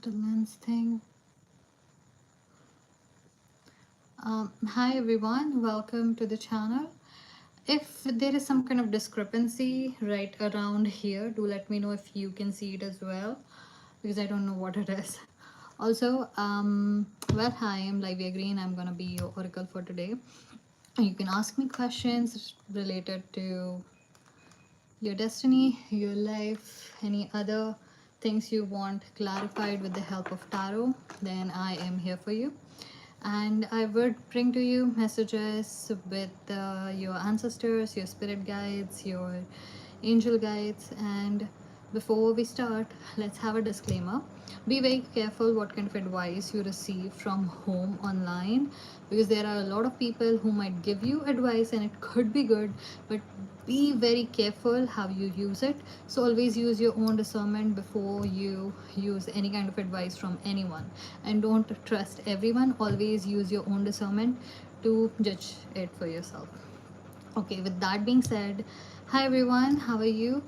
not a lens thing. Hi everyone, welcome to the channel. If there is some kind of discrepancy right around here, do let me know if you can see it as well, because I don't know what it is. Also, well, hi, I'm Lyvia Greene. I'm gonna be your oracle for today. You can ask me questions related to your destiny, your life, any other things you want clarified with the help of tarot, then I am here for you. And I would bring to you messages with your ancestors, your spirit guides, your angel guides. And before we start, let's have a disclaimer. Be very careful what kind of advice you receive from home online, because there are a lot of people who might give you advice and it could be good, but be very careful how you use it. So always use your own discernment before you use any kind of advice from anyone, and don't trust everyone. Always use your own discernment to judge it for yourself. Okay, with that being said, hi everyone, how are you?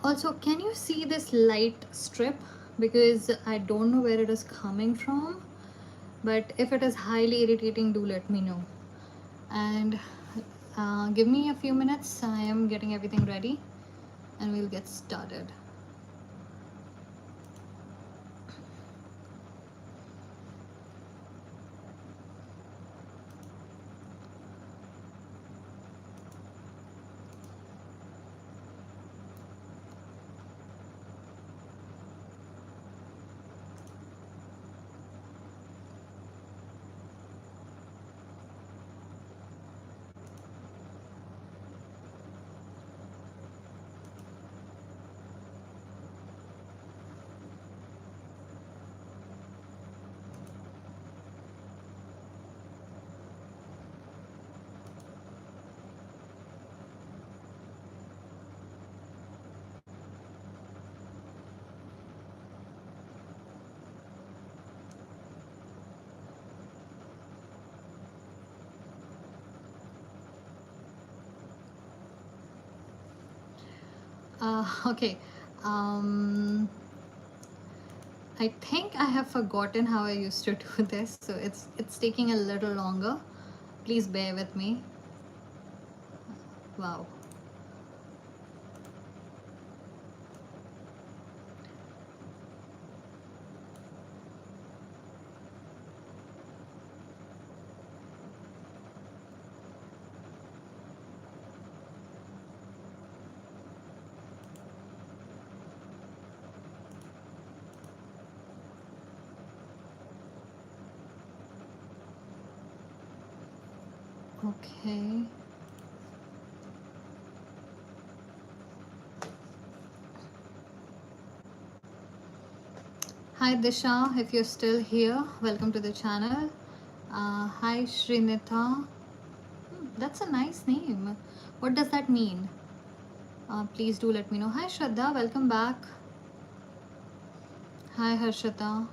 Also, can you see this light strip? Because I don't know where it is coming from, but if it is highly irritating, do let me know. And give me a few minutes, I am getting everything ready and we'll get started. Okay. Um, I think I have forgotten how I used to do this, so it's taking a little longer. Please bear with me. Wow. Okay. Hi Disha, if you're still here, welcome to the channel. Hi Srinitha. That's a nice name. What does that mean? Please do let me know. Hi Shraddha, welcome back. Hi Harshita.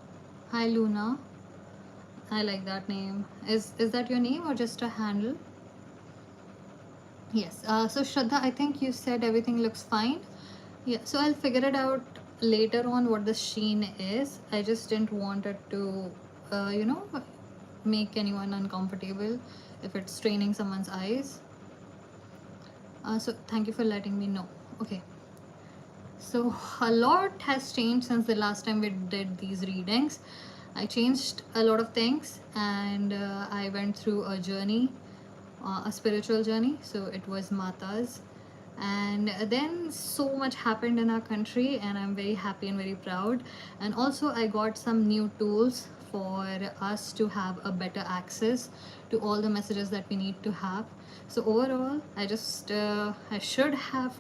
Hi Luna. I like that name. Is that your name or just a handle? Yes. So Shraddha, I think you said everything looks fine. Yeah. So I'll figure it out later on what the sheen is. I just didn't want it to, you know, make anyone uncomfortable if it's straining someone's eyes. So thank you for letting me know. Okay. So a lot has changed since the last time we did these readings. I changed a lot of things, and I went through a journey, a spiritual journey. So it was Mata's, and then so much happened in our country, and I'm very happy and very proud. And also I got some new tools for us to have a better access to all the messages that we need to have. So overall, I should have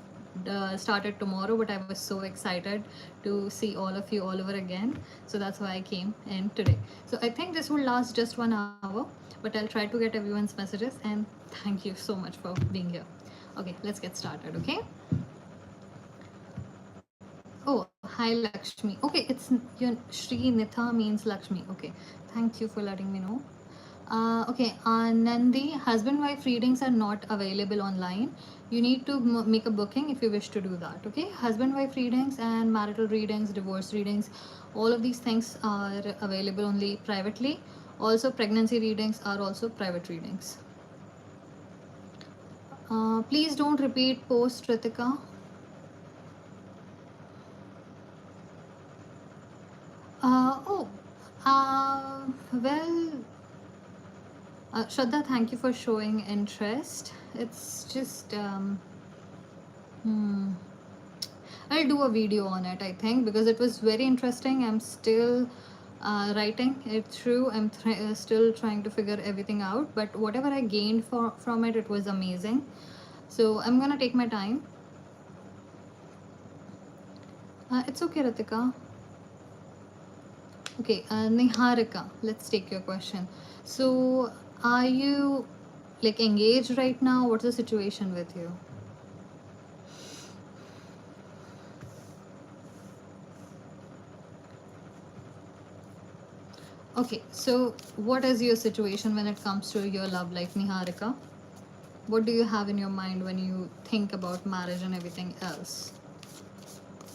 started tomorrow, but I was so excited to see all of you all over again, so that's why I came in today. So I think this will last just 1 hour, but I'll try to get everyone's messages. And thank you so much for being here. Okay, let's get started. Okay. Oh, hi Lakshmi. Okay, it's your Shri Nitha means Lakshmi. Okay, thank you for letting me know. Okay, Nandi, husband-wife readings are not available online. You need to make a booking if you wish to do that. Okay, husband wife readings and marital readings, divorce readings, all of these things are available only privately. Also pregnancy readings are also private readings. Please don't repeat post, Ritika. Oh, well, Shraddha, thank you for showing interest. It's just hmm, I'll do a video on it, I think, because it was very interesting. I'm still writing it through. I'm still trying to figure everything out. But whatever I gained from it, it was amazing. So I'm gonna take my time. It's okay, Ratika. Okay, Niharika, let's take your question. So, are you like engaged right now? What's the situation with you? Okay, so what is your situation when it comes to your love life, Niharika? What do you have in your mind when you think about marriage and everything else?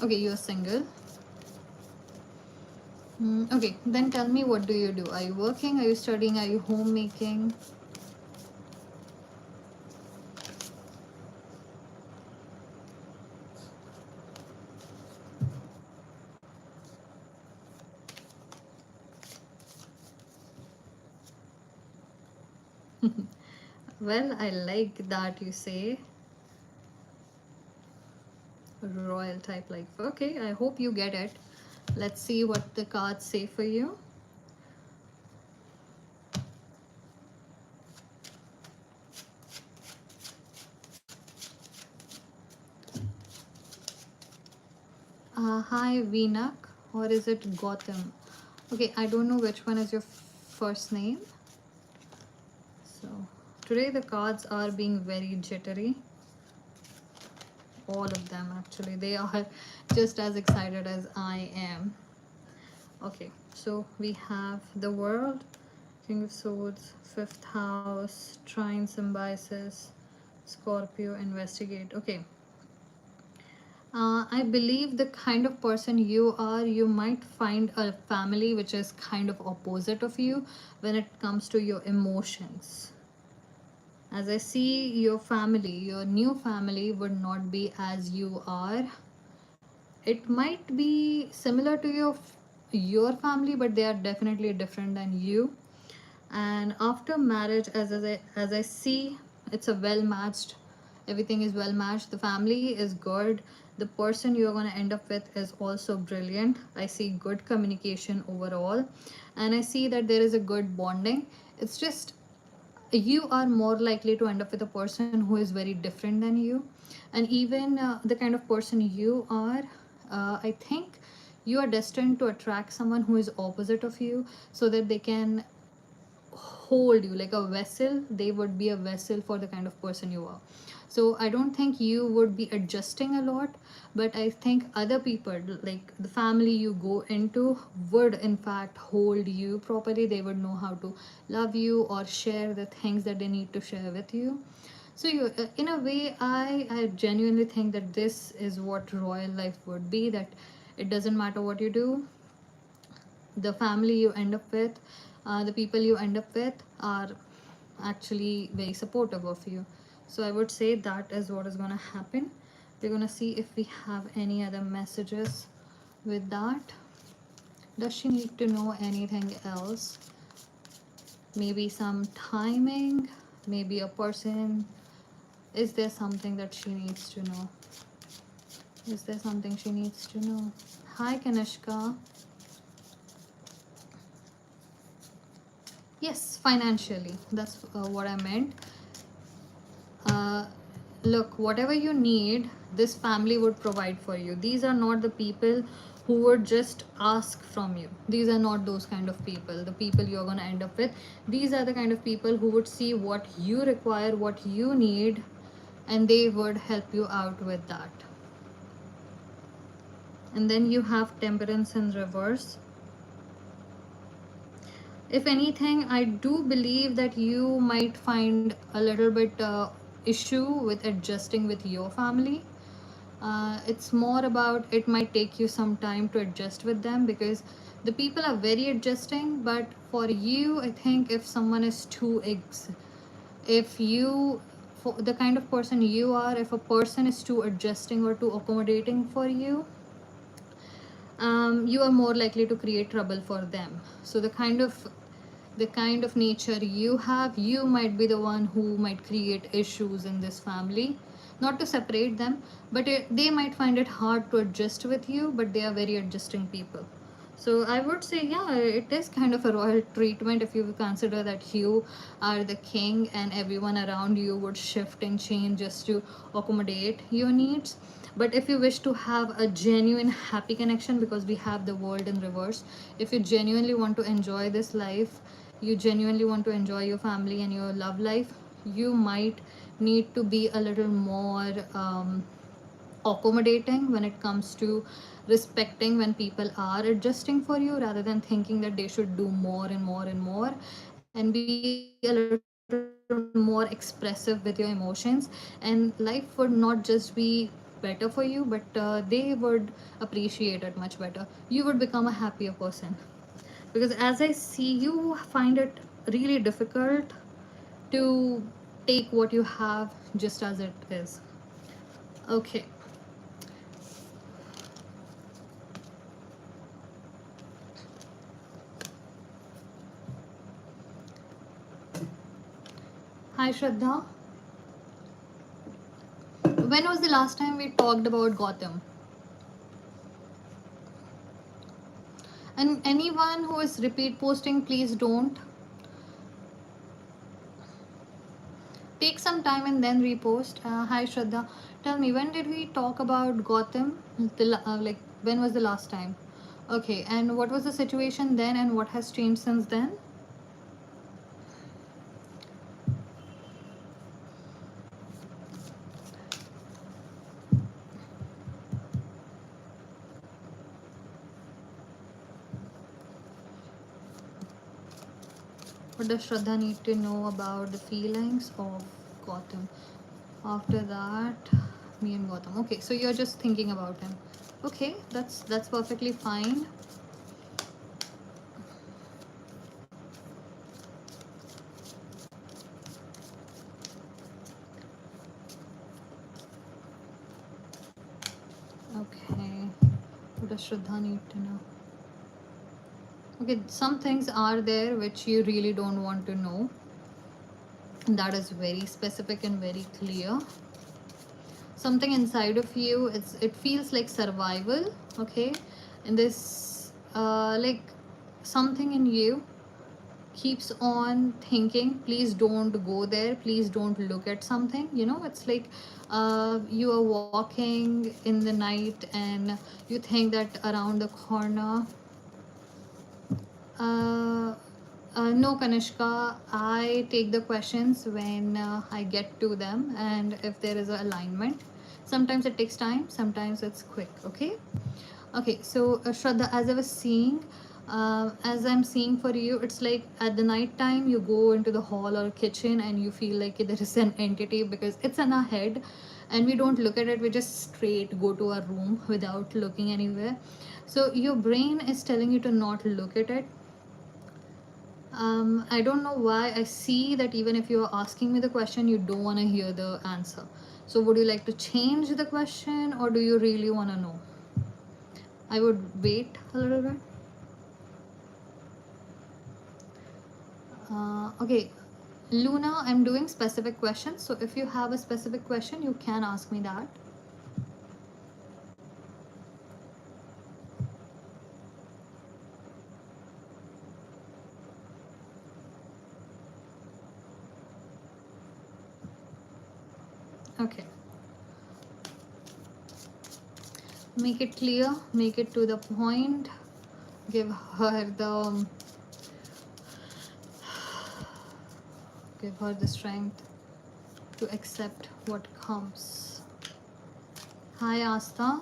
Okay, you're single. Okay, then tell me, what do you do? Are you working? Are you studying? Are you homemaking? Well, I like that you say royal type life. Okay, I hope you get it. Let's see what the cards say for you. Hi, Veenak, or is it Gotham? Okay, I don't know which one is your first name. So today the cards are being very jittery. All of them, actually, they are just as excited as I am. Okay, so we have the World, King of Swords, fifth house, Trine symbiosis, Scorpio, investigate. Okay, I believe the kind of person you are, you might find a family which is kind of opposite of you when it comes to your emotions. As I see, your family, your new family would not be as you are. It might be similar to your family, but they are definitely different than you. And after marriage, as I see, it's a well matched, everything is well matched, the family is good, the person you're going to end up with is also brilliant. I see good communication overall, and I see that there is a good bonding. It's just you are more likely to end up with a person who is very different than you. And even the kind of person you are, I think you are destined to attract someone who is opposite of you, so that they can hold you like a vessel. They would be a vessel for the kind of person you are. So I don't think you would be adjusting a lot, but I think other people, like the family you go into, would in fact hold you properly. They would know how to love you or share the things that they need to share with you. So you, in a way, I genuinely think that this is what royal life would be, that it doesn't matter what you do, the family you end up with, the people you end up with are actually very supportive of you. So I would say that is what is going to happen. We're going to see if we have any other messages with that. Does she need to know anything else? Maybe some timing, maybe a person. Is there something that she needs to know? Is there something she needs to know? Hi, Kanishka. Yes, financially. That's what I meant. Uh, Look, whatever you need, this family would provide for you. These are not the people who would just ask from you. These are not those kind of people, the people you're going to end up with. These are the kind of people who would see what you require, what you need, and they would help you out with that. And then you have temperance in reverse. If anything, I do believe that you might find a little bit issue with adjusting with your family. It's more about, it might take you some time to adjust with them, because the people are very adjusting. But for you, I think if someone is too if you, for the kind of person you are, if a person is too adjusting or too accommodating for you, you are more likely to create trouble for them. So the kind of nature you have, you might be the one who might create issues in this family. Not to separate them, but they might find it hard to adjust with you, but they are very adjusting people. So I would say, yeah, it is kind of a royal treatment if you consider that you are the king and everyone around you would shift and change just to accommodate your needs. But if you wish to have a genuine happy connection, because we have the world in reverse, if you genuinely want to enjoy this life, you genuinely want to enjoy your family and your love life, you might need to be a little more accommodating when it comes to respecting when people are adjusting for you, rather than thinking that they should do more and more and more, and be a little more expressive with your emotions. And life would not just be better for you, but they would appreciate it much better. You would become a happier person. Because as I see, you find it really difficult to take what you have just as it is. Okay. Hi Shraddha. When was the last time we talked about Gotham? And anyone who is repeat posting, please don't. Take some time and then repost. Hi Shraddha. Tell me, when did we talk about Gotham? Like, when was the last time? Okay, and what was the situation then and what has changed since then? What does Shraddha need to know about the feelings of Gotham? After that, me and Gotham. Okay, so you're just thinking about him. Okay, that's perfectly fine. Okay, what does Shraddha need to know? Okay, some things are there which you really don't want to know. That is very specific and very clear. Something inside of you, it feels like survival. Okay, and this like something in you keeps on thinking, please don't go there, please don't look at something. It's like you are walking in the night and you think that around the corner, uh, no, Kanishka, I take the questions when I get to them, and if there is an alignment. Sometimes it takes time, sometimes it's quick, okay? Okay, so Shraddha, as I'm seeing for you, it's like at the night time you go into the hall or kitchen and you feel like there is an entity, because it's in our head and we don't look at it, we just straight go to our room without looking anywhere. So your brain is telling you to not look at it. I don't know why. I see that even if you are asking me the question, you don't want to hear the answer. So, would you like to change the question, or do you really want to know? I would wait a little bit. Okay, Luna, I'm doing specific questions. So, if you have a specific question, you can ask me that. Okay. Make it clear, make it to the point, the give her the strength to accept what comes. Hi Asta.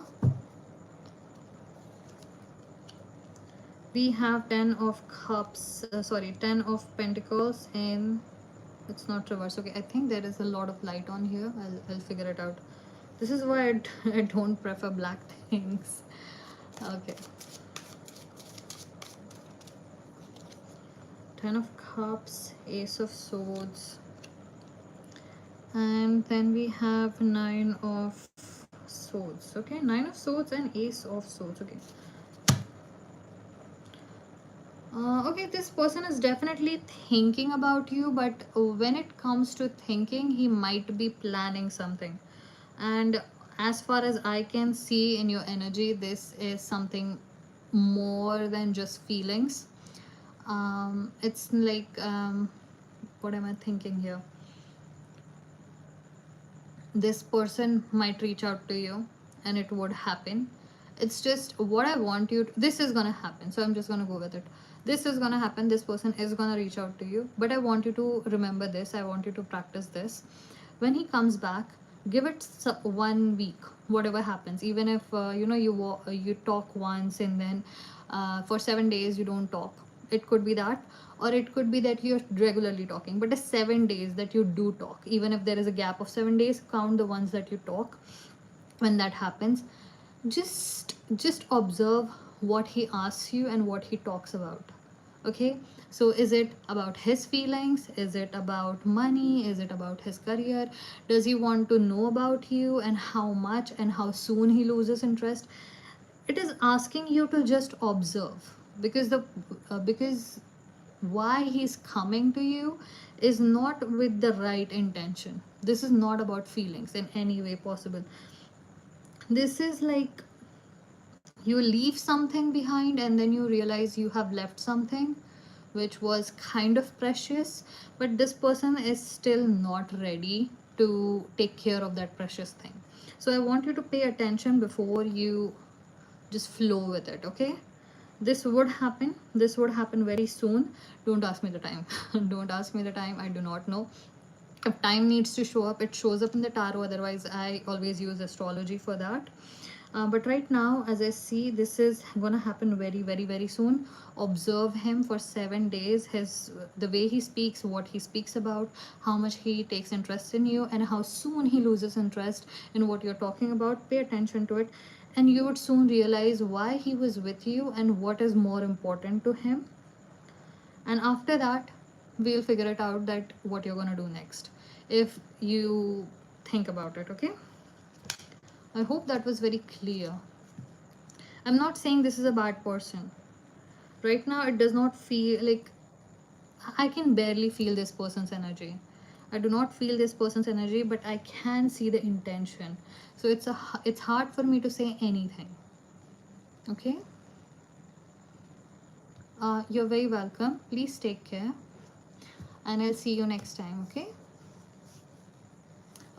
We have 10 of cups, 10 of pentacles in It's not reverse. Okay, I think there is a lot of light on here. I'll figure it out. This is why I don't prefer black things. Okay. Ten of Cups, Ace of Swords, and then we have Nine of Swords. Okay, Nine of Swords and Ace of Swords. Okay. Okay, this person is definitely thinking about you, but when it comes to thinking, he might be planning something. And as far as I can see in your energy, this is something more than just feelings. It's like, what am I thinking here? This person might reach out to you and it would happen. It's just what I want you to, this is gonna happen, so I'm just gonna go with it. This is gonna happen, this person is gonna reach out to you, but I want you to remember this, I want you to practice this. When he comes back, give it 1 week, whatever happens, even if you talk once and then for 7 days you don't talk. It could be that, or it could be that you're regularly talking, but the 7 days that you do talk, even if there is a gap of 7 days, count the ones that you talk. When that happens, just observe what he asks you and what he talks about. Okay, so is it about his feelings, is it about money, is it about his career? Does he want to know about you and how much and how soon he loses interest? It is asking you to just observe, because the because why he's coming to you is not with the right intention. This is not about feelings in any way possible. This is like you leave something behind and then you realize you have left something which was kind of precious, but this person is still not ready to take care of that precious thing. So I want you to pay attention before you just flow with it. Okay, this would happen very soon. Don't ask me the time. Don't ask me the time, I do not know. If time needs to show up, it shows up in the tarot, otherwise I always use astrology for that. But right now, as I see, this is gonna happen very, very, very soon. Observe him for 7 days. The way he speaks, what he speaks about, how much he takes interest in you, and how soon he loses interest in what you're talking about. Pay attention to it, and you would soon realize why he was with you and what is more important to him. And after that, we'll figure it out that what you're gonna do next, if you think about it. Okay, I hope that was very clear. I'm not saying this is a bad person. Right now, it does not feel like, I can barely feel this person's energy. I do not feel this person's energy, but I can see the intention. So it's hard for me to say anything. Okay. You're very welcome. Please take care, and I'll see you next time. Okay.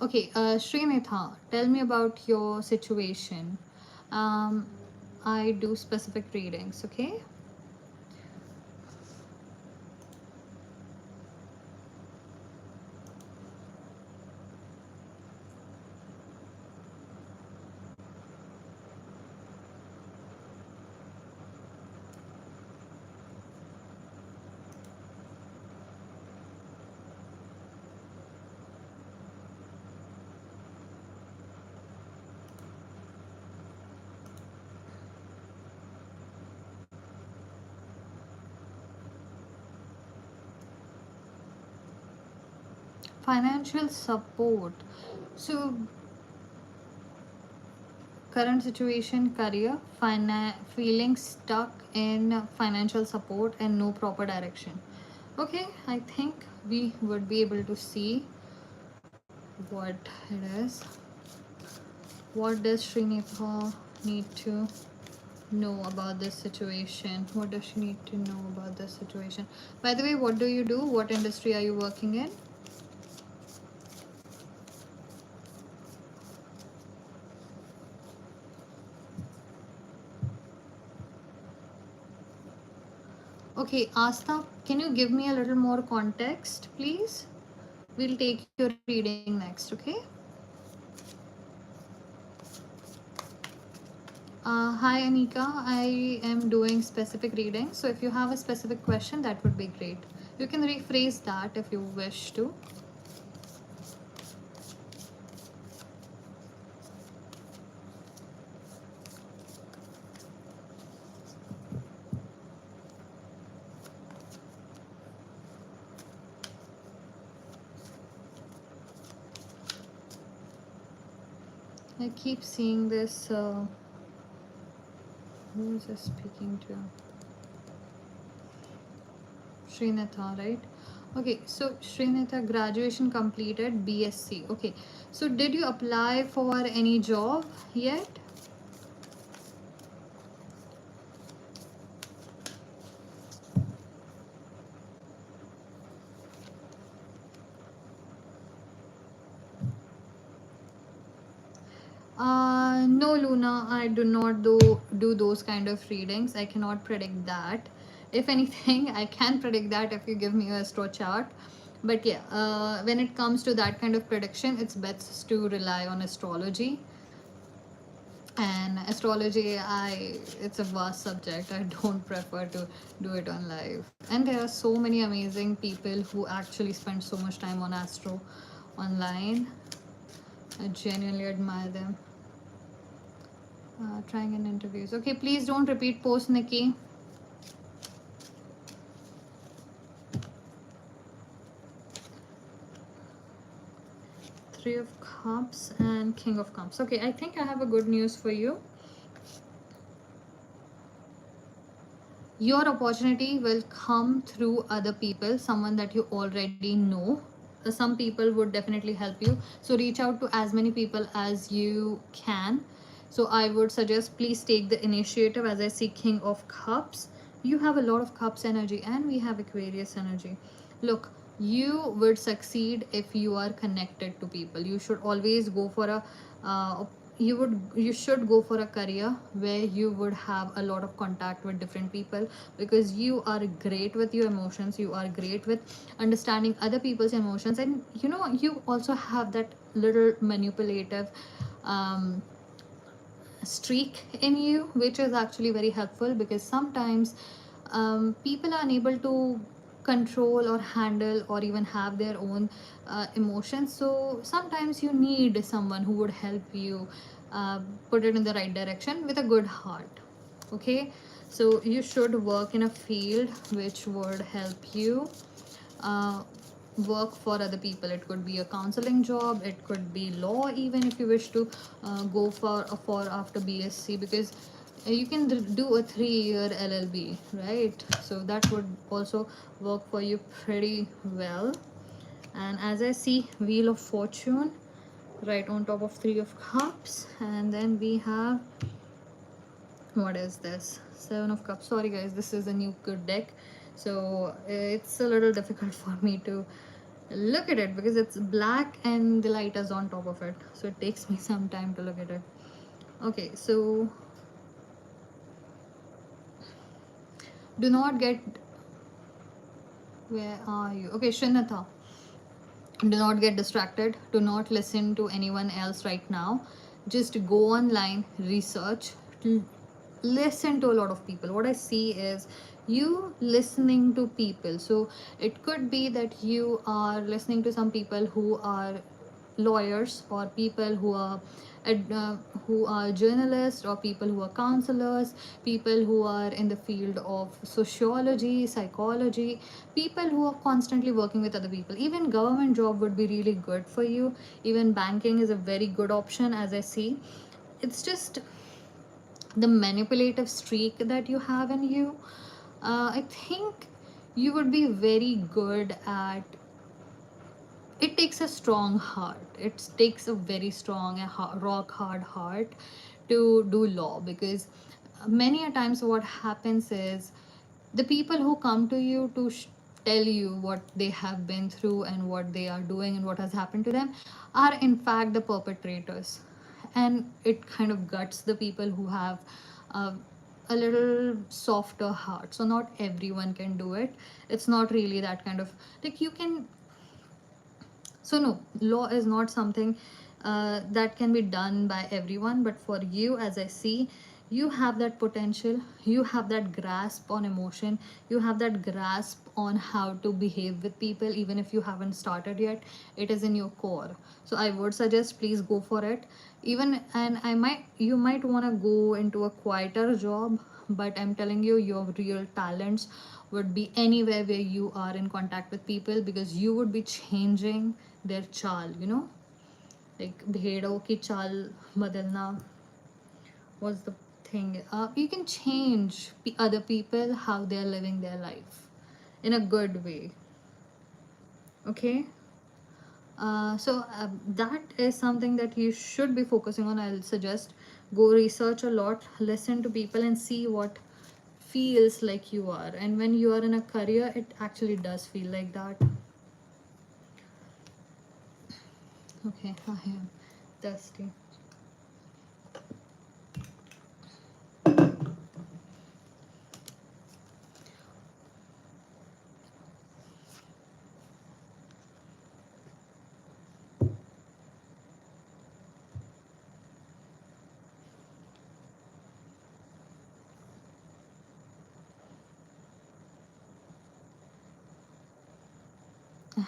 Okay. Srinitha, tell me about your situation. Um, I do specific readings. Okay. Financial support. So current situation, career, feeling stuck in financial support and no proper direction. Okay, I think we would be able to see what it is. What does Srinitha need to know about this situation? What does she need to know about this situation? By the way, what do you do? What industry are you working in? Okay, Asta, can you give me a little more context, please? We'll take your reading next, okay? Hi Anika, I am doing specific reading. So if you have a specific question, that would be great. You can rephrase that if you wish to. I keep seeing this. Who is this speaking to? Srinatha, right? Okay, so Srinatha, graduation completed, BSc. Okay, so did you apply for any job yet? No, Luna, I do not do those kind of readings. I cannot predict that. If anything, I can predict that if you give me a astro chart. But yeah, when it comes to that kind of prediction, it's best to rely on astrology. And astrology, it's a vast subject. I don't prefer to do it on live. And there are so many amazing people who actually spend so much time on astro online. I genuinely admire them. Trying in interviews. Okay, please don't repeat post, Nikki. Three of Cups and King of Cups. Okay, I think I have a good news for you. Your opportunity will come through other people, someone that you already know. Some people would definitely help you. So reach out to as many people as you can. So I would suggest please take the initiative. As I see King of Cups, you have a lot of Cups energy and we have Aquarius energy. Look, you would succeed if you are connected to people. You should always go for a you should go for a career where you would have a lot of contact with different people, because you are great with your emotions, you are great with understanding other people's emotions, and you also have that little manipulative um, streak in you, which is actually very helpful, because sometimes people are unable to control or handle or even have their own emotions. So sometimes you need someone who would help you uh, put it in the right direction with a good heart. Okay, so you should work in a field which would help you uh, work for other people. It could be a counseling job, it could be law, even if you wish to go for after BSc, because you can do a 3-year LLB, right? So that would also work for you pretty well. And as I see Wheel of Fortune right on top of Three of Cups, and then we have, what is this? Seven of Cups. Sorry guys, this is a new good deck, so it's a little difficult for me to look at it because it's black and the light is on top of it, so it takes me some time to look at it. Okay, so do not get, where are you? Okay, Shinatha, do not get distracted, do not listen to anyone else right now. Just go online, research, listen to a lot of people. What I see is you listening to people. So it could be that you are listening to some people who are lawyers, or people who are who are journalists, or people who are counselors, people who are in the field of sociology, psychology, people who are constantly working with other people. Even government job would be really good for you. Even banking is a very good option, as I see. It's just the manipulative streak that you have in you. I think you would be very good at, it takes a strong heart, it takes a very strong rock hard heart to do law, because many a times what happens is the people who come to you to tell you what they have been through and what they are doing and what has happened to them are in fact the perpetrators. And it kind of guts the people who have uh, a little softer heart. So not everyone can do it. It's not really that kind of, like, you can, so no, law is not something that can be done by everyone, but for you, as I see, you have that potential, you have that grasp on emotion, you have that grasp on how to behave with people even if you haven't started yet. It is in your core. So I would suggest please go for it. Even, and you might want to go into a quieter job, but I'm telling you, your real talents would be anywhere where you are in contact with people, because you would be changing their chal, you know, like भेड़ों की चाल बदलना was the thing. You can change other people, how they're living their life in a good way. Okay. That is something that you should be focusing on. I'll suggest go research a lot, listen to people, and see what feels like you are. And when you are in a career, it actually does feel like that. Okay, I am thirsty.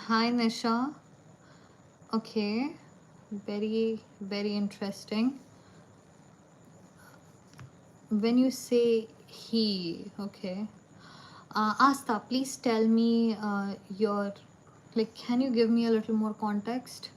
Hi, Nisha. Okay, very, very interesting. When you say he, okay. Asta, please tell me your, like, can you give me a little more context?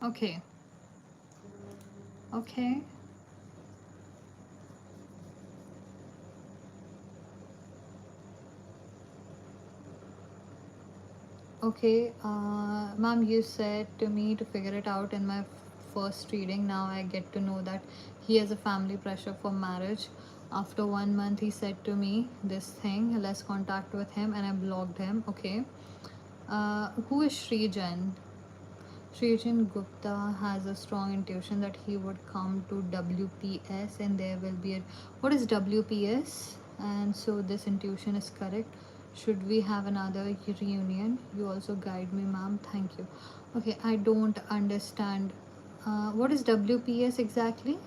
Okay. Okay. Okay. Ma'am, you said to me to figure it out in my first reading. Now I get to know that he has a family pressure for marriage. After 1 month, he said to me this thing, less contact with him, and I blocked him. Okay. Who is Srijan? Srijan Gupta has a strong intuition that he would come to WPS and there will be a. What is WPS? And so this intuition is correct. Should we have another reunion? You also guide me, ma'am. Thank you. Okay, I don't understand. What is WPS exactly?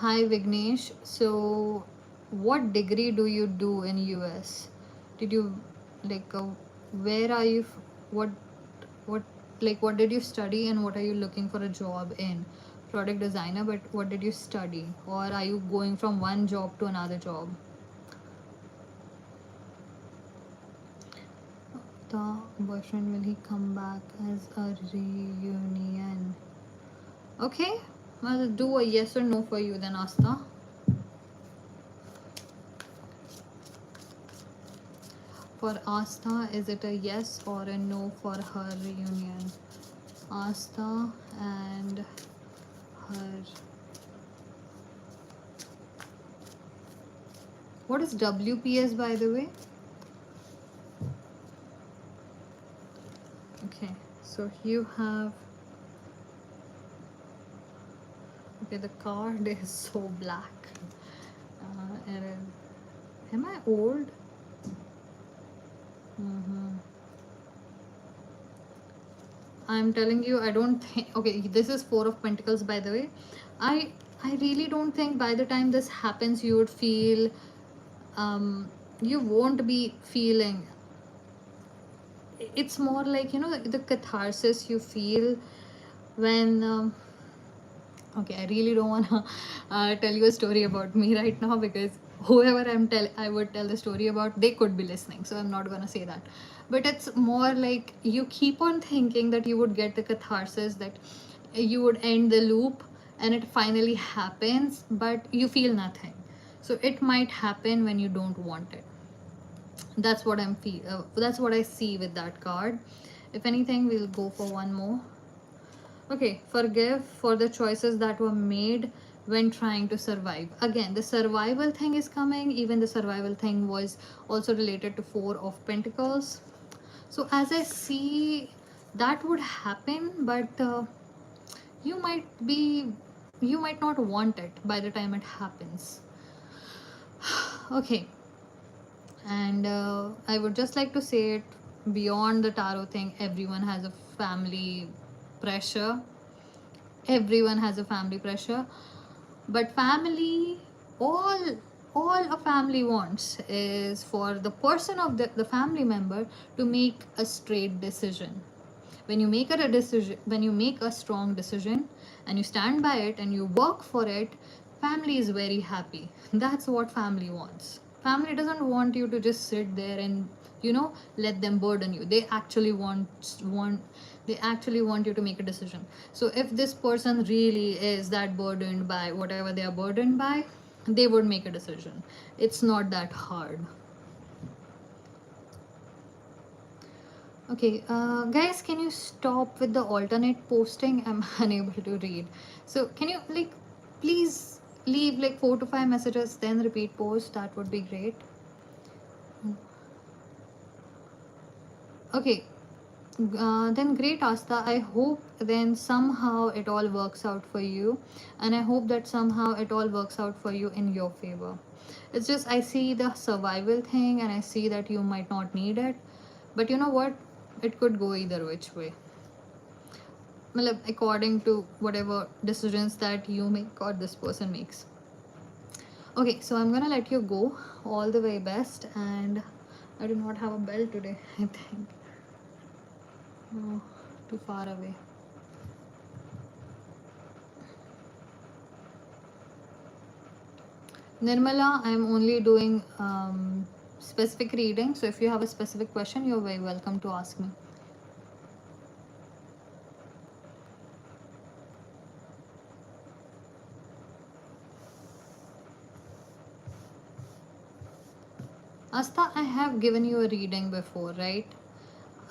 Hi Vignesh. So, what degree do you do in US? Did you like where are you? What what what did you study and what are you looking for a job in? Product designer, but what did you study? Or are you going from one job to another job? The boyfriend, will he come back as a reunion? Okay, I'll do a yes or no for you then, Asta. For Asta, is it a yes or a no for her reunion? Asta and her. What is WPS, by the way? Okay, so you have. Okay, the card is so black. Am I old? I'm telling you, I don't think. Okay, this is Four of Pentacles, by the way. I I really don't think by the time this happens, you would feel. You won't be feeling. It's more like, you know, the catharsis you feel when. Okay, I really don't wanna tell you a story about me right now, because whoever I would tell the story about, they could be listening. So I'm not gonna say that. But it's more like you keep on thinking that you would get the catharsis, that you would end the loop, and it finally happens, but you feel nothing. So it might happen when you don't want it. That's what that's what I see with that card. If anything, we'll go for one more. Okay, forgive for the choices that were made when trying to survive. Again, the survival thing is coming. Even the survival thing was also related to Four of Pentacles. So as I see, that would happen, but you might be, you might not want it by the time it happens. Okay, and I would just like to say it, beyond the tarot thing, everyone has a family pressure. Everyone has a family pressure, but family, all all a family wants is for the person of the family member to make a straight decision. When you make a decision, when you make a strong decision and you stand by it and you work for it, family is very happy. That's what family wants. Family doesn't want you to just sit there and, you know, let them burden you. They actually want they actually want you to make a decision. So if this person really is that burdened by whatever they are burdened by, they would make a decision. It's not that hard. Okay, guys, can you stop with the alternate posting? I'm unable to read. So can you, like, please leave like 4 to 5 messages, then repeat post? That would be great. Okay, then great, Asta. I hope then somehow it all works out for you, and I hope that somehow it all works out for you in your favor. It's just I see the survival thing, and I see that you might not need it, but you know what? It could go either which way. According to whatever decisions that you make or this person makes. Okay, so I'm gonna let you go. All the way best, and I do not have a bell today. I think. Oh, too far away. Nirmala, I'm only doing specific reading. So if you have a specific question, you're very welcome to ask me. Asta, I have given you a reading before, right?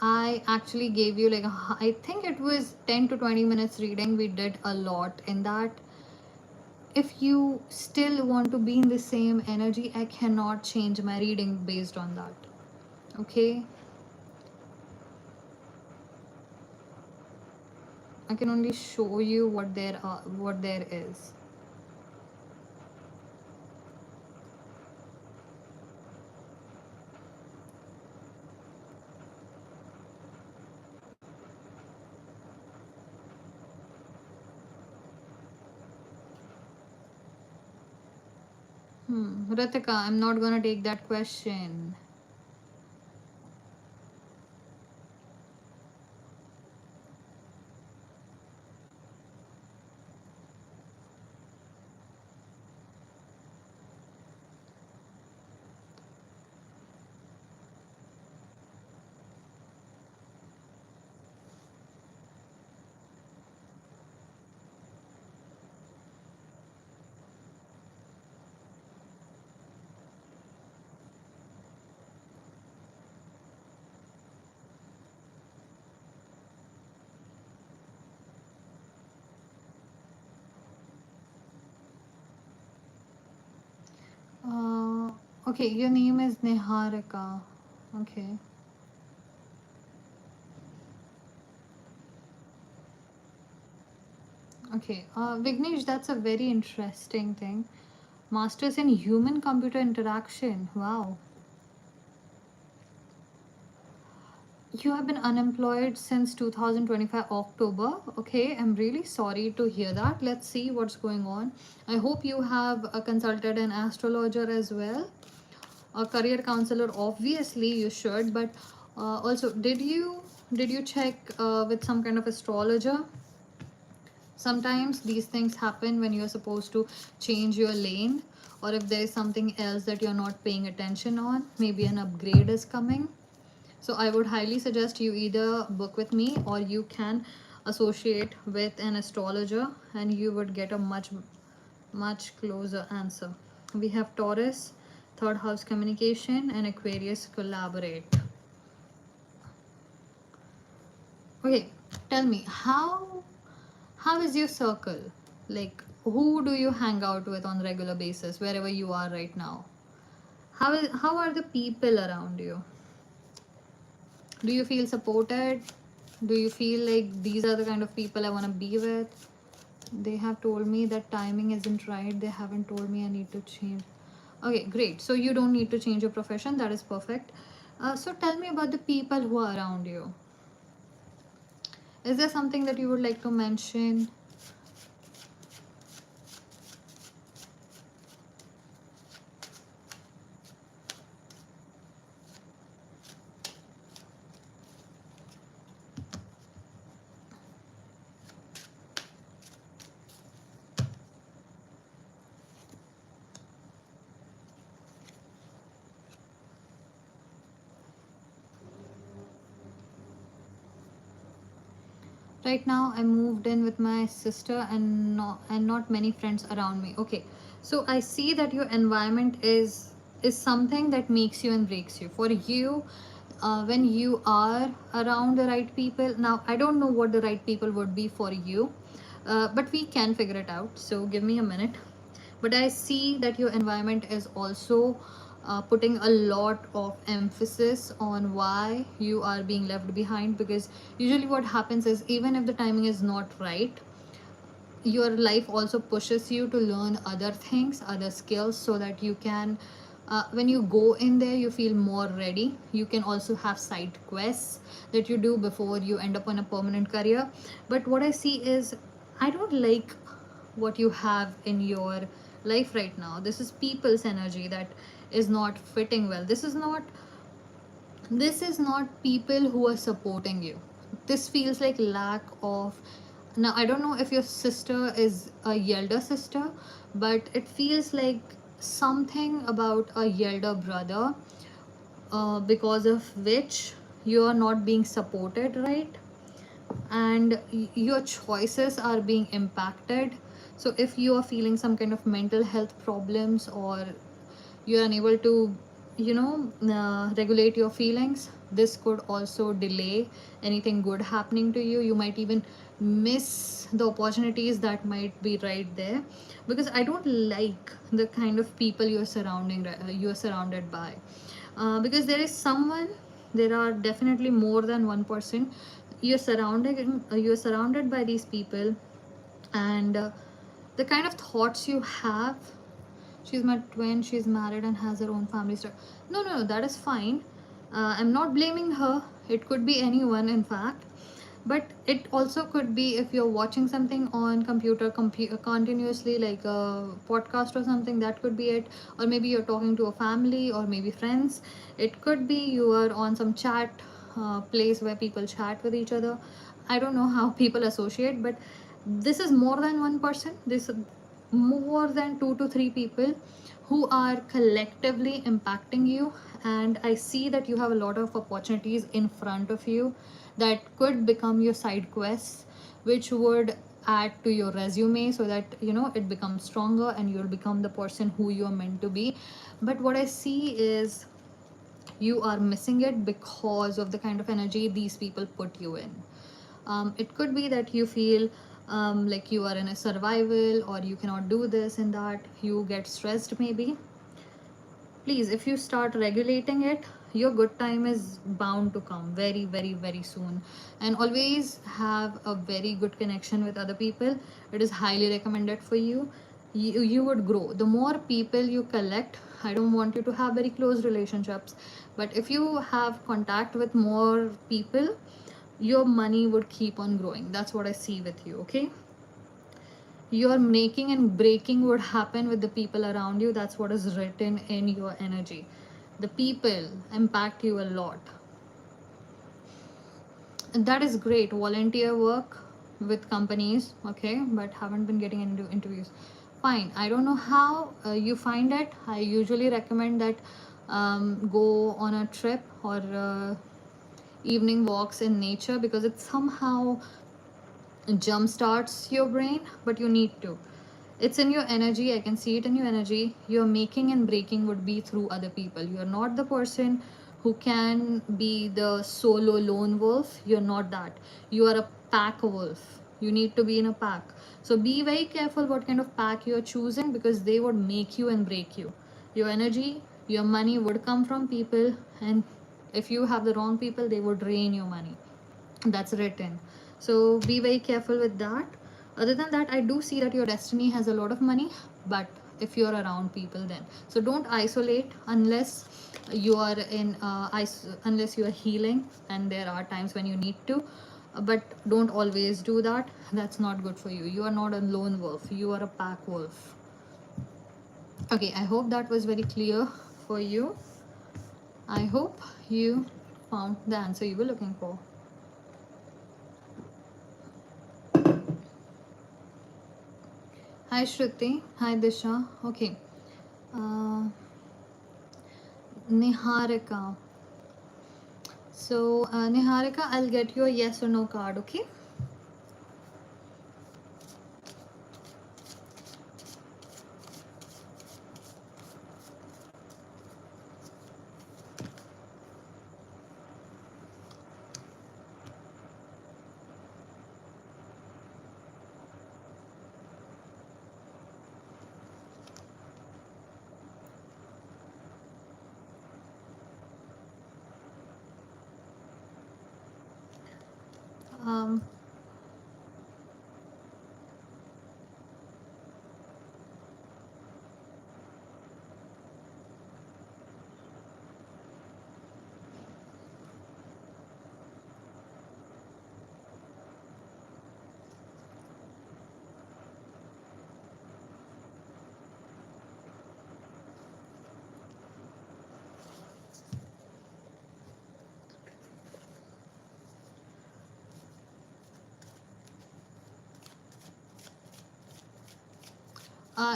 I actually gave you like I think it was 10 to 20 minutes reading. We did a lot in that. If you still want to be in the same energy, I cannot change my reading based on that. Okay? I can only show you what there is. Ritika, I'm not gonna take that question. Okay, your name is Niharika. Okay. Okay. Vignesh, that's a very interesting thing. Masters in Human Computer Interaction. Wow. You have been unemployed since 2025 October. Okay, I'm really sorry to hear that. Let's see what's going on. I hope you have consulted an astrologer as well. A career counselor, obviously you should, but also did you check with some kind of astrologer? Sometimes these things happen when you're supposed to change your lane, or if there's something else that you're not paying attention on, maybe an upgrade is coming. So I would highly suggest you either book with me, or you can associate with an astrologer, and you would get a much closer answer. We have Taurus, third house communication, and Aquarius collaborate. Okay, tell me, how is your circle? Like, who do you hang out with on regular basis wherever you are right now? How are the people around you? Do you feel supported? Do you feel like these are the kind of people I want to be with? They have told me that timing isn't right. They haven't told me I need to change. Okay, great. So you don't need to change your profession. That is perfect. So tell me about the people who are around you. Is there something that you would like to mention? Right now I moved in with my sister and not many friends around me. Okay, so I see that your environment is something that makes you and breaks you. For you, when you are around the right people, now I don't know what the right people would be for you, but we can figure it out, so give me a minute. But I see that your environment is also putting a lot of emphasis on why you are being left behind, because usually what happens is, even if the timing is not right, your life also pushes you to learn other things, other skills, so that you can, when you go in there, you feel more ready. You can also have side quests that you do before you end up on a permanent career. But what I see is, I don't like what you have in your life right now. This is people's energy that is not fitting well. This is not people who are supporting you. This feels like lack of. Now I don't know if your sister is a elder sister, but it feels like something about a elder brother, because of which you are not being supported, right? And your choices are being impacted. So if you are feeling some kind of mental health problems, or you're unable to, regulate your feelings, this could also delay anything good happening to you. You might even miss the opportunities that might be right there, because I don't like the kind of people you're surrounded by. Because there are definitely more than one person. You're surrounded by these people, and the kind of thoughts you have. She's my twin, she's married and has her own family stuff. No, that is fine. I'm not blaming her. It could be anyone, in fact. But it also could be if you're watching something on computer continuously, like a podcast or something, that could be it. Or maybe you're talking to a family or maybe friends. It could be you are on some chat place where people chat with each other. I don't know how people associate, but this is more than one person. This more than 2 to 3 people who are collectively impacting you. And I see that you have a lot of opportunities in front of you that could become your side quests, which would add to your resume, so that it becomes stronger and you'll become the person who you're meant to be. But what I see is, you are missing it because of the kind of energy these people put you in. It could be that you feel like you are in a survival, or you cannot do this and that, you get stressed maybe. Please, if you start regulating it, your good time is bound to come very, very, very soon. And always have a very good connection with other people. It is highly recommended for you. You would grow the more people you collect. I don't want you to have very close relationships, but if you have contact with more people, your money would keep on growing. That's what I see with you. Okay, your making and breaking would happen with the people around you. That's what is written in your energy. The people impact you a lot, and that is great. Volunteer work with companies, okay, but haven't been getting into interviews. Fine, I don't know how you find it. I usually recommend that go on a trip, or evening walks in nature, because it somehow jump starts your brain, but you need to. It's in your energy. I can see it in your energy. Your making and breaking would be through other people. You're not the person who can be the solo lone wolf. You're not that. You are a pack wolf. You need to be in a pack. So be very careful what kind of pack you're choosing, because they would make you and break you. Your energy, your money would come from people, and if you have the wrong people, they would drain your money. That's written. So be very careful with that. Other than that, I do see that your destiny has a lot of money, but if you're around people, then so don't isolate unless you are in unless you are healing, and there are times when you need to, but don't always do that. That's not good for you. You are not a lone wolf, you are a pack wolf. Okay, I hope that was very clear for you. I hope you found the answer you were looking for. Hi Shruti. Hi Disha. Okay. Uh, Niharika. So Niharika, I'll get you a yes or no card. Okay. Um,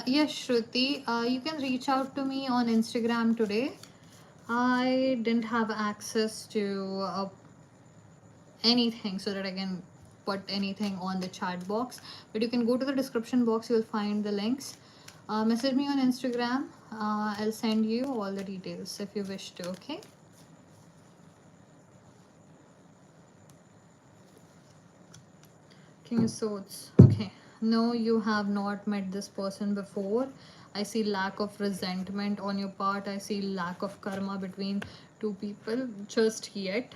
yes, Shruti. You can reach out to me on Instagram today. I didn't have access to anything so that I can put anything on the chat box, but you can go to the description box. You'll find the links. Message me on Instagram. I'll send you all the details if you wish to. Okay. King of Swords. Okay. No, you have not met this person before. I see lack of resentment on your part. I see lack of karma between two people just yet.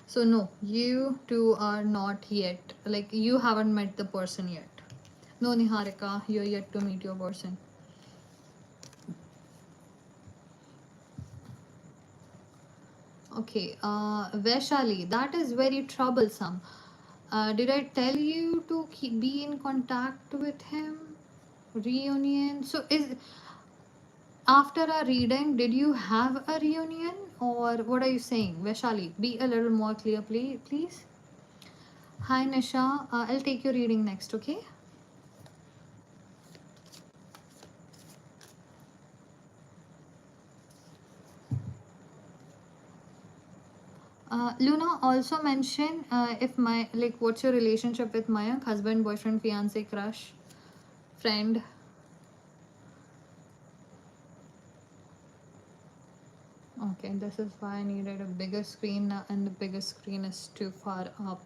So no, you two are not yet. Like, you haven't met the person yet. No, Niharika, you're yet to meet your person. Okay, Vaishali, that is very troublesome. Did I tell you to be in contact with him? Reunion. So is after a reading, did you have a reunion, or what are you saying? Vaishali, be a little more clear, please. Hi Nisha, I'll take your reading next, okay? Luna, also mention if my, like, what's your relationship with Mayank? Husband, boyfriend, fiance, crush, friend? Okay, this is why I needed a bigger screen, and the bigger screen is too far up.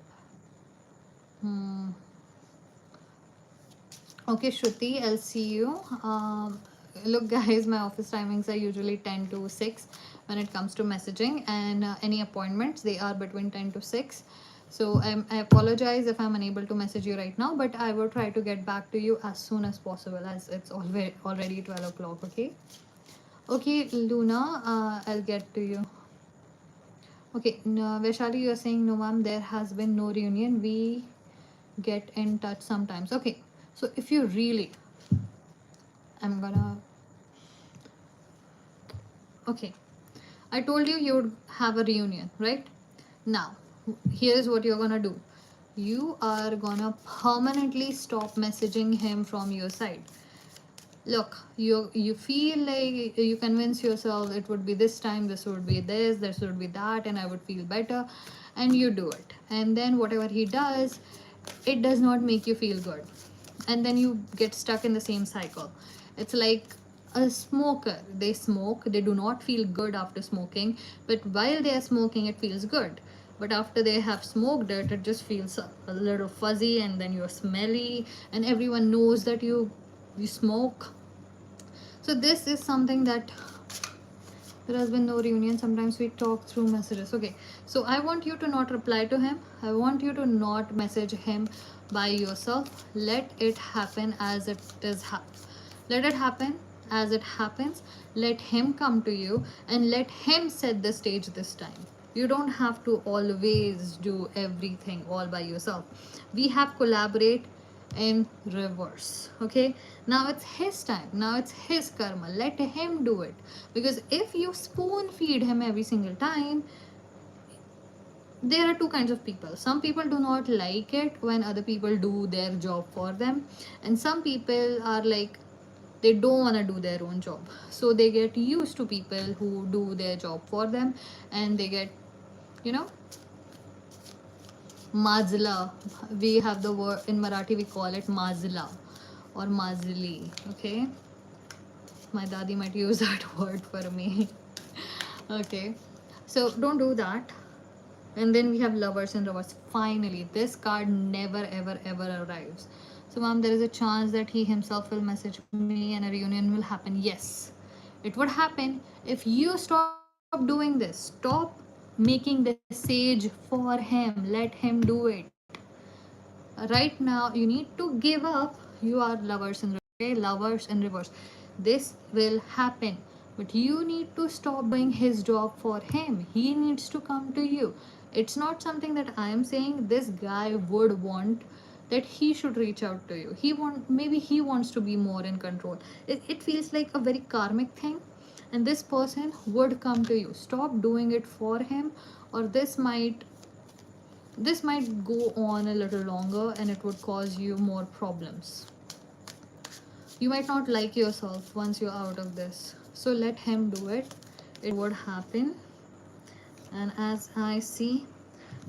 Okay, Shruti, I'll see you. Look, guys, my office timings are usually 10 to 6 when it comes to messaging, and any appointments, they are between 10 to 6. So I apologize if I'm unable to message you right now, but I will try to get back to you as soon as possible, as it's already 12 o'clock, okay? Okay, Luna, I'll get to you. Okay, no, Vaishali, you're saying no, ma'am, there has been no reunion. We get in touch sometimes. Okay, so if you really, I'm gonna, okay, I told you you would have a reunion, right? Now, here's what you're gonna do. You are gonna permanently stop messaging him from your side. Look, you feel like you convince yourself it would be this time, this would be this would be that, and I would feel better, and you do it. And then whatever he does, it does not make you feel good, and then you get stuck in the same cycle. It's like a smoker. They smoke, they do not feel good after smoking, but while they are smoking it feels good, but after they have smoked it, it just feels a little fuzzy, and then you're smelly, and everyone knows that you smoke. So this is something that there has been no reunion. Sometimes we talk through messages. Okay, so I want you to not reply to him. I want you to not message him by yourself. Let it happen as it is. Let it happen as it happens. Let him come to you and let him set the stage this time. You don't have to always do everything all by yourself. We have collaborate in reverse. Okay, now it's his time, now it's his karma. Let him do it, because if you spoon feed him every single time, there are two kinds of people. Some people do not like it when other people do their job for them, and some people are like, they don't want to do their own job, so they get used to people who do their job for them, and they get, you know, mazla. We have the word in Marathi, we call it mazla or mazli. Okay, my dadi might use that word for me. Okay, so don't do that. And then we have lovers in reverse. Finally, this card never ever ever arrives. So ma'am, there is a chance that he himself will message me and a reunion will happen. Yes, it would happen if you stop doing this. Stop making the sage for him. Let him do it. Right now you need to give up. You are lovers in reverse. Okay, lovers in reverse. This will happen, but you need to stop doing his job for him. He needs to come to you. It's not something that I am saying this guy would want, that he should reach out to you. Maybe he wants to be more in control. It feels like a very karmic thing, and this person would come to you. Stop doing it for him, or this might go on a little longer and it would cause you more problems. You might not like yourself once you're out of this, so let him do it. It would happen. And as I see,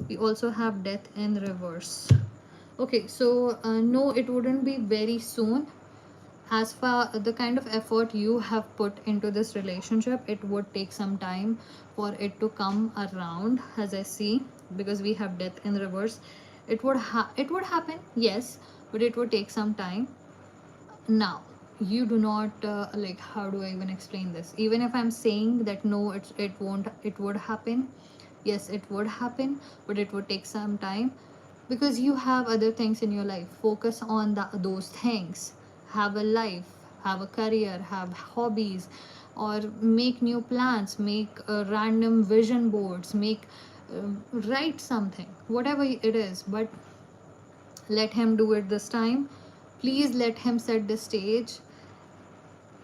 we also have death in reverse. Okay, so no, it wouldn't be very soon. As far the kind of effort you have put into this relationship, it would take some time for it to come around, as I see, because we have death in reverse. It would happen, yes, but it would take some time. Now you do not like, how do I even explain this? Even if I'm saying that no, it would happen, yes, it would happen, but it would take some time, because you have other things in your life. Focus on those things. Have a life, have a career, have hobbies, or make new plans, make random vision boards, make write something, whatever it is. But let him do it this time. Please let him set the stage,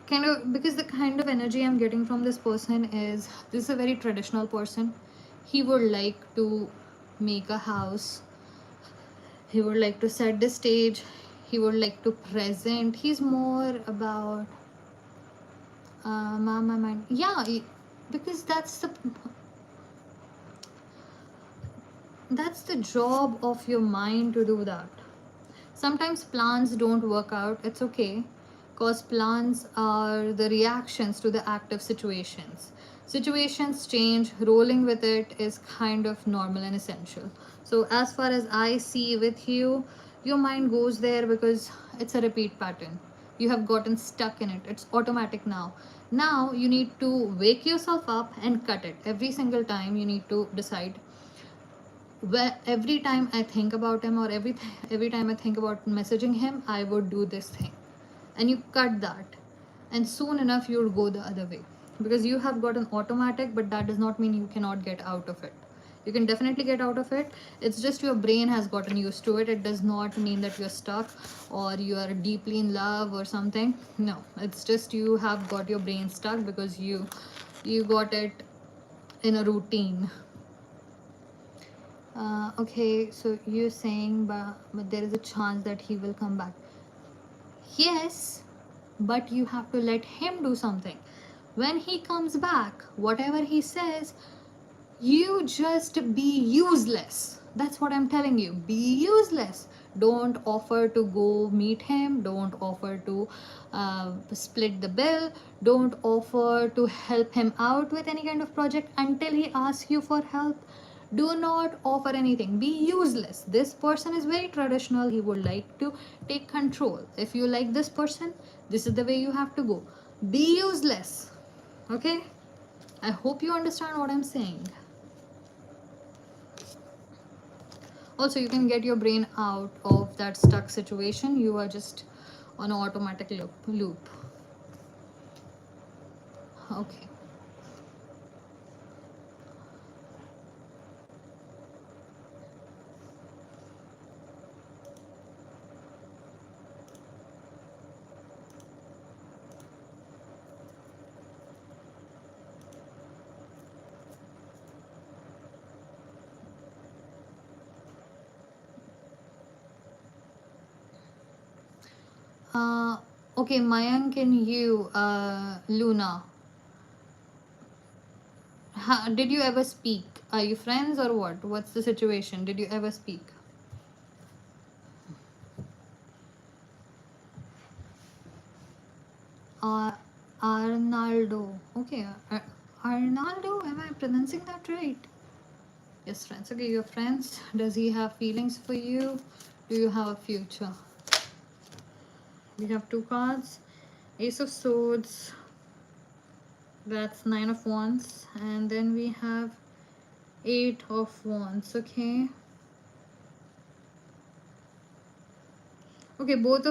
kind of, because the kind of energy I'm getting from this person is, this is a very traditional person. He would like to make a house, he would like to set the stage, he would like to present. He's more about my mind, yeah, because that's the job of your mind to do that. Sometimes plans don't work out, it's okay, because plans are the reactions to the active situations. Situations change, rolling with it is kind of normal and essential. So as far as I see with you, your mind goes there because it's a repeat pattern. You have gotten stuck in it, it's automatic now. Now you need to wake yourself up and cut it. Every single time you need to decide, where every time I think about him, or every time I think about messaging him, I would do this thing. And you cut that, and soon enough you'll go the other way, because you have got an automatic, but that does not mean you cannot get out of it. You can definitely get out of it. It's just your brain has gotten used to it. It does not mean that you're stuck or you are deeply in love or something. No, it's just you have got your brain stuck because you got it in a routine. Okay, so you're saying, but there is a chance that he will come back. Yes, but you have to let him do something. When he comes back, whatever he says, you just be useless. That's what I'm telling you. Be useless. Don't offer to go meet him. Don't offer to split the bill. Don't offer to help him out with any kind of project until he asks you for help. Do not offer anything. Be useless. This person is very traditional. He would like to take control. If you like this person, this is the way you have to go. Be useless. Okay? I hope you understand what I'm saying. Also, you can get your brain out of that stuck situation. You are just on an automatic loop. Okay. Okay, Mayank and you, Luna, did you ever speak? Are you friends or what? What's the situation? Did you ever speak? Arnaldo. Okay, Arnaldo, am I pronouncing that right? Yes, friends. Okay, you're friends. Does he have feelings for you? Do you have a future? We have two cards. Ace of Swords. That's Nine of Wands. And then we have Eight of Wands. Okay. Okay, both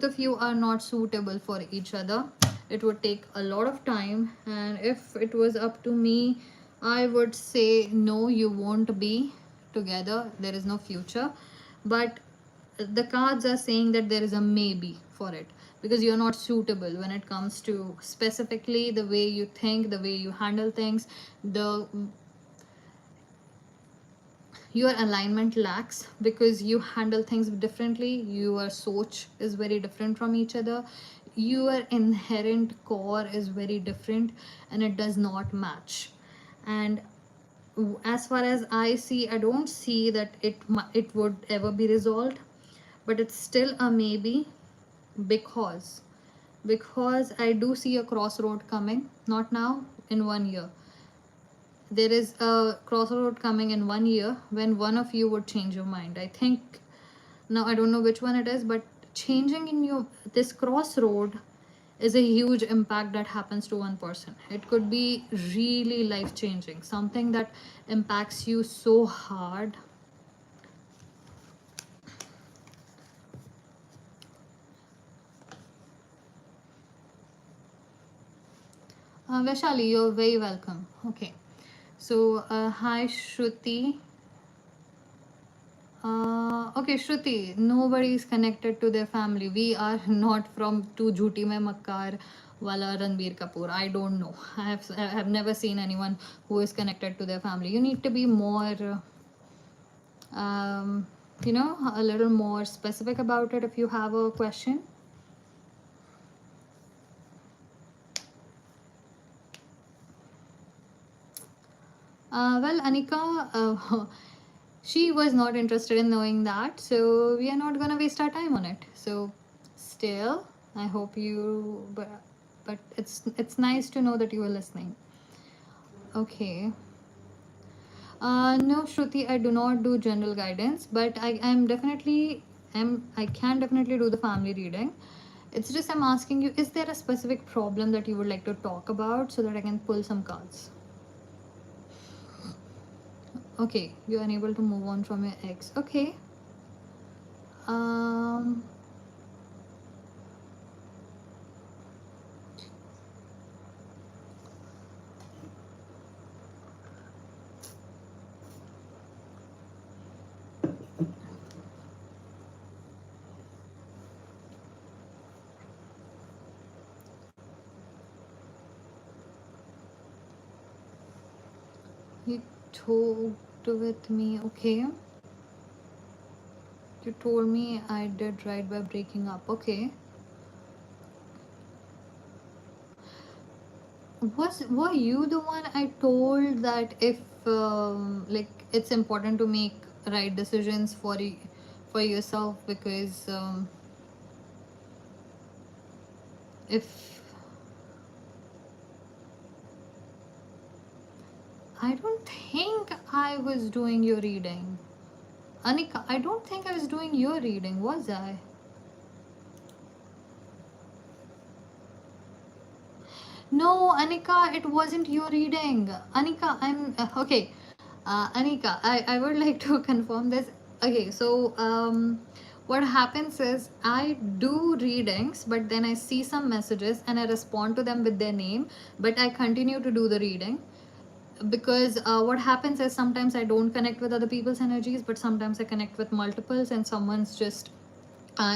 of you are not suitable for each other. It would take a lot of time, and if it was up to me, I would say no, you won't be together. There is no future. But the cards are saying that there is a maybe for it, because you're not suitable when it comes to specifically the way you think, the way you handle things, the your alignment lacks because you handle things differently. Your soch is very different from each other. Your inherent core is very different, and it does not match. And as far as I see, I don't see that it would ever be resolved, but it's still a maybe, because I do see a crossroad coming, not now, in 1 year. There is a crossroad coming in 1 year when one of you would change your mind. I think, now I don't know which one it is, but changing in your this crossroad is a huge impact that happens to one person. It could be really life changing, something that impacts you so hard. Vaishali, you're very welcome. Okay, so hi Shruti. Okay, Shruti, nobody is connected to their family. We are not from Tu Jhuti Mein Makkar wala Ranbir Kapoor. I don't know. I have never seen anyone who is connected to their family. You need to be more, a little more specific about it if you have a question. Well, Anika, she was not interested in knowing that, so we are not gonna waste our time on it. So still, I hope you, but it's nice to know that you are listening. Okay. No, Shruti, I do not do general guidance, but I can definitely do the family reading. It's just I'm asking you, is there a specific problem that you would like to talk about so that I can pull some cards? Okay, you're unable to move on from your ex. Okay. Um, you talked with me. Okay. You told me I did right by breaking up. Okay. Were you the one I told that if like it's important to make right decisions for yourself, because if I don't think I was doing your reading. Anika, I don't think I was doing your reading, was I? No, Anika, it wasn't your reading. Anika, I'm okay. Anika, I would like to confirm this. Okay, so what happens is I do readings, but then I see some messages and I respond to them with their name, but I continue to do the reading, because what happens is sometimes I don't connect with other people's energies, but sometimes I connect with multiples, and someone's just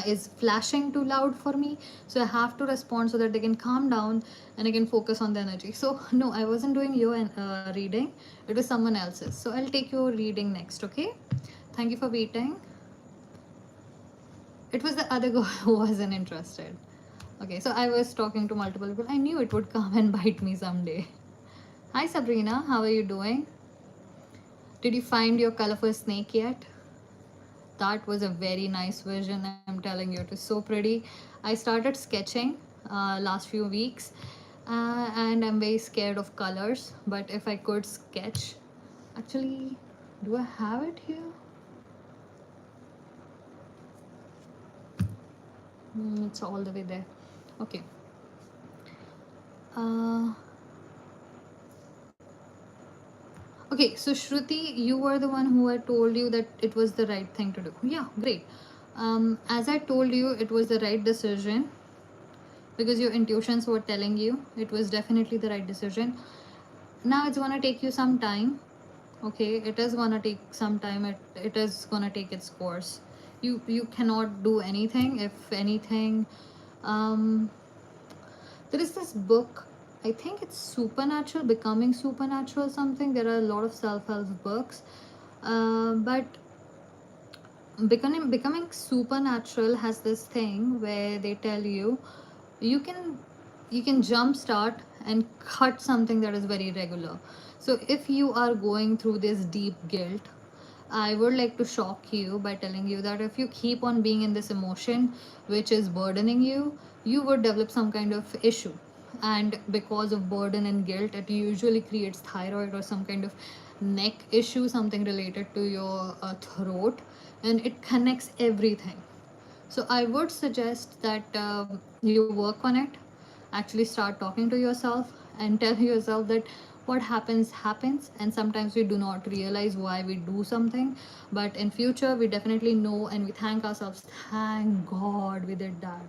is flashing too loud for me, so I have to respond so that they can calm down and I can focus on the energy. So no, I wasn't doing your reading, it was someone else's. So I'll take your reading next. Okay, thank you for waiting. It was the other girl who wasn't interested. Okay, so I was talking to multiple people. I knew it would come and bite me someday. Hi Sabrina, how are you doing? Did you find your colorful snake yet? That was a very nice vision, I'm telling you. It was so pretty. I started sketching last few weeks, and I'm very scared of colors, but if I could sketch, actually, do I have it here? It's all the way there. Okay. uh, okay, so Shruti, you were the one who had told you that it was the right thing to do. Yeah, great. As I told you, it was the right decision, because your intuitions were telling you it was definitely the right decision. Now it's gonna take you some time. Okay, it is gonna take some time. It is gonna take its course. You cannot do anything. If anything, um there is this book, I think it's Supernatural, Becoming Supernatural something. There are a lot of self-help books, but becoming supernatural has this thing where they tell you you can jump start and cut something that is very regular. So if you are going through this deep guilt, I would like to shock you by telling you that if you keep on being in this emotion which is burdening you, you would develop some kind of issue. And because of burden and guilt, it usually creates thyroid or some kind of neck issue, something related to your throat, and it connects everything. So I would suggest that you work on it. Actually start talking to yourself and tell yourself that what happens happens, and sometimes we do not realize why we do something, but in future we definitely know, and we thank ourselves, thank God we did that.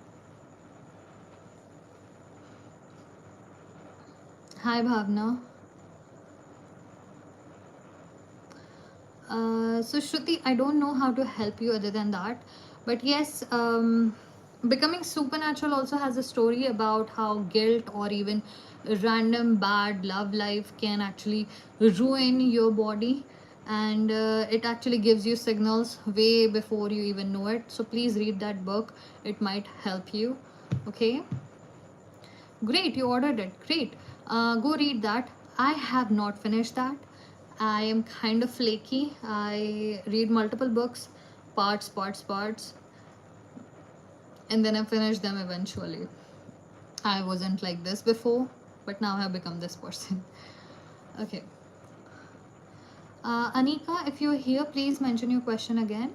Hi Bhavna. So Shruti, I don't know how to help you other than that, but yes, Becoming Supernatural also has a story about how guilt or even random bad love life can actually ruin your body, and it actually gives you signals way before you even know it. So please read that book; it might help you. Okay. Great, you ordered it. Great. Go read that. I have not finished that. I am kind of flaky. I read multiple books, parts, and then I finish them eventually. I wasn't like this before, but now I've become this person. Okay. Anika, if you're here, please mention your question again.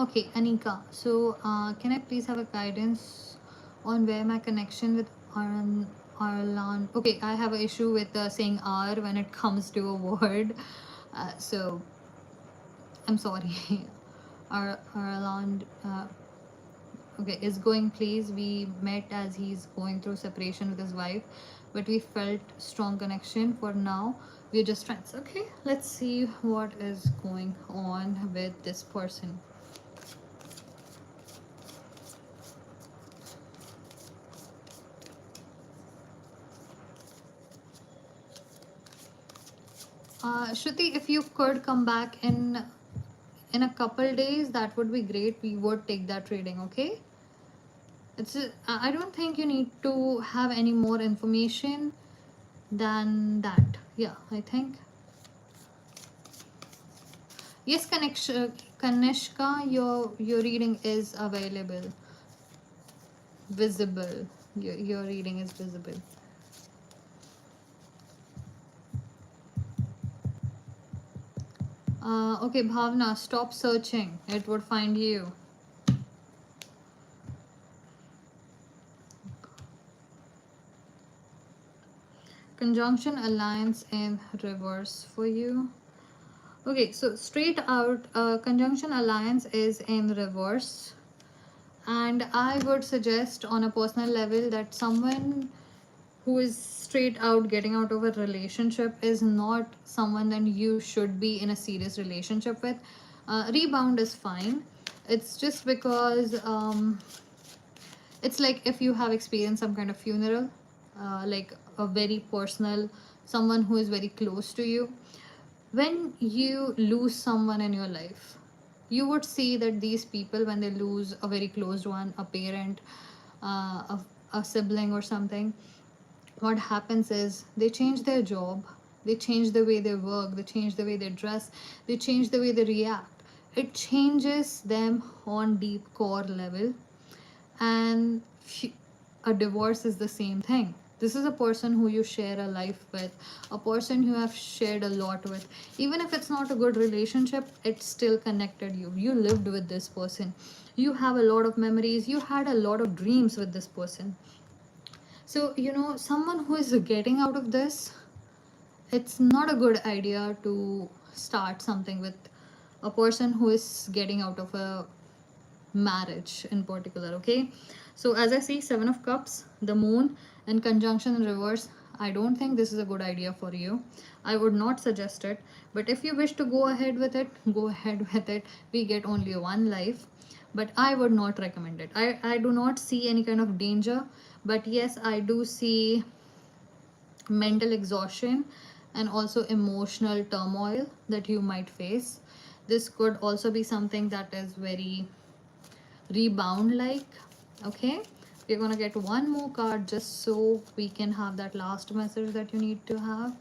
Okay, Anika. So, can I please have a guidance on where my connection with Arlan? Okay, I have an issue with saying R when it comes to a word. So, I'm sorry. Arlan. Okay, is going, please. We met as he's going through separation with his wife, but we felt strong connection. For now, we're just friends. Okay, let's see what is going on with this person. Shruti, if you could come back in a couple days, that would be great. We would take that reading, okay? I don't think you need to have any more information than that. Yeah, I think. Yes, Kanishka, your reading is available, visible. Your reading is visible. Okay, Bhavna, stop searching. It would find you. Conjunction alliance in reverse for you. Okay, so straight out, conjunction alliance is in reverse. And I would suggest on a personal level that someone who is straight out getting out of a relationship is not someone that you should be in a serious relationship with. Rebound is fine. It's just because it's like if you have experienced some kind of funeral, like a very personal, someone who is very close to you. When you lose someone in your life, you would see that these people, when they lose a very close one, a parent, a sibling or something, what happens is they change their job, they change the way they work, they change the way they dress, they change the way they react. It changes them on deep core level. And a divorce is the same thing. This is a person who you share a life with, a person you have shared a lot with. Even if it's not a good relationship, it still connected you. You lived with this person, you have a lot of memories, you had a lot of dreams with this person. So someone who is getting out of this, it's not a good idea to start something with a person who is getting out of a marriage in particular. Okay, so as I see 7 of Cups, the Moon, and conjunction in reverse, I don't think this is a good idea for you. I would not suggest it, but if you wish to go ahead with it, go ahead with it. We get only one life, but I would not recommend it. I do not see any kind of danger, but yes, I do see mental exhaustion and also emotional turmoil that you might face. This could also be something that is very rebound like. Okay, we're gonna get one more card just so we can have that last message that you need to have.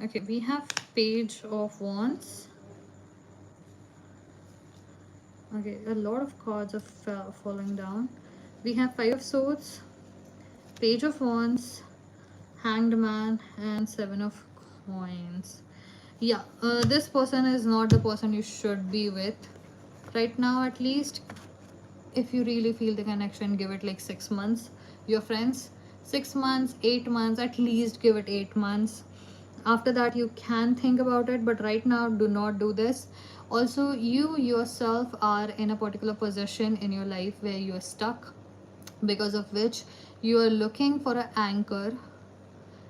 Okay, we have Page of Wands. Okay, a lot of cards are falling down. We have 5 of Swords, Page of Wands, Hanged Man, and 7 of Coins. Yeah, this person is not the person you should be with right now. At least if you really feel the connection, give it like 6 months. Your friends, 6 months, 8 months, at least give it 8 months. After that you can think about it, but right now do not do this. Also, you yourself are in a particular position in your life where you are stuck, because of which you are looking for an anchor.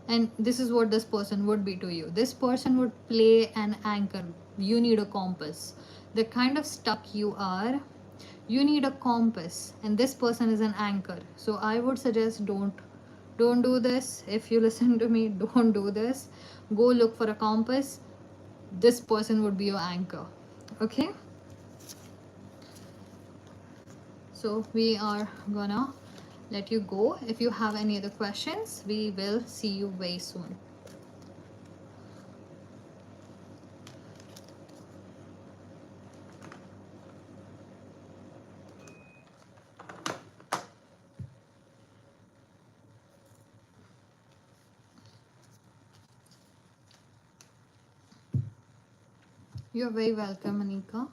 And this is what this person would be to you. This person would play an anchor. You need a compass. The kind of stuck you are, you need a compass, and this person is an anchor. So I would suggest don't do this. If you listen to me, don't do this. Go look for a compass. This person would be your anchor. Okay, so we are gonna let you go. If you have any other questions, we will see you very soon. You're very welcome, Anika.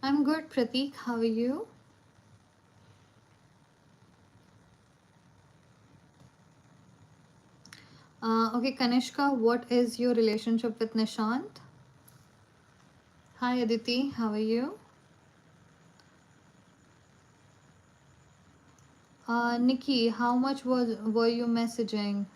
I'm good, Pratik. How are you? Okay, Kanishka, what is your relationship with Nishant? Hi, Aditi. How are you? Nikki, how much were you messaging?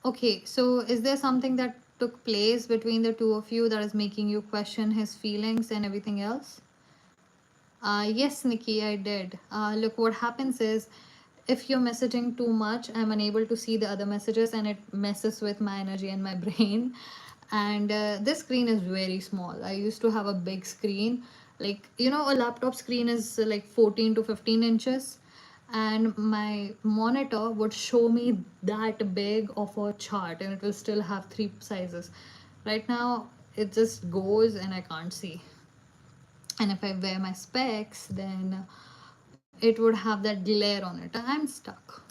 Okay, so is there something that took place between the two of you that is making you question his feelings and everything else? Yes, Nikki, I did. Look, what happens is if you're messaging too much, I'm unable to see the other messages and it messes with my energy and my brain. And this screen is very small. I used to have a big screen. Like, you know, a laptop screen is like 14 to 15 inches. And my monitor would show me that big of a chart and it will still have three sizes. Right now, it just goes and I can't see. And if I wear my specs, then it would have that glare on it. I'm stuck.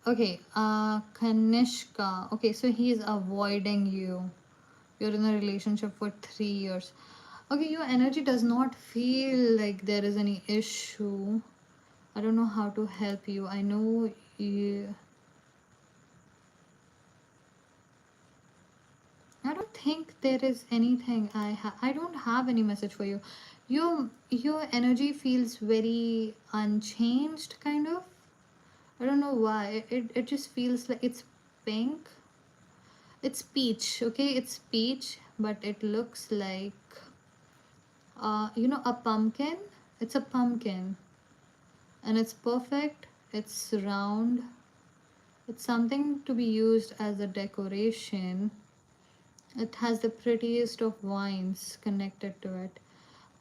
Okay, Kanishka. Okay, so he's avoiding you. You're in a relationship for 3 years. Okay, your energy does not feel like there is any issue. I don't know how to help you. I know you. I don't think there is anything. I don't have any message for you. Your energy feels very unchanged, kind of. I don't know why. It just feels like it's pink. It's peach, okay? It's peach, but it looks like you know, a pumpkin. It's a pumpkin, and it's perfect. It's round. It's something to be used as a decoration. It has the prettiest of vines connected to it.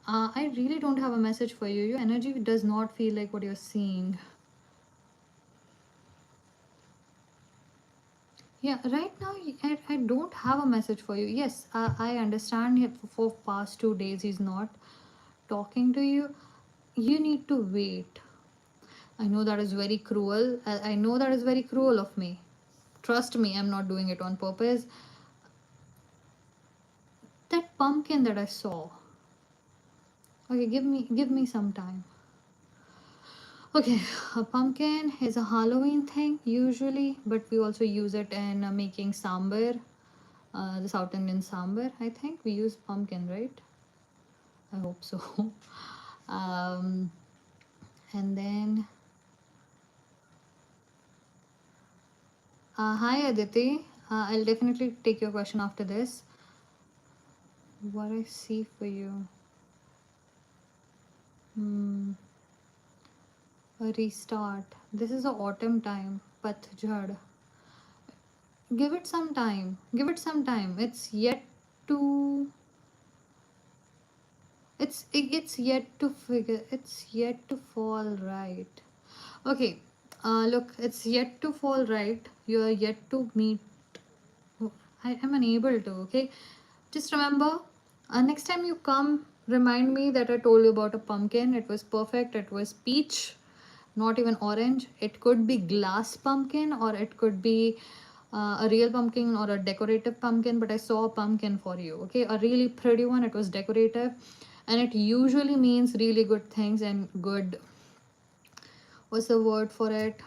I really don't have a message for you. Your energy does not feel like what you're seeing. Yeah, right now I don't have a message for you. Yes, I understand for past 2 days he's not talking to you. You need to wait. I know that is very cruel. I know that is very cruel of me. Trust me, I'm not doing it on purpose. That pumpkin that I saw. Okay, give me some time. Okay, a pumpkin is a Halloween thing usually, but we also use it in making sambar, the South Indian sambar. I think we use pumpkin, right? I hope so. um, and then, hi Aditi. I'll definitely take your question after this. What I see for you? Hmm, a restart. This is a autumn time. Patjhad. Give it some time. Give it some time. To it's yet to figure. It's yet to fall right. Okay. Look, it's yet to fall right. You are yet to meet. I am unable to. Okay. Just remember, next time you come, remind me that I told you about a pumpkin. It was perfect. It was peach, not even orange. It could be glass pumpkin or it could be a real pumpkin or a decorative pumpkin. But I saw a pumpkin for you. Okay, a really pretty one. It was decorative, and it usually means really good things and good. What's the word for it?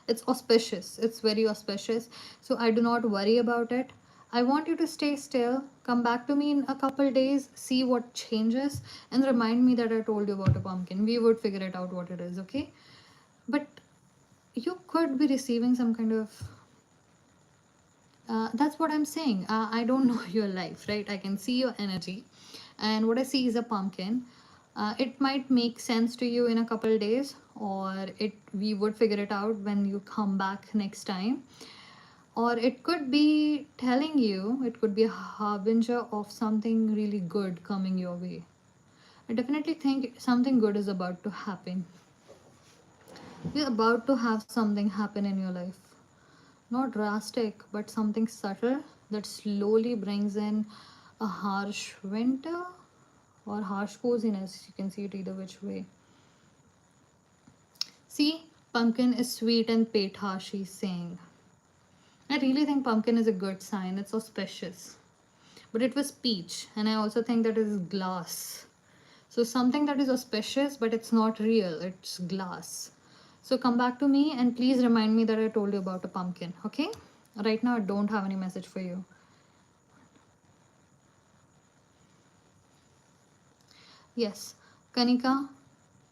It's auspicious. It's very auspicious. So I do not worry about it. I want you to stay still, come back to me in a couple days, see what changes, and remind me that I told you about a pumpkin. We would figure it out what it is, okay? But you could be receiving some kind of that's what I'm saying. I don't know your life, right? I can see your energy, and what I see is a pumpkin. It might make sense to you in a couple days, or it we would figure it out when you come back next time. Or it could be telling you, it could be a harbinger of something really good coming your way. I definitely think something good is about to happen. You're about to have something happen in your life. Not drastic, but something subtle that slowly brings in a harsh winter or harsh coziness. You can see it either which way. See, pumpkin is sweet and petha, she's saying. I really think pumpkin is a good sign. It's auspicious. But it was peach, and I also think that is glass. So something that is auspicious, but it's not real. It's glass. So come back to me and please remind me that I told you about a pumpkin. Okay? Right now, I don't have any message for you. Yes, Kanika,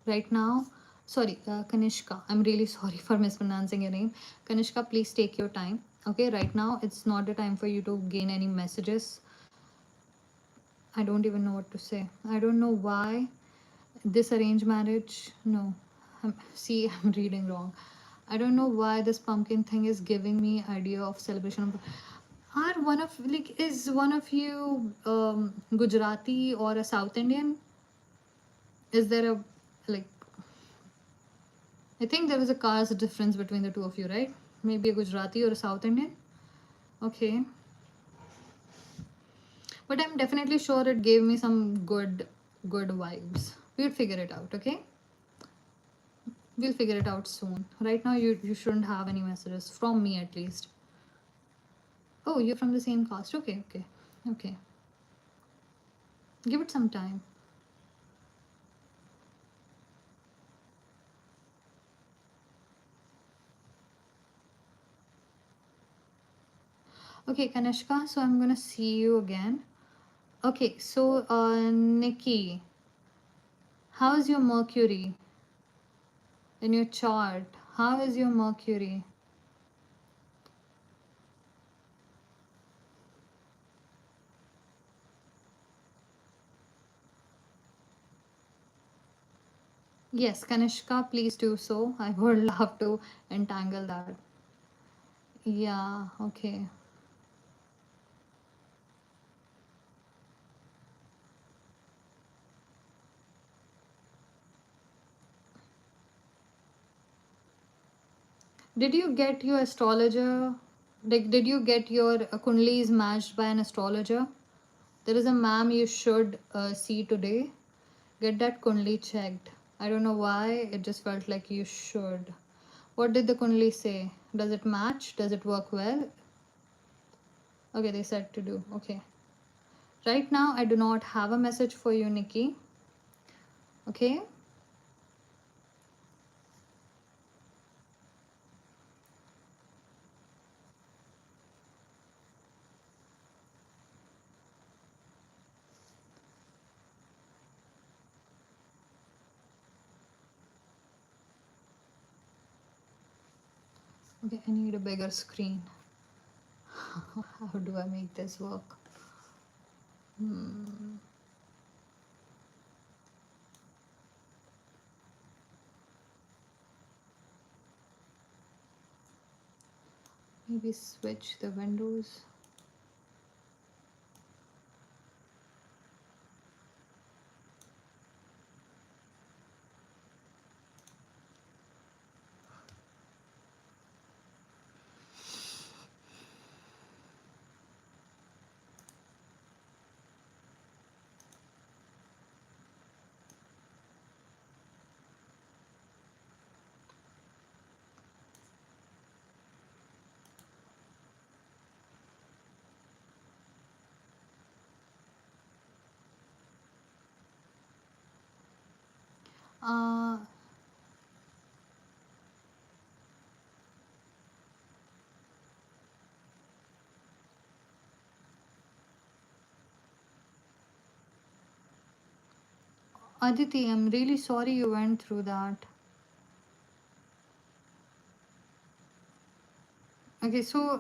right now Sorry, Kanishka. I'm really sorry for mispronouncing your name. Kanishka, please take your time. Okay, right now it's not the time for you to gain any messages. I don't even know what to say. I don't know why this arranged marriage. No, see, I'm reading wrong. I don't know why this pumpkin thing is giving me idea of celebration of. Are one of like is one of you Gujarati or a South Indian? Is there a like? I think there was a caste difference between the two of you, right? Maybe a Gujarati or a South Indian. Okay, but I'm definitely sure it gave me some good vibes. We'll figure it out. Okay, we'll figure it out soon. Right now, you shouldn't have any messages from me at least. Oh, you're from the same caste. Okay, okay, okay. Give it some time. Okay, Kanishka. So I'm gonna see you again. Okay, so Nikki, how's your Mercury in your chart? How is your Mercury? Yes, Kanishka, please do so. I would love to entangle that. Yeah, okay. Did you get your astrologer? Like, did you get your Kundlis matched by an astrologer? There is a ma'am you should see today. Get that Kundli checked. I don't know why, it just felt like you should. What did the Kundli say? Does it match? Does it work well? Okay, they said to do. Okay. Right now, I do not have a message for you, Nikki. Okay. Okay, I need a bigger screen. How do I make this work? Maybe switch the windows. Uh, Aditi, I'm really sorry you went through that. Okay, so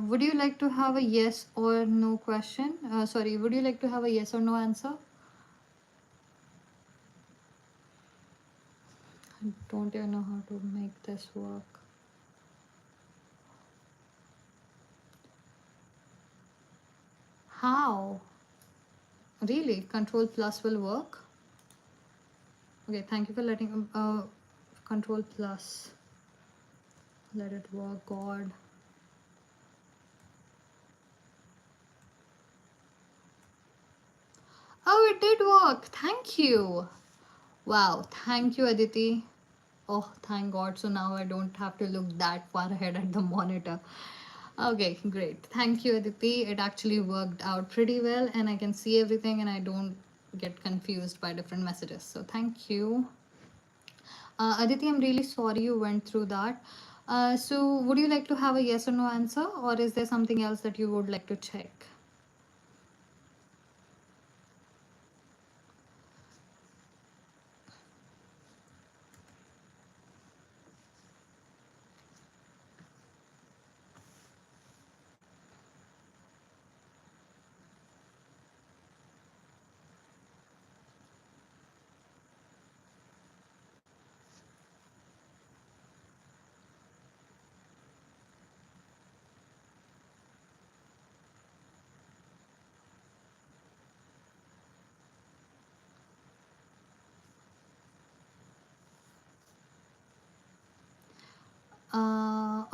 would you like to have a yes or no question? Sorry, would you like to have a yes or no answer? I don't even know how to make this work. How? Really? Control plus will work? Okay, thank you for letting control plus. Let it work, God. Oh, it did work. Thank you. Wow, thank you, Aditi. Oh, thank God. So now I don't have to look that far ahead at the monitor. Okay, great. Thank you, Aditi. It actually worked out pretty well, and I can see everything and I don't get confused by different messages. So thank you. Aditi, I'm really sorry you went through that. So would you like to have a yes or no answer, or is there something else that you would like to check?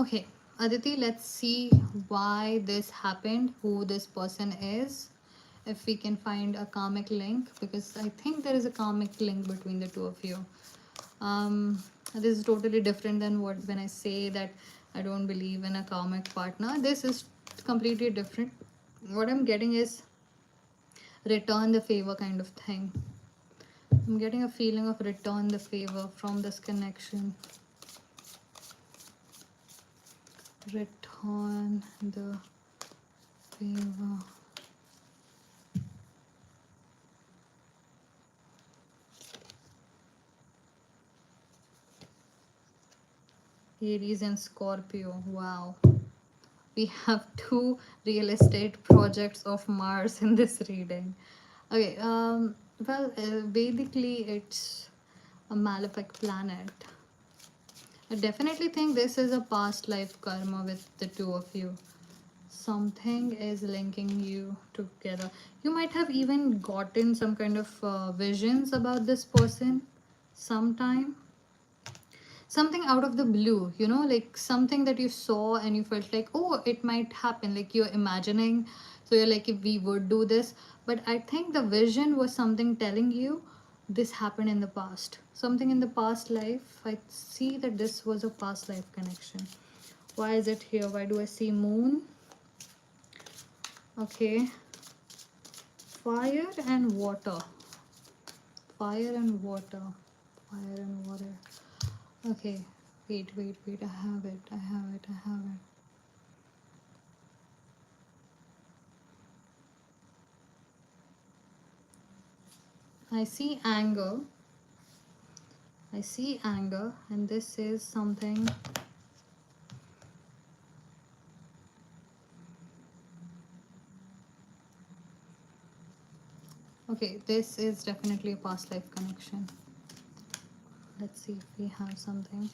Okay, Aditi, let's see why this happened, who this person is, if we can find a karmic link, because I think there is a karmic link between the two of you. This is totally different than what when I say that I don't believe in a karmic partner. This is completely different. What I'm getting is return the favor kind of thing. I'm getting a feeling of return the favor from this connection. Return the favor. Aries and Scorpio. Wow. We have two real estate projects of Mars in this reading. Okay, basically it's a malefic planet. I definitely think this is a past life karma with the two of you. Something is linking you together. You might have even gotten some kind of visions about this person sometime. Something out of the blue, you know, like something that you saw and you felt like, oh, it might happen, like you're imagining. So you're like, if we would do this. But I think the vision was something telling you this happened in the past, something in the past life. I see that this was a past life connection. Why is it here? Why do I see moon? Okay, fire and water. Fire and water. Fire and water. Okay, wait. I have it. I see anger. And this is something. Okay, this is definitely a past life connection. Let's see if we have something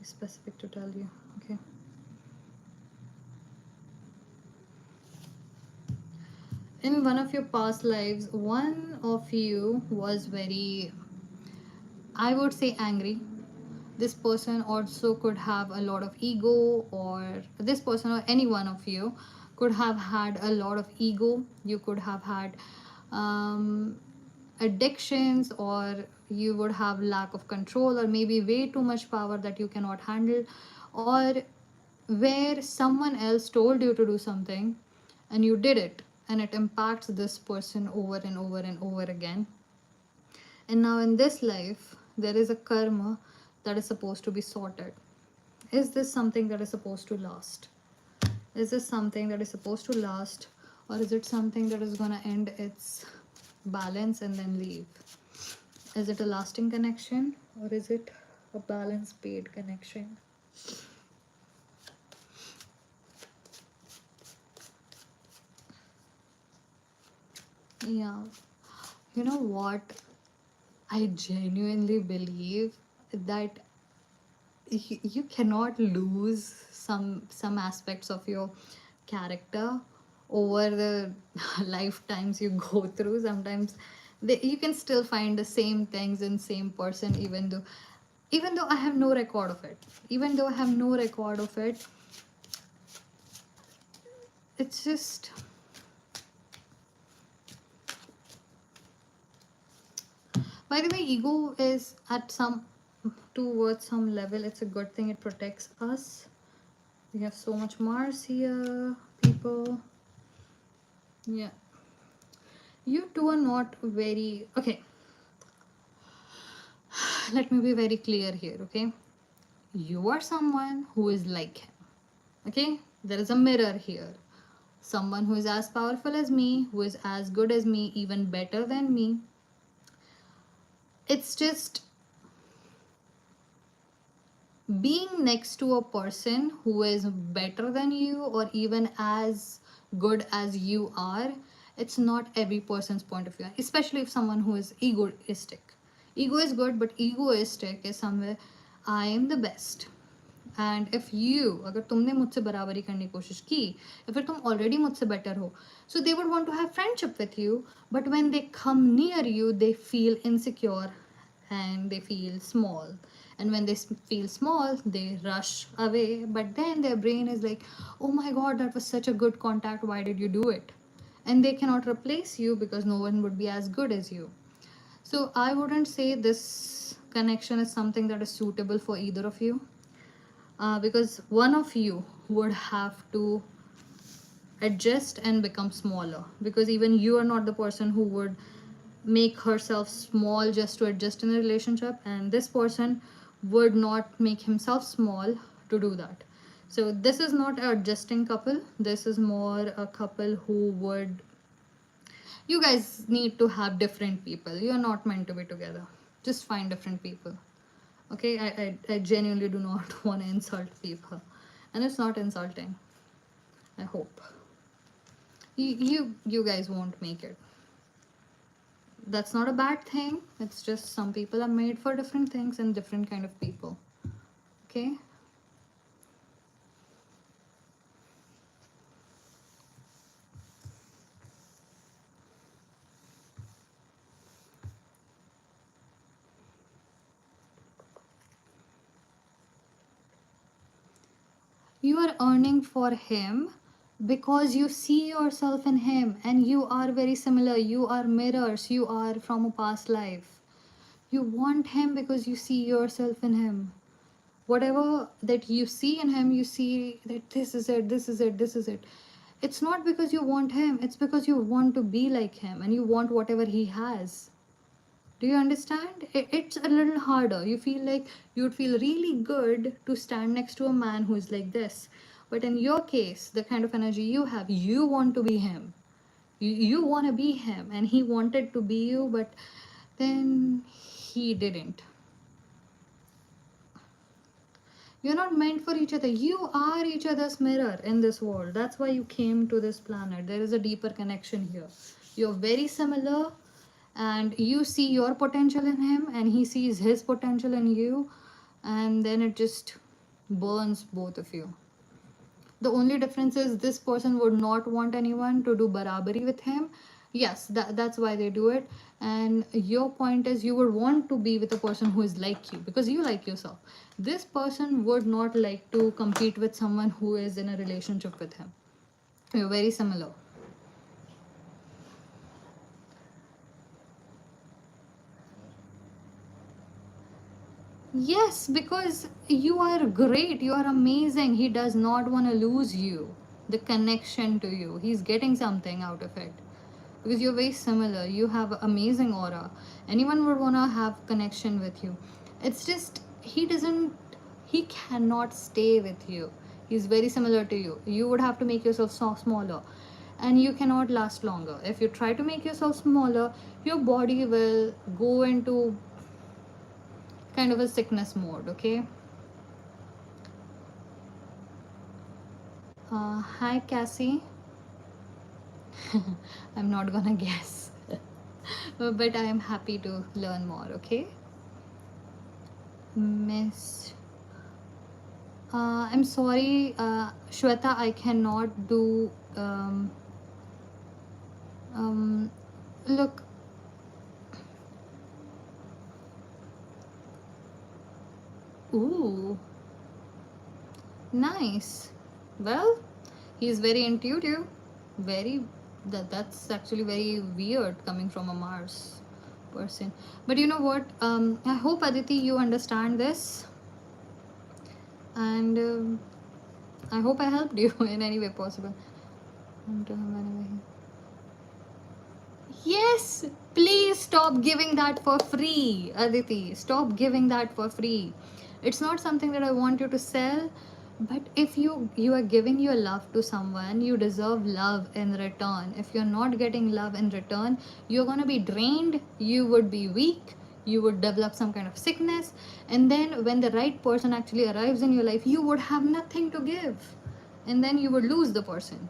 specific to tell you. Okay. In one of your past lives, one of you was very, I would say, angry. This person also could have a lot of ego, or this person or any one of you could have had a lot of ego. You could have had addictions, or you would have lack of control, or maybe way too much power that you cannot handle, or where someone else told you to do something and you did it, and it impacts this person over and over and over again. And now in this life, there is a karma that is supposed to be sorted. Is this something that is supposed to last? Is this something that is supposed to last? Or is it something that is going to end its balance and then leave? Is it a lasting connection? Or is it a balance paid connection? Yeah. You know what? I genuinely believe that you cannot lose some aspects of your character over the lifetimes you go through. Sometimes you can still find the same things in same person, even though I have no record of it. It's just, by the way, ego is at some, towards some level, it's a good thing. It protects us. We have so much Mars here, people. Yeah, you two are not very okay. Let me be very clear here. Okay, you are someone who is like him. Okay, there is a mirror here. Someone who is as powerful as me, who is as good as me, even better than me. It's just being next to a person who is better than you, or even as good as you are. It's not every person's point of view, especially if someone who is egoistic. Ego is good, but egoistic is somewhere, I am the best. And if you, अगर तुमने मुझसे बराबरी करने की कोशिश की या फिर तुम ऑलरेडी मुझसे बेटर हो, so they would want to have friendship with you, but when they come near you they feel insecure and they feel small. And when they feel small, they rush away. But then their brain is like, oh my god, that was such a good contact. Why did you do it? And they cannot replace you because no one would be as good as you. So I wouldn't say this connection is something that is suitable for either of you, because one of you would have to adjust and become smaller, because even you are not the person who would make herself small just to adjust in a relationship, and this person would not make himself small to do that. So this is not an adjusting couple, this is more a couple who would, you guys need to have different people. You're not meant to be together, just find different people. Okay, I genuinely do not want to insult people, and it's not insulting. I hope you guys won't make it. That's not a bad thing, it's just some people are made for different things and different kind of people. Okay, you are earning for him because you see yourself in him, and you are very similar, you are mirrors, you are from a past life. You want him because you see yourself in him. Whatever that you see in him, you see that this is it, this is it, this is it. It's not because you want him, it's because you want to be like him and you want whatever he has. Do you understand? It's a little harder. You feel like you'd feel really good to stand next to a man who is like this. But in your case, the kind of energy you have, you want to be him. You want to be him, and he wanted to be you, but then he didn't. You're not meant for each other. You are each other's mirror in this world. That's why you came to this planet. There is a deeper connection here. You're very similar, and you see your potential in him, and he sees his potential in you, and then it just burns both of you. The only difference is this person would not want anyone to do barabari with him. Yes, that's why they do it. And your point is you would want to be with a person who is like you because you like yourself. This person would not like to compete with someone who is in a relationship with him. You're very similar. Yes, because you are great, you are amazing. He does not want to lose you, the connection to you. He's getting something out of it because you're very similar. You have amazing aura. Anyone would want to have connection with you. It's just he cannot stay with you. He's very similar to you. You would have to make yourself so smaller, and you cannot last longer. If you try to make yourself smaller, your body will go into kind of a sickness mode. Okay. Hi Cassie. I'm not gonna guess, but I am happy to learn more. Okay, Miss. I'm sorry, Shweta. I cannot do. Look. Ooh. Nice. Well, he's very intuitive. Very. That's actually very weird coming from a Mars person. But you know what? I hope Aditi you understand this, and I hope I helped you in any way possible. Yes, please stop giving that for free, Aditi. Stop giving that for free. It's not something that I want you to sell, but if you are giving your love to someone, you deserve love in return. If you're not getting love in return, you're gonna be drained. You would be weak. You would develop some kind of sickness, and then when the right person actually arrives in your life, you would have nothing to give, and then you would lose the person.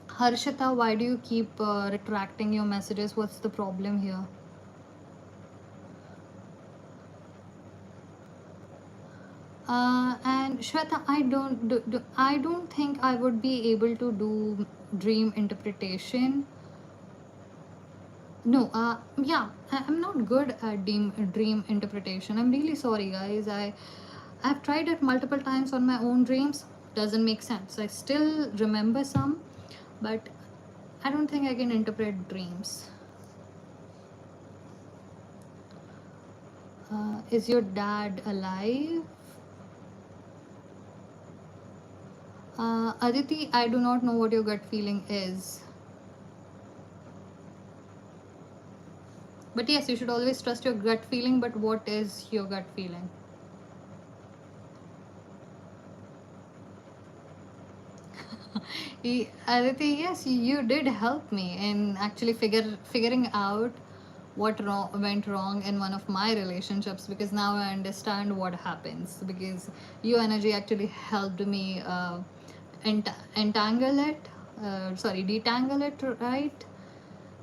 Harshita, why do you keep retracting your messages? What's the problem here? And Shweta, I don't think I would be able to do dream interpretation. No, yeah, I'm not good at dream interpretation. I'm really sorry, guys. I've tried it multiple times on my own dreams. Doesn't make sense. I still remember some, but I don't think I can interpret dreams. Is your dad alive? Aditi, I do not know what your gut feeling is. But yes, you should always trust your gut feeling. But what is your gut feeling? Aditi, yes, you did help me in actually figuring out what went wrong in one of my relationships, because now I understand what happens, because your energy actually helped me entangle it, sorry, detangle it, right?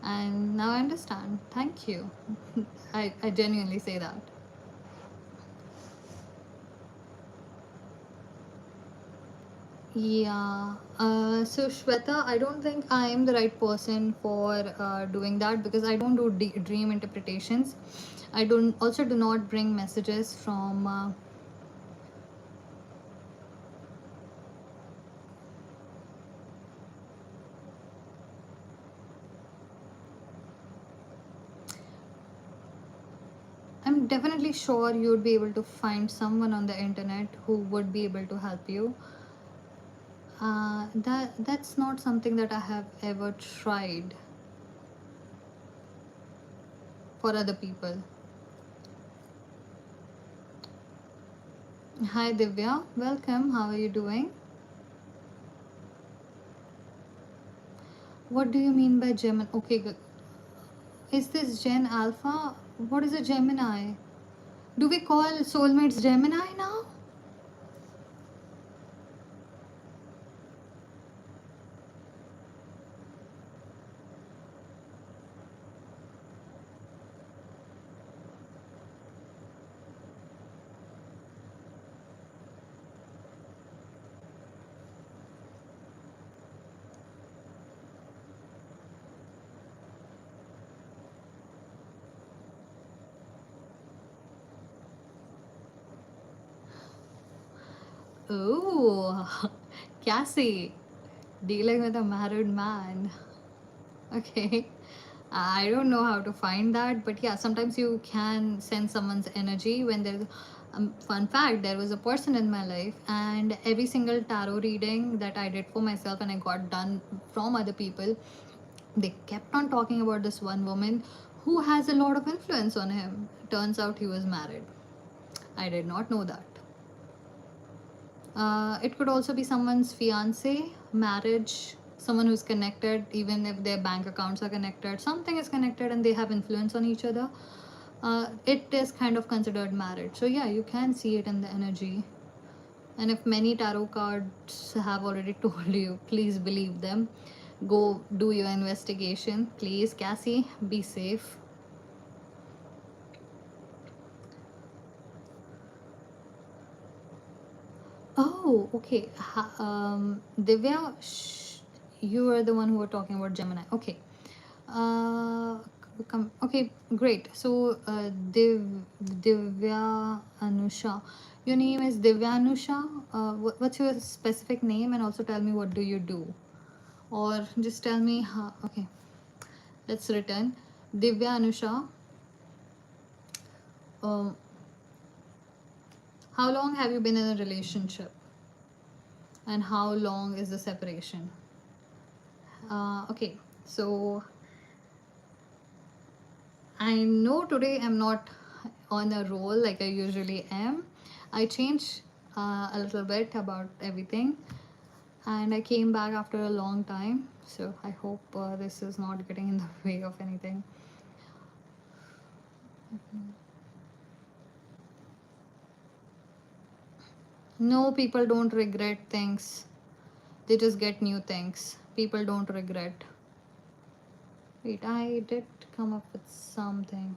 And now I understand. Thank you. I genuinely say that. Yeah. So Shweta, I don't think I am the right person for doing that, because I don't do dream interpretations. I don't also do not bring messages from. I'm definitely sure you would be able to find someone on the internet who would be able to help you. That's not something that I have ever tried for other people. Hi Divya, welcome. How are you doing? What do you mean by Gemini? Okay, is this Gen Alpha? What is a Gemini? Do we call soulmates Gemini now? Oh, Cassie, dealing with a married man. Okay. I don't know how to find that, but yeah, sometimes you can sense someone's energy when there's. Fun fact: there was a person in my life, and every single tarot reading that I did for myself and I got done from other people, they kept on talking about this one woman who has a lot of influence on him. Turns out he was married. I did not know that. It could also be someone's fiance, marriage, someone who's connected, even if their bank accounts are connected, something is connected and they have influence on each other. It is kind of considered marriage. So, yeah, you can see it in the energy. And if many tarot cards have already told you, please believe them. Go do your investigation. Please, Cassie, be safe. Oh, okay. Divya, you are the one who were talking about Gemini. Okay. Uh, okay, great. So, Divya Anusha. Your name is Divya Anusha. What's your specific name? And also tell me what do you do? Or just tell me how. Okay, let's return. Divya Anusha. Um, how long have you been in a relationship? And how long is the separation? Okay, so I know today I'm not on a roll like I usually am. I changed a little bit about everything, and I came back after a long time. So I hope this is not getting in the way of anything. No, people don't regret things, they just get new things. People don't regret. Wait, I did come up with something.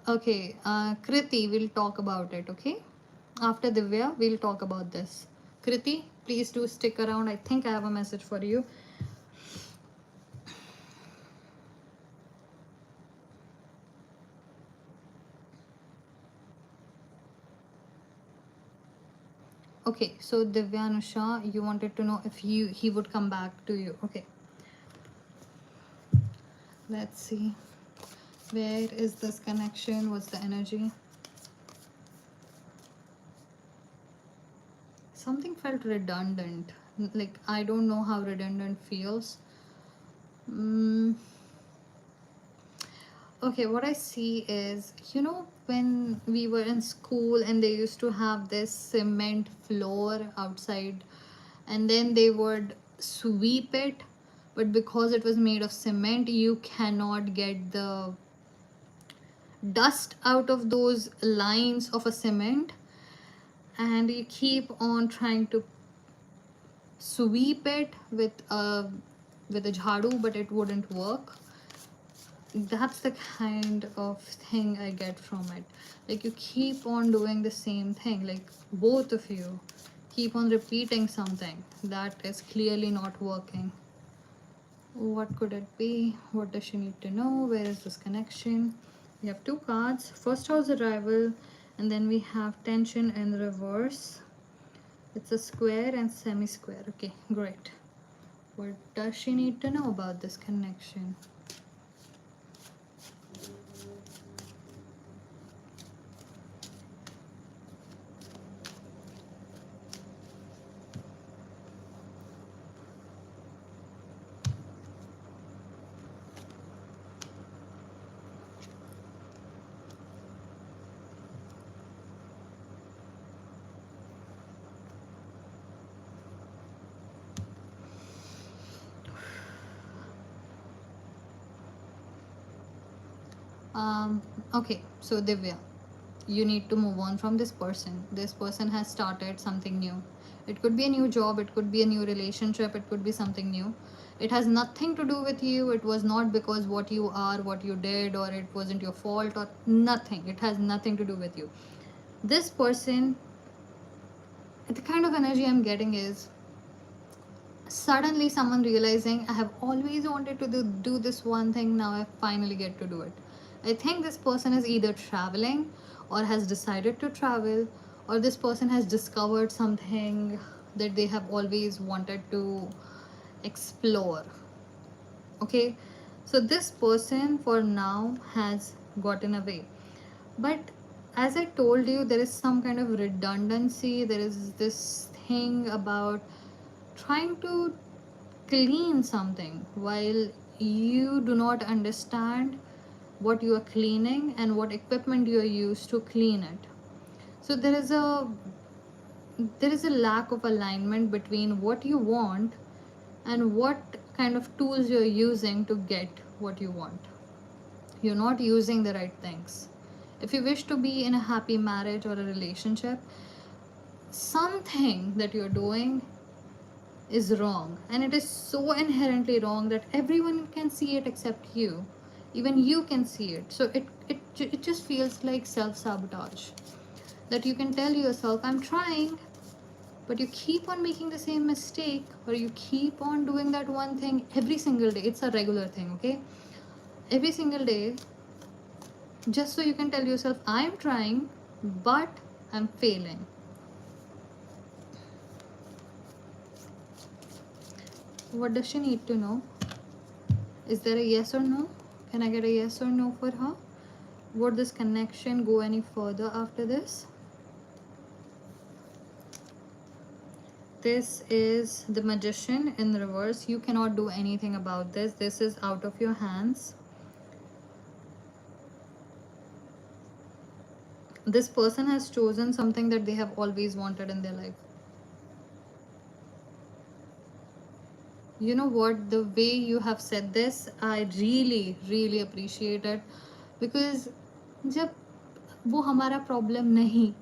Okay, Kriti, we'll talk about it, okay? After Divya, we'll talk about this. Kriti, please do stick around. I think I have a message for you. Okay, so Divyanusha, you wanted to know if he would come back to you. Okay, let's see. Where is this connection? What's the energy? Something felt redundant. Like, I don't know how redundant feels. Mm, okay, what I see is, when we were in school and they used to have this cement floor outside, and then they would sweep it, but because it was made of cement, you cannot get the dust out of those lines of a cement, and you keep on trying to sweep it with a jhadu, but it wouldn't work. That's the kind of thing I get from it. Like, you keep on doing the same thing, like both of you keep on repeating something that is clearly not working. What could it be? What does she need to know? Where is this connection? We have two cards, first house arrival, and then we have tension in reverse. It's a square and semi-square. Okay, great. What does she need to know about this connection? Okay, so Divya, you need to move on from this person. This person has started something new. It could be a new job, it could be a new relationship, it could be something new. It has nothing to do with you. It was not because what you are, what you did, or it wasn't your fault, or nothing. It has nothing to do with you. This person, the kind of energy I'm getting is suddenly someone realizing, I have always wanted to do this one thing, now I finally get to do it. I think this person is either traveling or has decided to travel, or this person has discovered something that they have always wanted to explore. Okay, so this person for now has gotten away, but as I told you, there is some kind of redundancy. There is this thing about trying to clean something while you do not understand what you are cleaning and what equipment you are used to clean it. So there is a lack of alignment between what you want and what kind of tools you're using to get what you want. You're not using the right things. If you wish to be in a happy marriage or a relationship, something that you're doing is wrong, and it is so inherently wrong that everyone can see it except you. Even you can see it. So it just feels like self-sabotage, that you can tell yourself, I'm trying, but you keep on making the same mistake, or you keep on doing that one thing every single day. It's a regular thing, okay? Every single day, just so you can tell yourself, I'm trying, but I'm failing. What does she need to know? Is there a yes or no? Can I get a yes or no for her? Would this connection go any further after this? This is the Magician in reverse. You cannot do anything about this. This is out of your hands. This person has chosen something that they have always wanted in their life. You know what? The way you have said this, I really, really appreciate it. Because जब वो हमारा problem नहीं,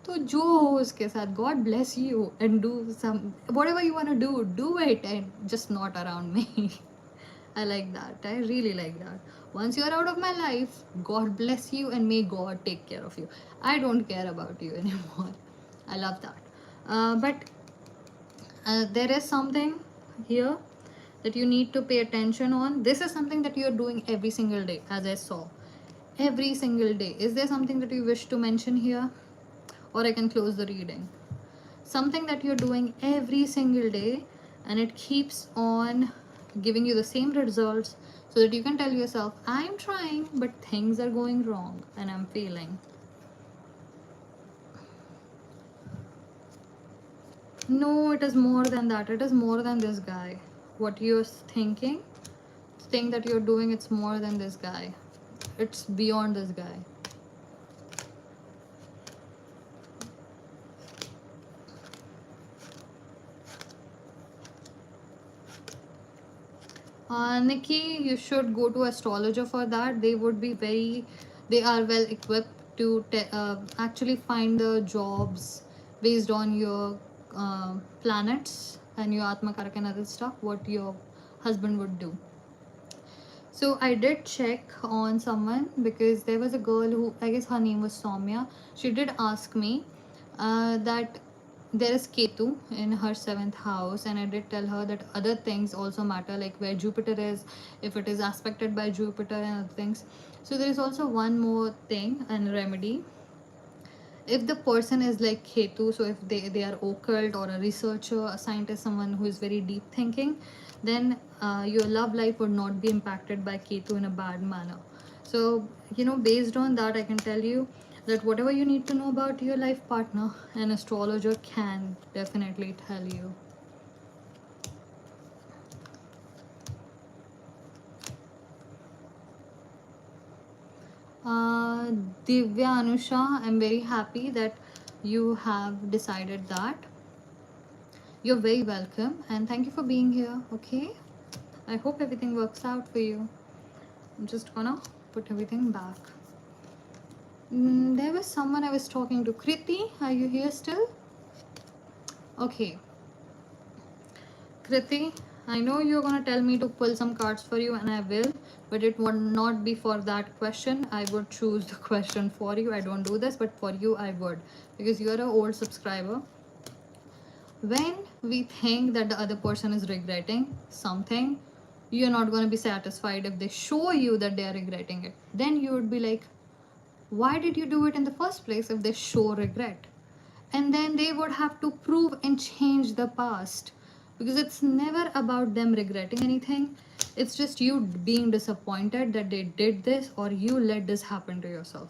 तो जो हो उसके साथ, God bless you and do some whatever you want to do it, and just not around me. I like that. I really like that. Once you're out of my life, God bless you and may God take care of you. I don't care about you anymore. I love that. But there is something here that you need to pay attention on. This is something that you're doing every single day, as I saw. Every single day. Is there something that you wish to mention here? Or I can close the reading. something that you're doing every single day, and it keeps on giving you the same results, so that you can tell yourself, I'm trying, but things are going wrong and I'm failing. No, it is more than that. It is more than this guy. What you're thinking, thing that you're doing, it's more than this guy. It's beyond this guy. Nikki, you should go to astrologer for that. They would be they are well equipped to actually find the jobs based on your planets and your Atma Karak and other stuff, what your husband would do. So I did check on someone, because there was a girl who, I guess her name was Soumya. She did ask me that there is Ketu in her 7th house, and I did tell her that other things also matter, like where Jupiter is, if it is aspected by Jupiter and other things. So there is also one more thing and remedy. If the person is like Ketu, so if they are occult or a researcher, a scientist, someone who is very deep thinking, then your love life would not be impacted by Ketu in a bad manner. So, based on that, I can tell you that whatever you need to know about your life partner, an astrologer can definitely tell you. Divya Anusha, I'm very happy that you have decided that. You're very welcome, and thank you for being here. Okay, I hope everything works out for you. I'm just gonna put everything back. There was someone I was talking to. Kriti, are you here still? Okay, Kriti, I know you're gonna tell me to pull some cards for you, and I will, but it would not be for that question. I would choose the question for you. I don't do this, but for you I would, because you're an old subscriber. When we think that the other person is regretting something, you're not going to be satisfied if they show you that they are regretting it. Then you would be like, why did you do it in the first place if they show regret? And then they would have to prove and change the past, because it's never about them regretting anything. It's just you being disappointed that they did this, or you let this happen to yourself.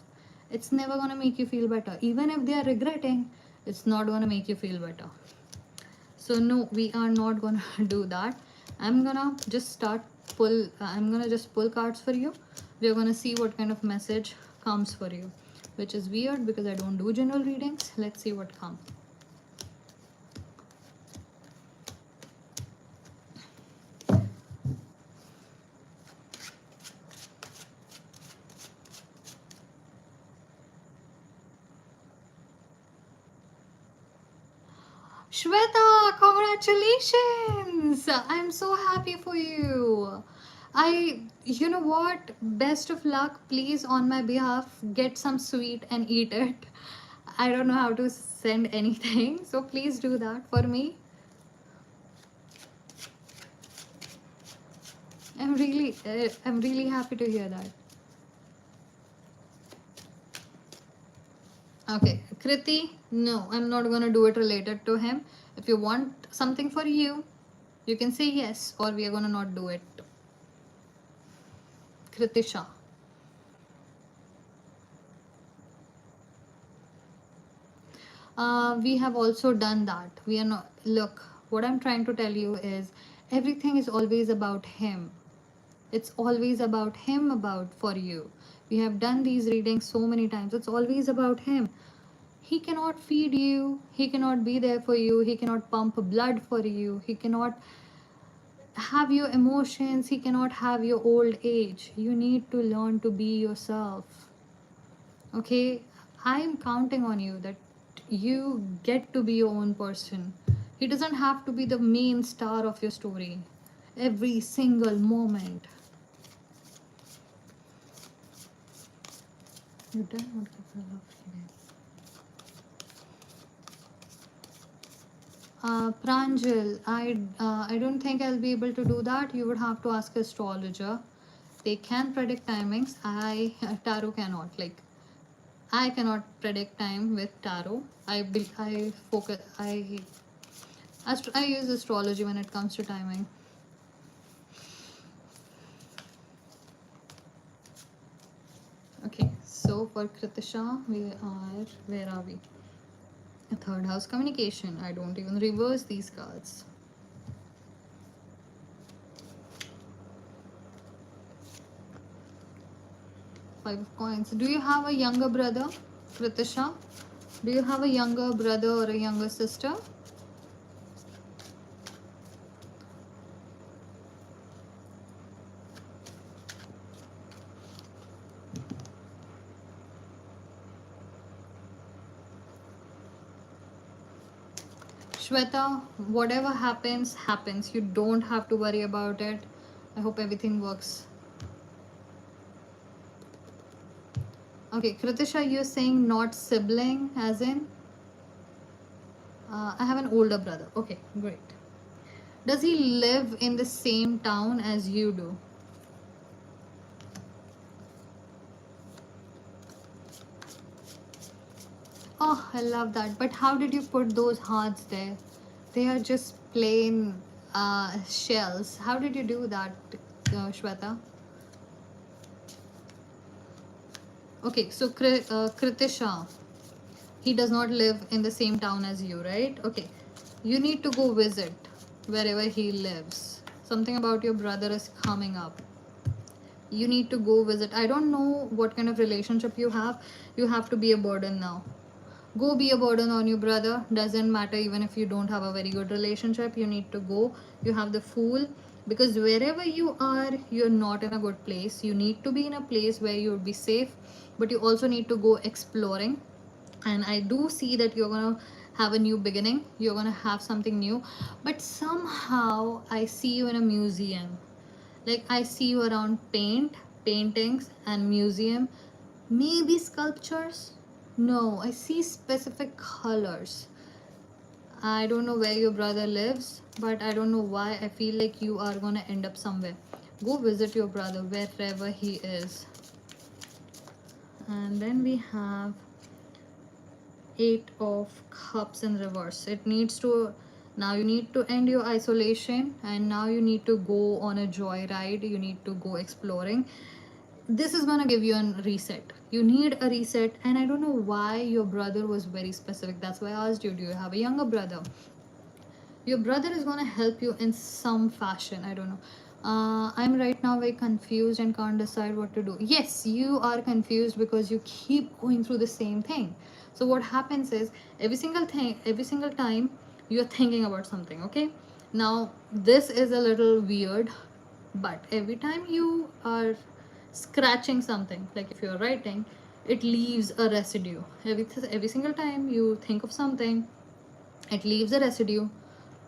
It's never going to make you feel better. Even if they are regretting, it's not going to make you feel better. So no, we are not gonna do that. I'm gonna just pull cards for you. We're gonna see what kind of message comes for you, which is weird because I don't do general readings. Let's see what comes. Shweta, congratulations! I'm so happy for you. You know what? Best of luck. Please, on my behalf, get some sweet and eat it. I don't know how to send anything, so please do that for me. I'm really happy to hear that. Okay, Kriti, no, I'm not gonna do it related to him. If you want something for you, you can say yes, or we are gonna not do it. Kritisha. We have also done that. We are not, look, what I'm trying to tell you is everything is always about him. It's always about him, about for you. We have done these readings so many times. It's always about him. He cannot feed you. He cannot be there for you. He cannot pump blood for you. He cannot have your emotions. He cannot have your old age. You need to learn to be yourself. Okay? I'm counting on you that you get to be your own person. He doesn't have to be the main star of your story every single moment. You done what people love Pranjal, I don't think I'll be able to do that. You would have to ask an astrologer. They can predict timings. Tarot cannot. Like, I cannot predict time with tarot. I focus. I use astrology when it comes to timing. Okay, so for Kritisha, where are we? A third house communication. I don't even reverse these cards. Five of coins. Do you have a younger brother, Kritisha? Do you have a younger brother or a younger sister? Shweta, whatever happens, happens. You don't have to worry about it. I hope everything works. Okay, Kritisha, you're saying not sibling, as in? I have an older brother. Okay, great. Does he live in the same town as you do? Oh, I love that. But how did you put those hearts there? They are just plain shells. How did you do that, Shweta? Okay, so Kritisha, he does not live in the same town as you, right? Okay, you need to go visit wherever he lives. Something about your brother is coming up. You need to go visit. I don't know what kind of relationship you have. You have to be a burden now. Go be a burden on your brother. Doesn't matter even if you don't have a very good relationship. You need to go. You have the fool, because wherever you are, you're not in a good place. You need to be in a place where you'll be safe, but you also need to go exploring. And I do see that you're gonna have a new beginning. You're gonna have something new, but somehow I see you in a museum. Like I see you around paintings and museum, maybe sculptures. No, I see specific colors. I don't know where your brother lives, but I don't know why I feel like you are gonna end up somewhere. Go visit your brother wherever he is. And then we have Eight of Cups in reverse. It needs to, now you need to end your isolation, and now you need to go on a joyride. You need to go exploring. This is gonna give you a reset. You need a reset, and I don't know why your brother was very specific. That's why I asked you, do you have a younger brother? Your brother is gonna help you in some fashion. I don't know. I'm right now very confused and can't decide what to do. Yes, you are confused because you keep going through the same thing. So what happens is every single time you're thinking about something. Okay, now this is a little weird, but every time you are scratching something, like if you're writing, it leaves a residue. Every single time you think of something, it leaves a residue.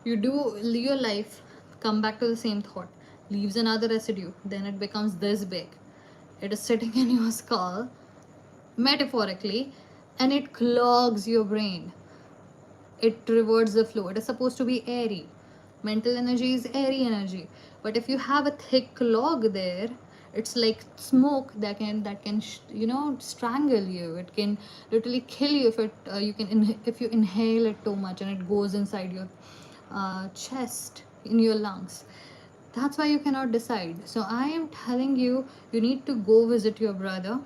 You do your life, come back to the same thought, leaves another residue, then it becomes this big. It is sitting in your skull, metaphorically, and it clogs your brain. It reverts the flow. It is supposed to be airy. Mental energy is airy energy, but if you have a thick clog there, it's like smoke that can strangle you. It can literally kill you if you inhale it too much, and it goes inside your chest, in your lungs. That's why you cannot decide. So I am telling you, you need to go visit your brother.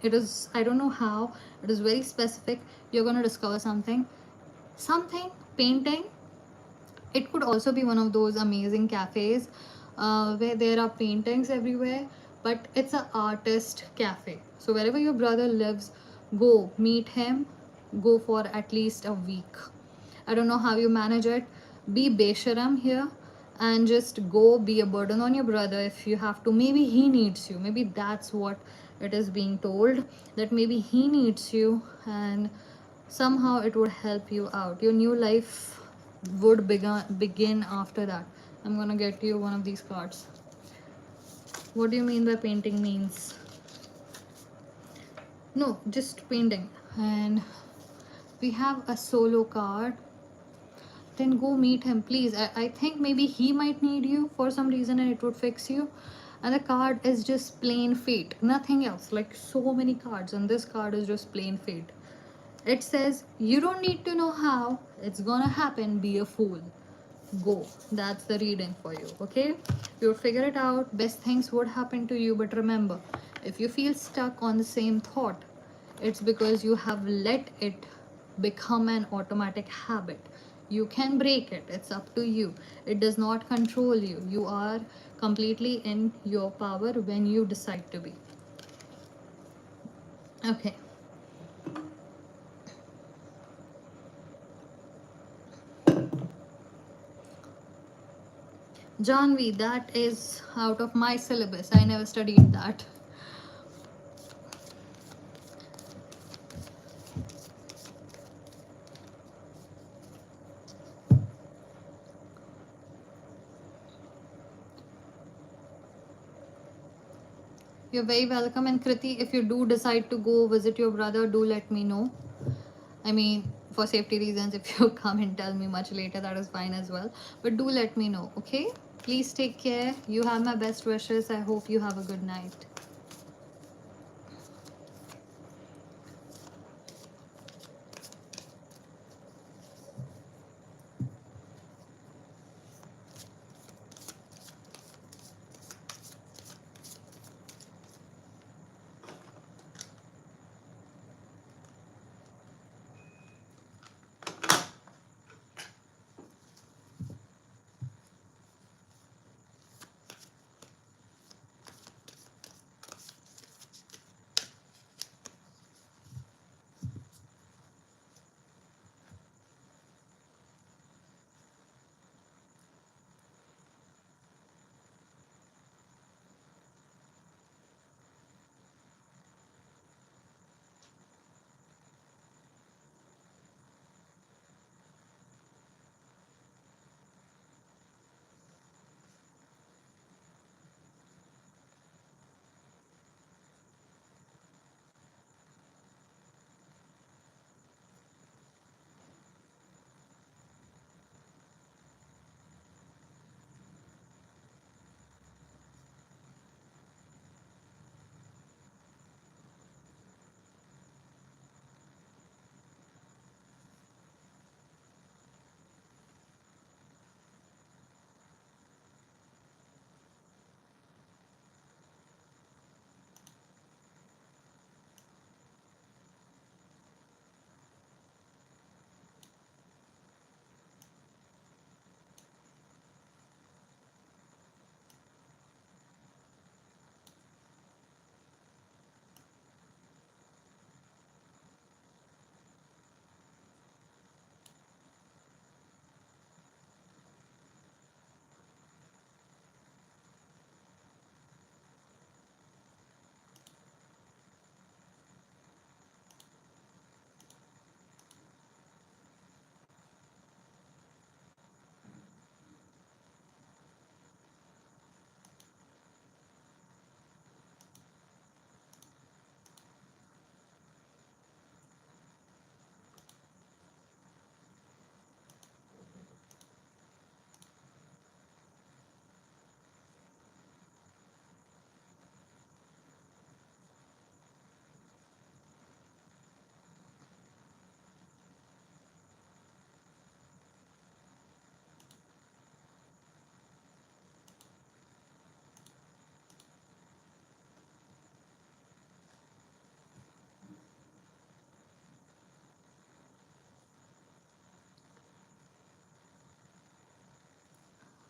It is, I don't know how, it is very specific. You're going to discover something painting. It could also be one of those amazing cafes where there are paintings everywhere, but it's an artist cafe. So wherever your brother lives, go meet him. Go for at least a week. I don't know how you manage it. Be besharam here and just go be a burden on your brother if you have to. Maybe he needs you. Maybe that's what it is being told, that maybe he needs you, and somehow it would help you out. Your new life would begin after that. I'm gonna get you one of these cards. What do you mean by painting means? No, just painting. And we have a solo card. Then go meet him, please. I think maybe he might need you for some reason, and it would fix you. and the card is just plain fate, nothing else. Like so many cards, and this card is just plain fate. It says you don't need to know how it's gonna happen, be a fool, go. That's the reading for you. Okay, you'll figure it out, best things would happen to you. But remember, if you feel stuck on the same thought, it's because you have let it become an automatic habit. You can break it, it's up to you. It does not control you. You are completely in your power when you decide to be. Okay, Janvi, that is out of my syllabus. I never studied that. You're very welcome. And Kriti, if you do decide to go visit your brother, do let me know. I mean, for safety reasons, if you come and tell me much later, that is fine as well. But do let me know, okay? Please take care. You have my best wishes. I hope you have a good night.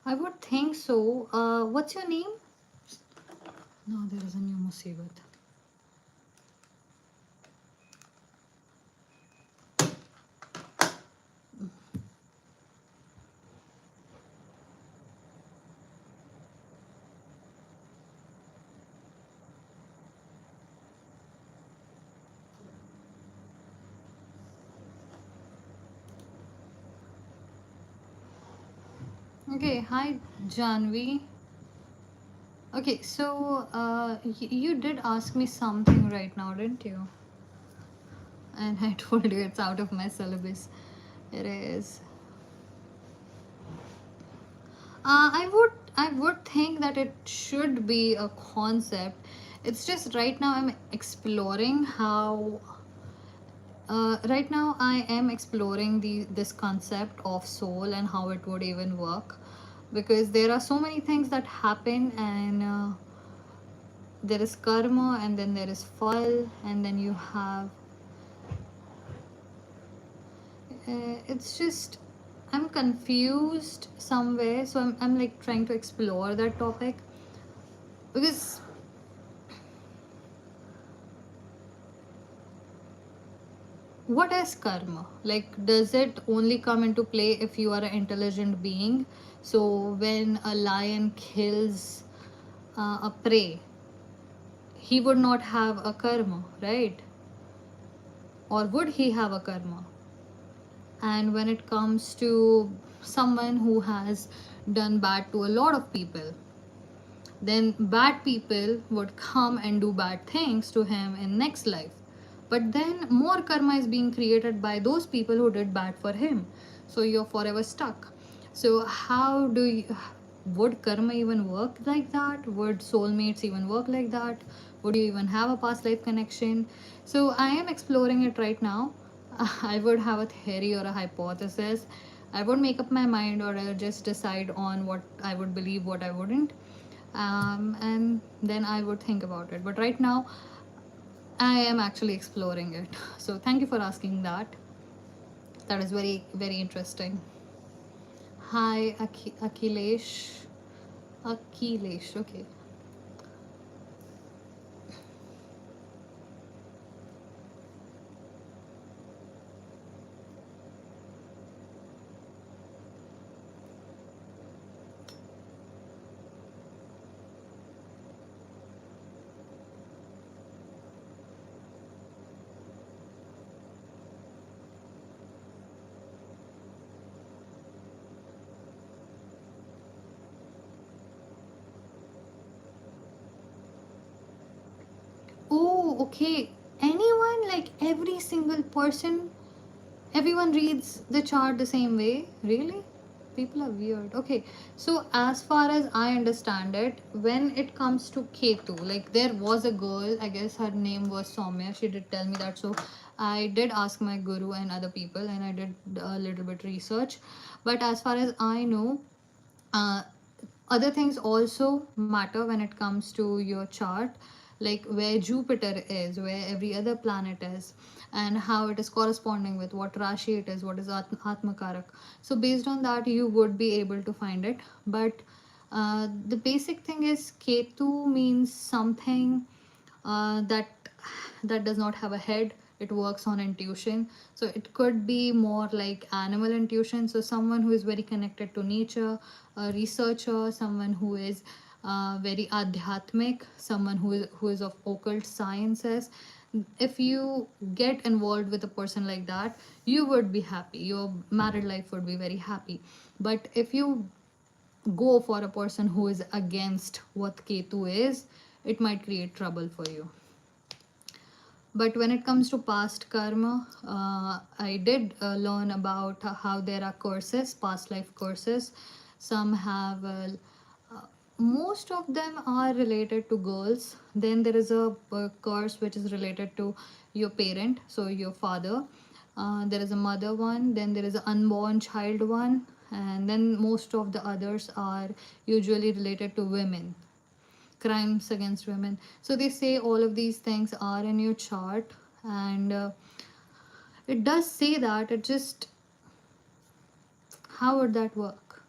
I would think so. What's your name? No, there is a new musibat. Okay, hi Janvi. Okay, so you did ask me something right now, didn't you? And I told you it's out of my syllabus. It is. I would I would think that it should be a concept. It's just right now I'm exploring how. Right now I am exploring this concept of soul and how it would even work, because there are so many things that happen, and there is karma, and then there is fall, and then you have it's just I'm confused somewhere, so I'm like trying to explore that topic, because what is karma? Like, does it only come into play if you are an intelligent being? So when a lion kills a prey, he would not have a karma, right? Or would he have a karma? And when it comes to someone who has done bad to a lot of people, then bad people would come and do bad things to him in next life, but then more karma is being created by those people who did bad for him, so you're forever stuck. So how do you, would karma even work like that? Would soulmates even work like that? Would you even have a past life connection? So I am exploring it right now. I would have a theory or a hypothesis. I would make up my mind, or I'll just decide on what I would believe, what I wouldn't, and then I would think about it. But right now, I am actually exploring it. So thank you for asking that. That is very, very interesting. Hi, Akhilesh. Akhilesh, okay. Oh, okay. Anyone, like every single person, everyone reads the chart the same way? Really? People are weird. Okay, so as far as I understand it, when it comes to Ketu, like there was a girl, I guess her name was Soumya. She did tell me that. So I did ask my guru and other people, and I did a little bit research. But as far as I know, uh, other things also matter when it comes to your chart, like where Jupiter is, where every other planet is, and how it is corresponding with what Rashi it is, what is Atmakarak. So based on that, you would be able to find it. But the basic thing is Ketu means something that does not have a head. It works on intuition, so it could be more like animal intuition. So someone who is very connected to nature, a researcher, someone who is very adhyatmic, someone who is of occult sciences. If you get involved with a person like that, you would be happy, your married life would be very happy. But if you go for a person who is against what Ketu is, it might create trouble for you. But when it comes to past karma, I did learn about how there are curses, past life curses. Some have, uh, most of them are related to girls. Then there is a curse which is related to your parent, so your father. There is a mother one, then there is an unborn child one, and then most of the others are usually related to women, crimes against women. So they say all of these things are in your chart, and it does say that. It just, how would that work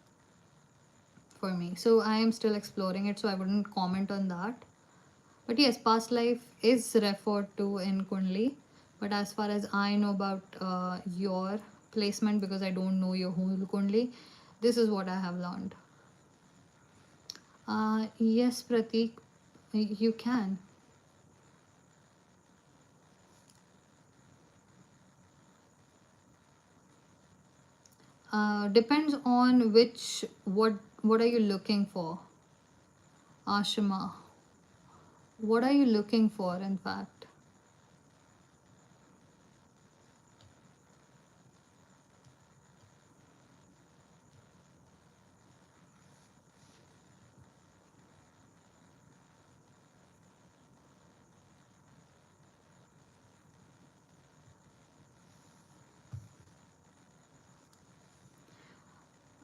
for me? So I am still exploring it, so I wouldn't comment on that. But yes, past life is referred to in Kundli. But as far as I know about your placement, because I don't know your whole Kundli, this is what I have learned. Yes, Pratik, you can. Depends on which, what are you looking for, Ashima? What are you looking for, in fact?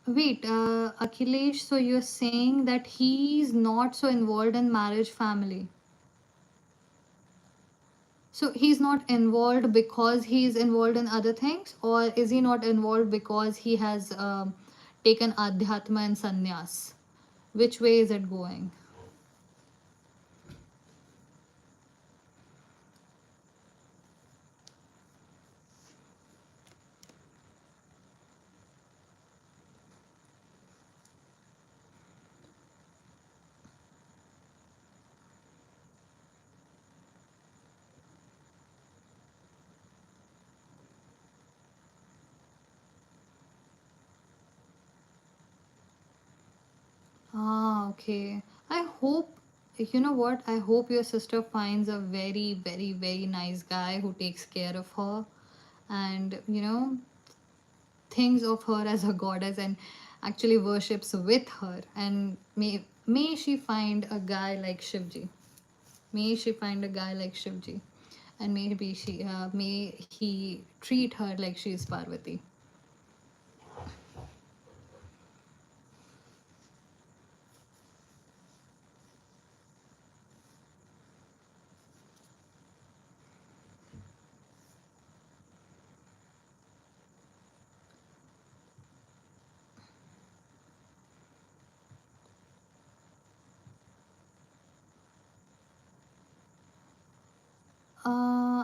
Wait, Akhilesh, so you're saying that he's not so involved in marriage family. So he's not involved because he's involved in other things, or is he not involved because he has taken adhyatma and sannyas? Which way is it going? Ah, okay. I hope, you know what? I hope your sister finds a very, very, very nice guy who takes care of her and, thinks of her as a goddess and actually worships with her. And may she find a guy like Shivji. May she find a guy like Shivji. And maybe may he treat her like she is Parvati.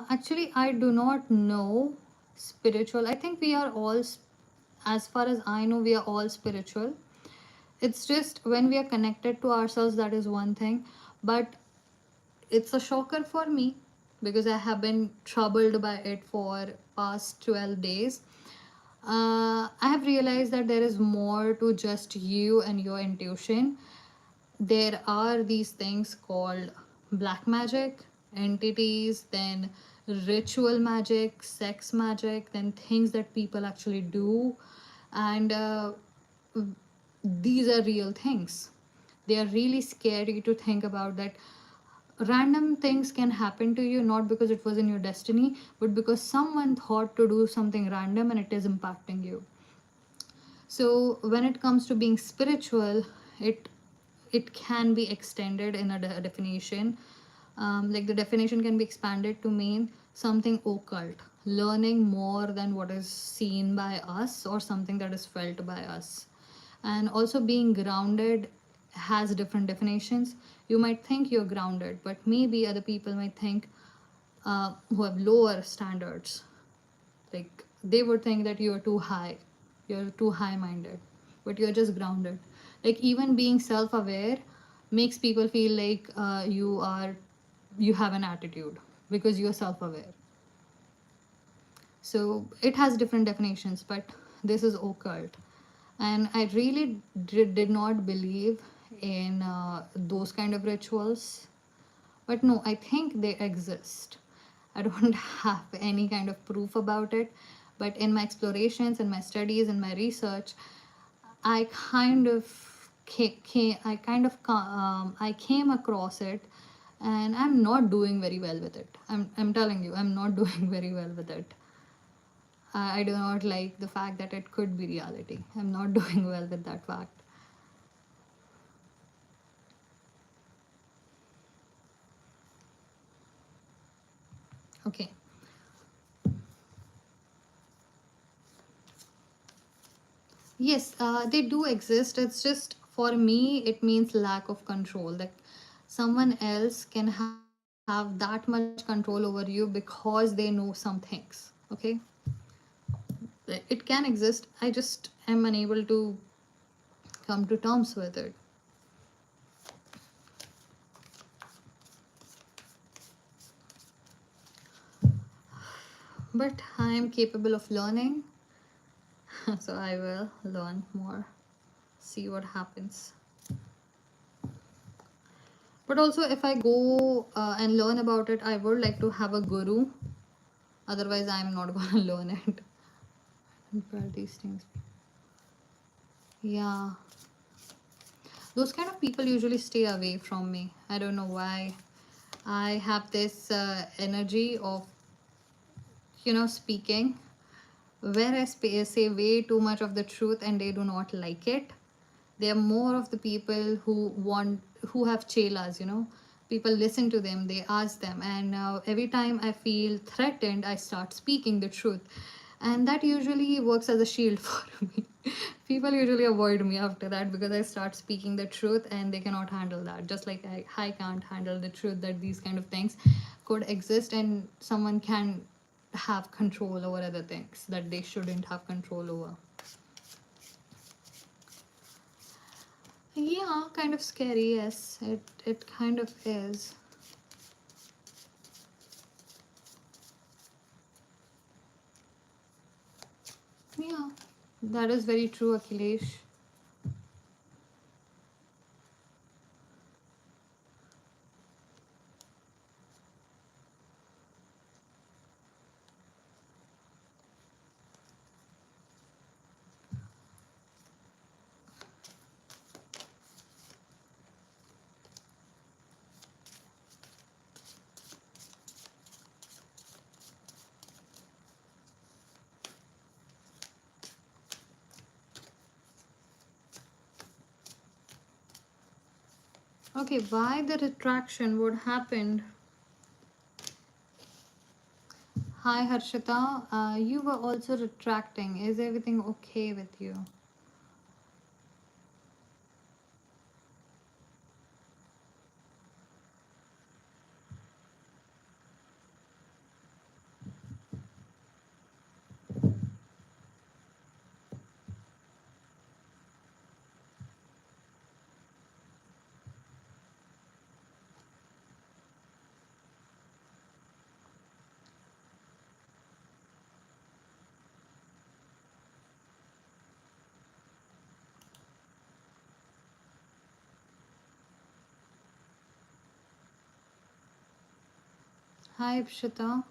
Actually, I do not know spiritual. I think we are all, as far as I know, we are all spiritual. It's just when we are connected to ourselves, that is one thing. But it's a shocker for me because I have been troubled by it for past 12 days. I have realized that there is more to just you and your intuition. There are these things called black magic, entities, then ritual magic, sex magic, then things that people actually do. And these are real things. They are really scary to think about, that random things can happen to you not because it was in your destiny, but because someone thought to do something random and it is impacting you. So when it comes to being spiritual, it can be extended in a definition. Like the definition can be expanded to mean something occult, learning more than what is seen by us or something that is felt by us. And also being grounded has different definitions. You might think you're grounded, but maybe other people might think, who have lower standards, like they would think that you're too high minded, but you're just grounded. Like even being self aware makes people feel like you have an attitude because you're self aware. So it has different definitions, but this is occult. And I really did not believe in those kind of rituals, but no, I think they exist. I don't have any kind of proof about it, but in my explorations, in my studies, in my research, I kind of I came across it, and I'm not doing very well with it. I'm telling you, I'm not doing very well with it. I do not like the fact that it could be reality. I'm not doing well with that fact. Okay. Yes, they do exist. It's just for me, it means lack of control. Like someone else can have that much control over you because they know some things. Okay, it can exist. I just am unable to come to terms with it. But I am capable of learning, so I will learn more. See what happens. But also, if I go and learn about it, I would like to have a guru. Otherwise, I'm not gonna learn it. But these things, yeah, those kind of people usually stay away from me. I don't know why. I have this energy of, speaking, where I say way too much of the truth and they do not like it. They are more of the people who have chelas, you know. People listen to them, they ask them, and every time I feel threatened, I start speaking the truth, and that usually works as a shield for me. People usually avoid me after that because I start speaking the truth and they cannot handle that, just like I can't handle the truth that these kind of things could exist and someone can have control over other things that they shouldn't have control over. Yeah, kind of scary, yes. It kind of is. Yeah, that is very true, Akhilesh. Okay, why the retraction? What happened? Hi Harshita, you were also retracting. Is everything okay with you? Hi Harshita.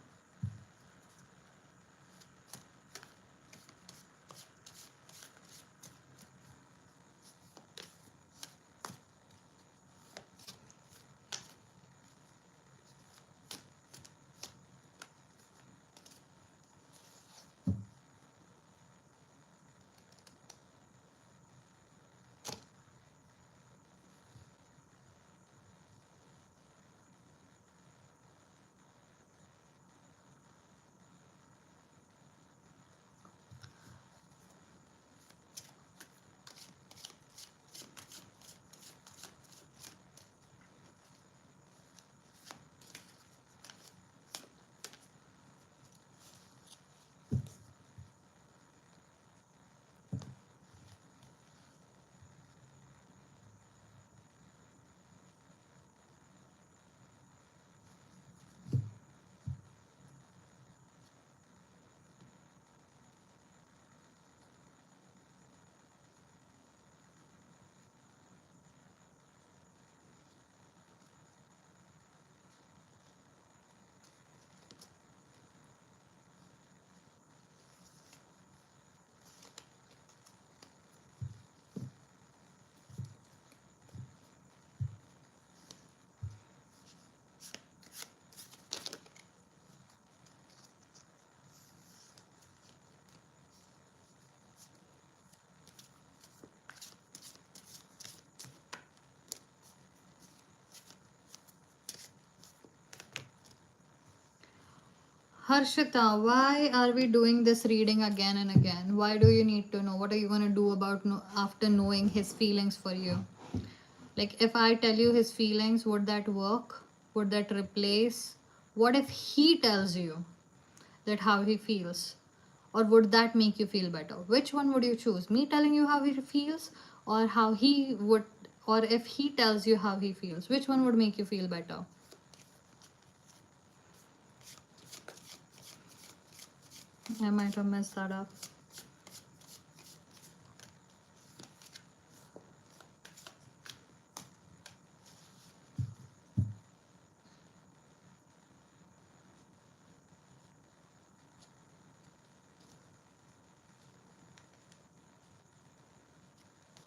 Harshita, why are we doing this reading again and again? Why do you need to know? What are you going to do about after knowing his feelings for you? Like, if I tell you his feelings, would that work? Would that replace? What if he tells you that how he feels? Or would that make you feel better? Which one would you choose? Me telling you how he feels, or how he would, or if he tells you how he feels? Which one would make you feel better? I might have messed that up.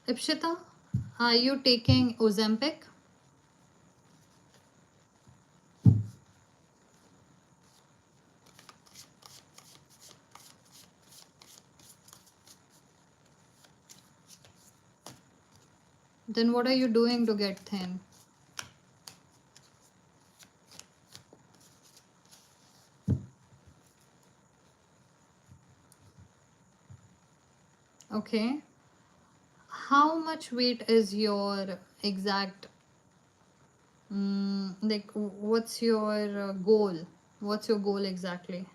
Ipshita, are you taking Ozempic? Then what are you doing to get thin? Okay. How much weight is your exact, like, what's your goal? What's your goal exactly?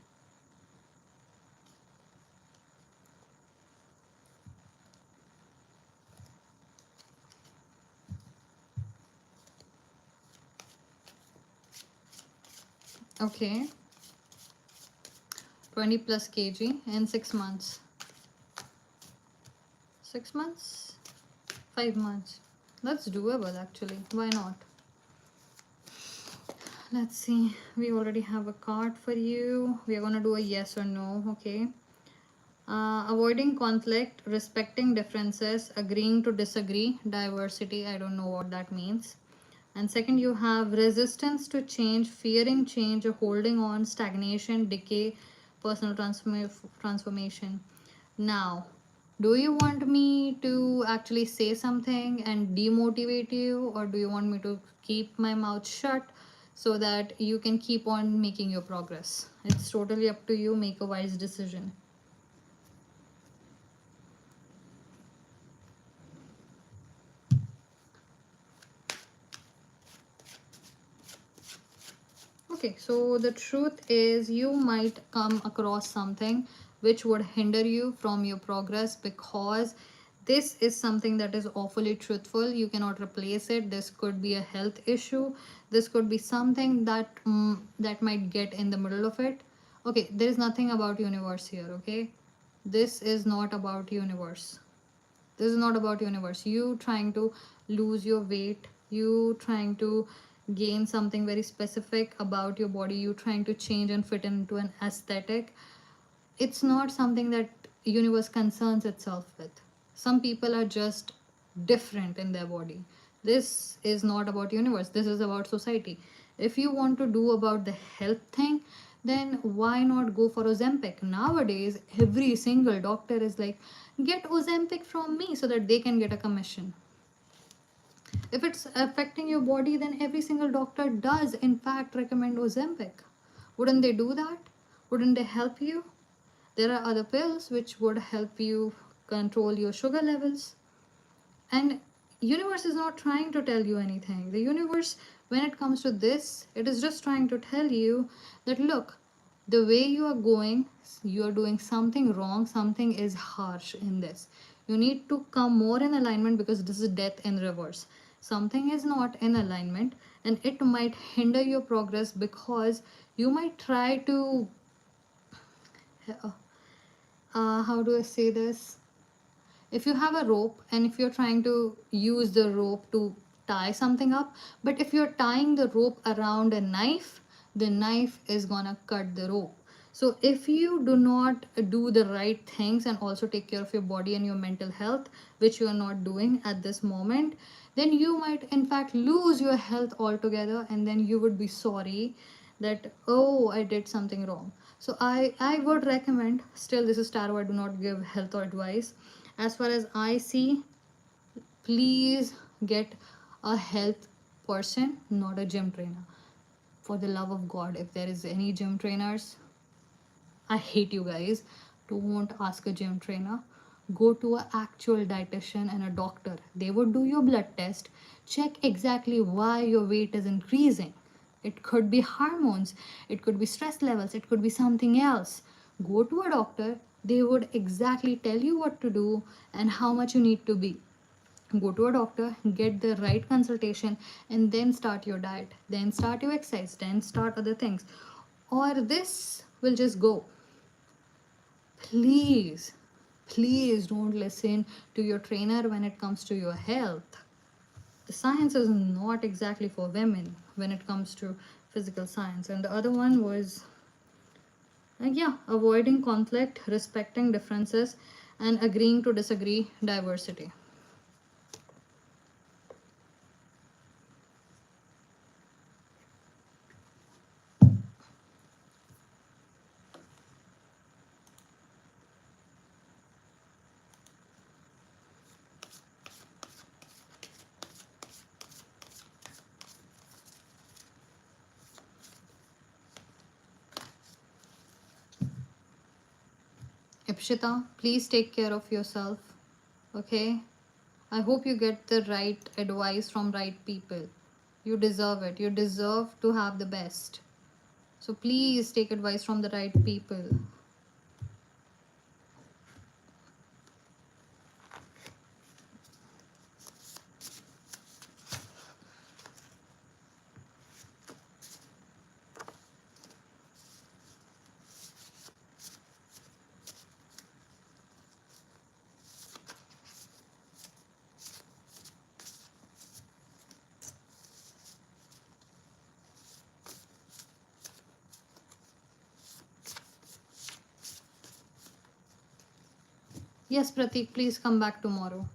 Okay. 20 plus kg in 6 months. 6 months? 5 months? That's doable actually. Why not? Let's see. We already have a card for you. We are gonna do a yes or no. Okay. Avoiding conflict, respecting differences, agreeing to disagree, diversity. I don't know what that means. And second, you have resistance to change, fearing change, or holding on, stagnation, decay, personal transformation. Now, do you want me to actually say something and demotivate you, or do you want me to keep my mouth shut so that you can keep on making your progress? It's totally up to you. Make a wise decision. Okay, so the truth is, you might come across something which would hinder you from your progress, because this is something that is awfully truthful. You cannot replace it. This could be a health issue. This could be something that that might get in the middle of it. Okay, there is nothing about universe here. Okay, this is not about universe. This is not about universe. You trying to lose your weight, you trying to gain something very specific about your body, you trying to change and fit into an aesthetic. It's not something that universe concerns itself with. Some people are just different in their body. This is not about universe, this is about society. If you want to do about the health thing, then why not go for Ozempic? Nowadays every single doctor is like, get Ozempic from me, so that they can get a commission. If it's affecting your body, then every single doctor does in fact recommend Ozempic. Wouldn't they do that? Wouldn't they help you? There are other pills which would help you control your sugar levels. And universe is not trying to tell you anything. The universe, when it comes to this, it is just trying to tell you that, look, the way you are going, you are doing something wrong, something is harsh in this. You need to come more in alignment, because this is death in reverse. Something is not in alignment, and it might hinder your progress, because you might try to how do I say this? If you have a rope and if you're trying to use the rope to tie something up, but if you're tying the rope around a knife, the knife is gonna cut the rope. So if you do not do the right things and also take care of your body and your mental health, which you are not doing at this moment, then you might in fact lose your health altogether, and then you would be sorry that, oh, I did something wrong. So I would recommend, still this is tarot, I do not give health or advice. As far as I see, please get a health person, not a gym trainer. For the love of God, if there is any gym trainers, I hate you guys. Don't ask a gym trainer. Go to an actual dietitian and a doctor. They would do your blood test, check exactly why your weight is increasing. It could be hormones, it could be stress levels, it could be something else. Go to a doctor, they would exactly tell you what to do and how much you need to be. Go to a doctor, get the right consultation, and then start your diet, then start your exercise, then start other things. Or this will just go. Please, please don't listen to your trainer when it comes to your health. The science is not exactly for women when it comes to physical science. And the other one was, yeah, avoiding conflict, respecting differences, and agreeing to disagree, diversity. Ipshita, please take care of yourself. Okay? I hope you get the right advice from right people. You deserve it. You deserve to have the best. So please take advice from the right people. Yes, Pratik, please come back tomorrow.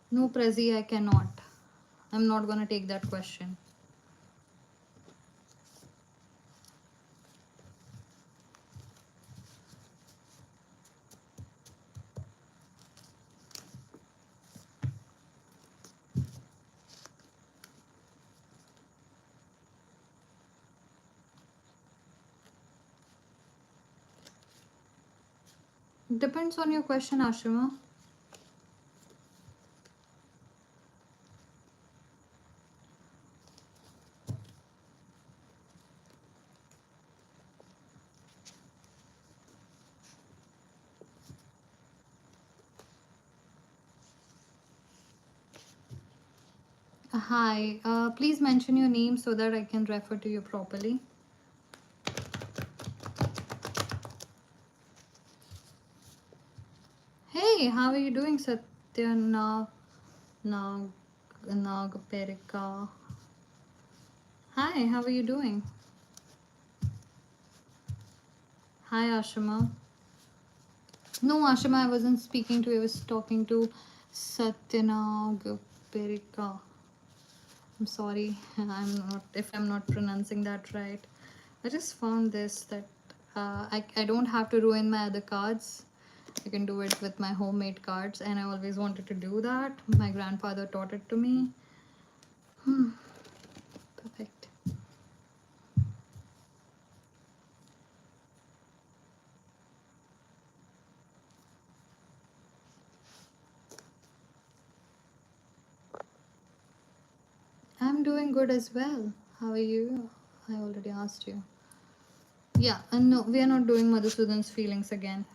No, Prezi, I cannot. I'm not gonna take that question. Depends on your question, Ashima. Hi, please mention your name so that I can refer to you properly. Hey, how are you doing, Satya Nagperika? Hi, how are you doing? Hi, Ashima. No, Ashima, I wasn't speaking to you. I was talking to Satyanagperika. I'm sorry, if I'm not pronouncing that right. I just found this that I don't have to ruin my other cards. I can do it with my homemade cards, and I always wanted to do that. My grandfather taught it to me. Perfect. I'm doing good as well. How are you? I already asked you. Yeah, and no, we are not doing Madhusudan's feelings again.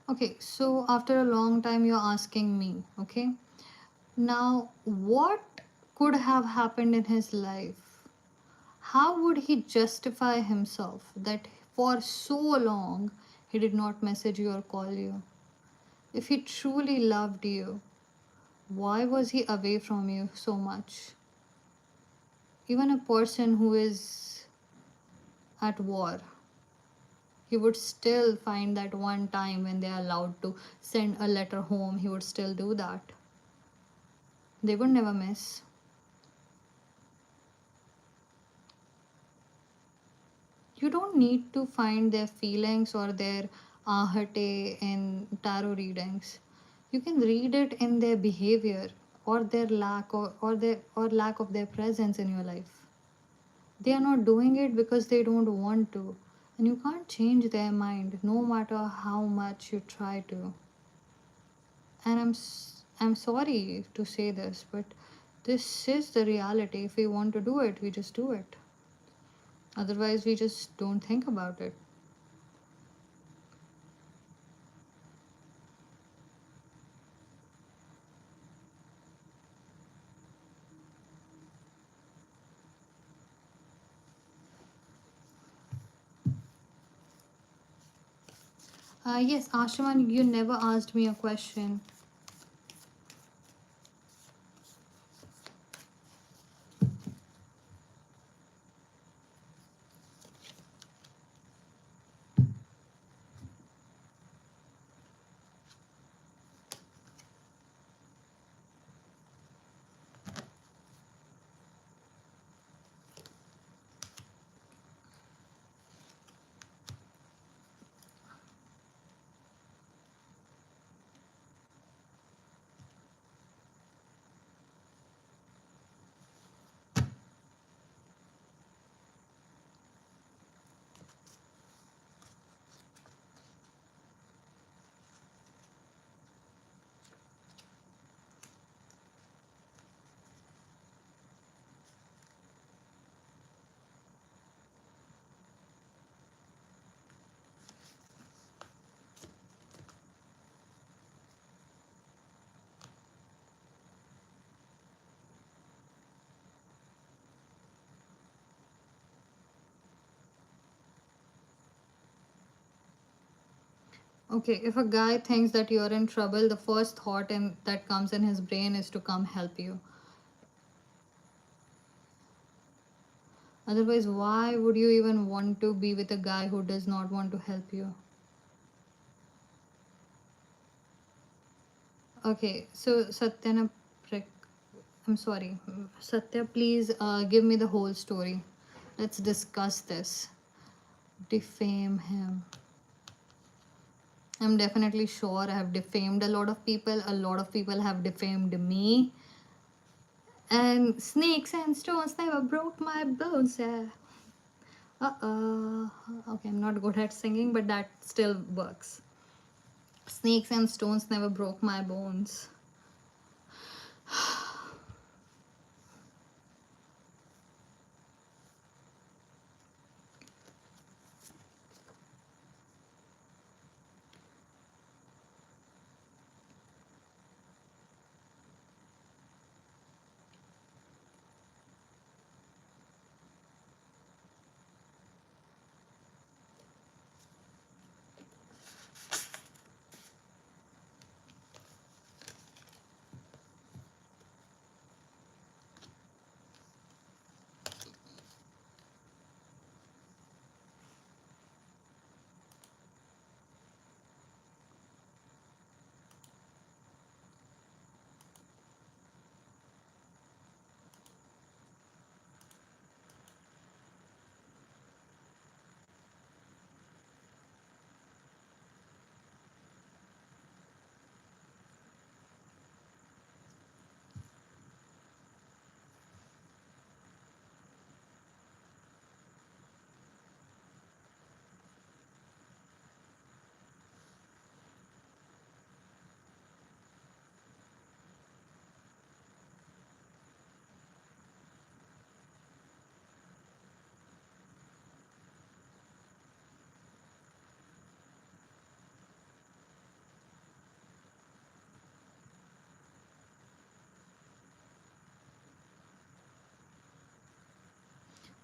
Okay, so after a long time, you're asking me, okay? Now, what could have happened in his life? How would he justify himself that for so long he did not message you or call you? If he truly loved you, why was he away from you so much? Even a person who is at war, he would still find that one time when they are allowed to send a letter home, he would still do that. They would never miss. You don't need to find their feelings or their ahate in tarot readings. You can read it in their behavior or their lack of their presence in your life. They are not doing it because they don't want to, and you can't change their mind no matter how much you try to. And I'm sorry to say this, but this is the reality. If we want to do it, we just do it. Otherwise, we just don't think about it. Yes, Ashman, you never asked me a question. Okay, if a guy thinks that you're in trouble, the first thought that comes in his brain is to come help you. Otherwise, why would you even want to be with a guy who does not want to help you? Okay, so Satyana, I'm sorry. Satya, please give me the whole story. Let's discuss this. Defame him. I'm definitely sure I have defamed a lot of people. A lot of people have defamed me. And snakes and stones never broke my bones. Okay, I'm not good at singing, but that still works. Snakes and stones never broke my bones.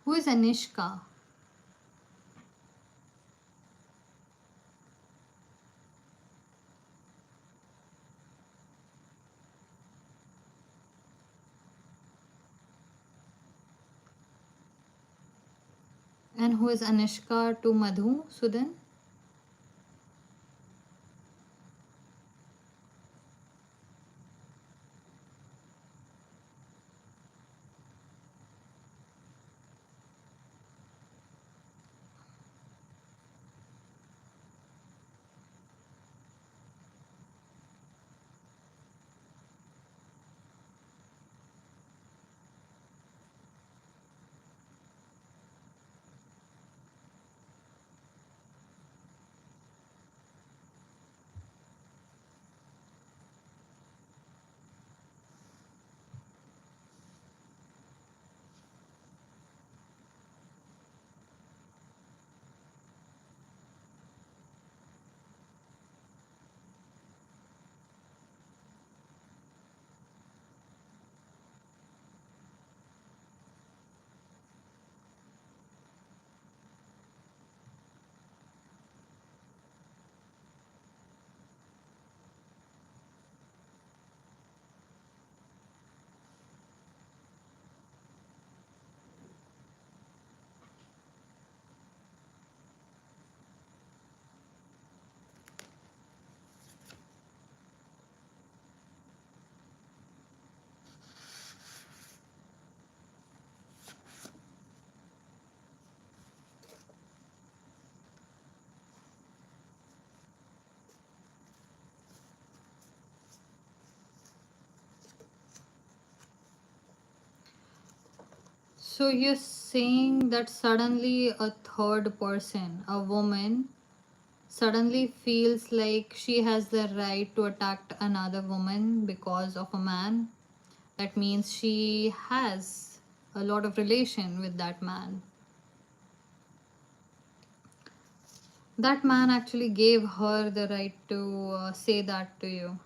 Who is Anishka? And who is Anishka to Madhu Sudan? So you're saying that suddenly a third person, a woman, suddenly feels like she has the right to attack another woman because of a man. That means she has a lot of relation with that man. That man actually gave her the right to say that to you.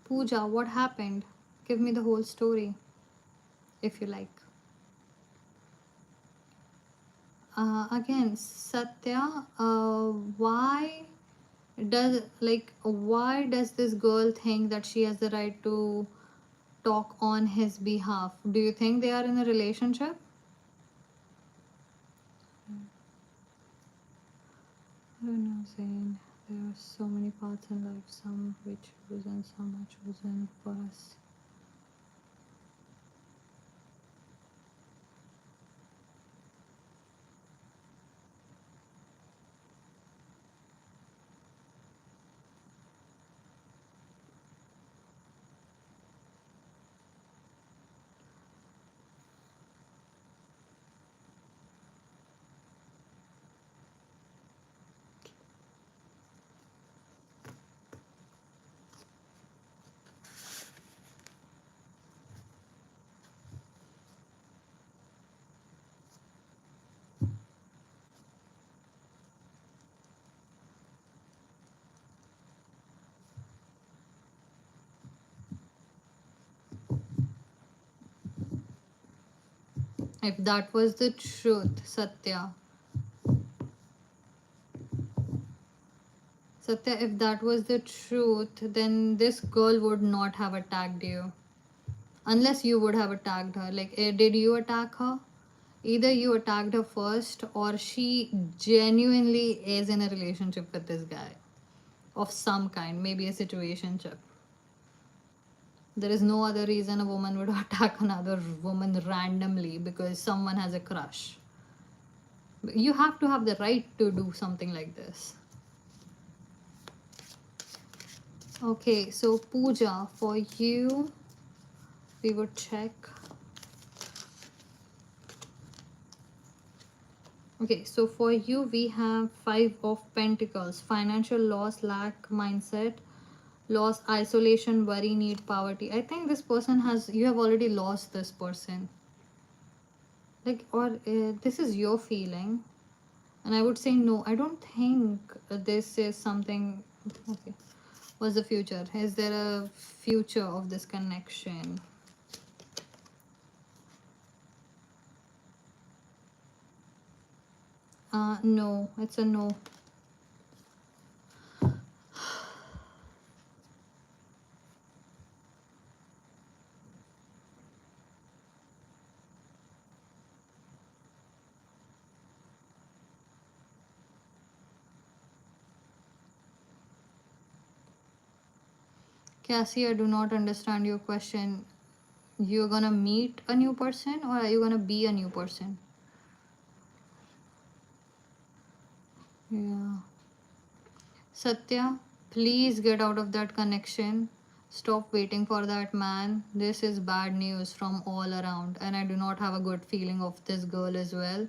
Pooja, what happened? Give me the whole story if you like. Again, Satya, why does this girl think that she has the right to talk on his behalf? Do you think they are in a relationship? I don't know, Zain. There are so many paths in life, some we choose and some are chosen for us. If that was the truth, Satya, if that was the truth, then this girl would not have attacked you. Unless you would have attacked her. Like, did you attack her? Either you attacked her first or she genuinely is in a relationship with this guy of some kind, maybe a situationship. There is no other reason a woman would attack another woman randomly because someone has a crush. You have to have the right to do something like this. Okay, so Pooja, for you, we would check. Okay, so for you, we have 5 of Pentacles, financial loss, lack, mindset, loss, isolation, worry, need, poverty. I think this person has, you have already lost this person. Like, or this is your feeling, and I would say no, I don't think this is something. Okay, what's the future? Is there a future of this connection? No, it's a no. Cassie, I do not understand your question. You're gonna meet a new person, or are you gonna be a new person? Yeah. Satya, please get out of that connection. Stop waiting for that man. This is bad news from all around, and I do not have a good feeling of this girl as well.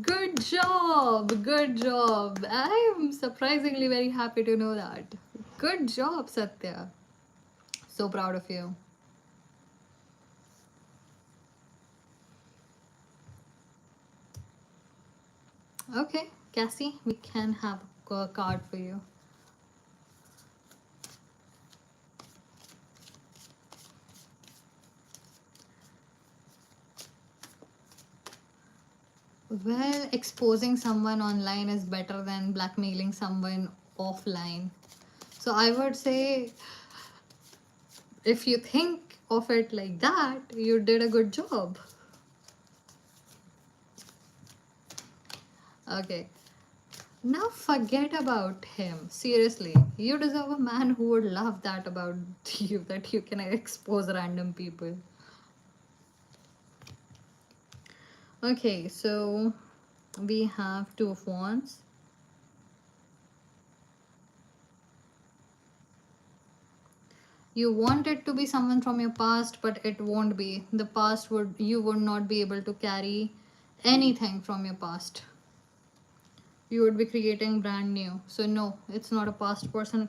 Good job, good job. I'm surprisingly very happy to know that. Good job, Satya. So proud of you. Okay, Cassie, we can have a card for you. Well, exposing someone online is better than blackmailing someone offline. So I would say, if you think of it like that, you did a good job. Okay. Now forget about him. Seriously. You deserve a man who would love that about you, that you can expose random people. Okay, so we have Two of Wands. You want it to be someone from your past, but it won't be. The past would, you would not be able to carry anything from your past. You would be creating brand new. So no, it's not a past person.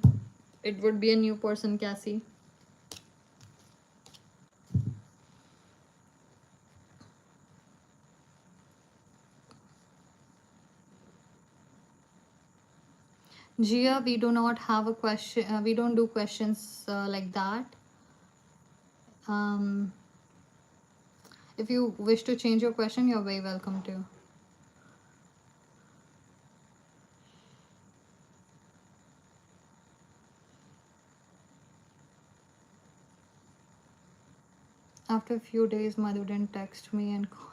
It would be a new person, Cassie. Gia, we do not have a question. We don't do questions like that. Um, if you wish to change your question, you're very welcome to. After a few days, Madhu didn't text me and call.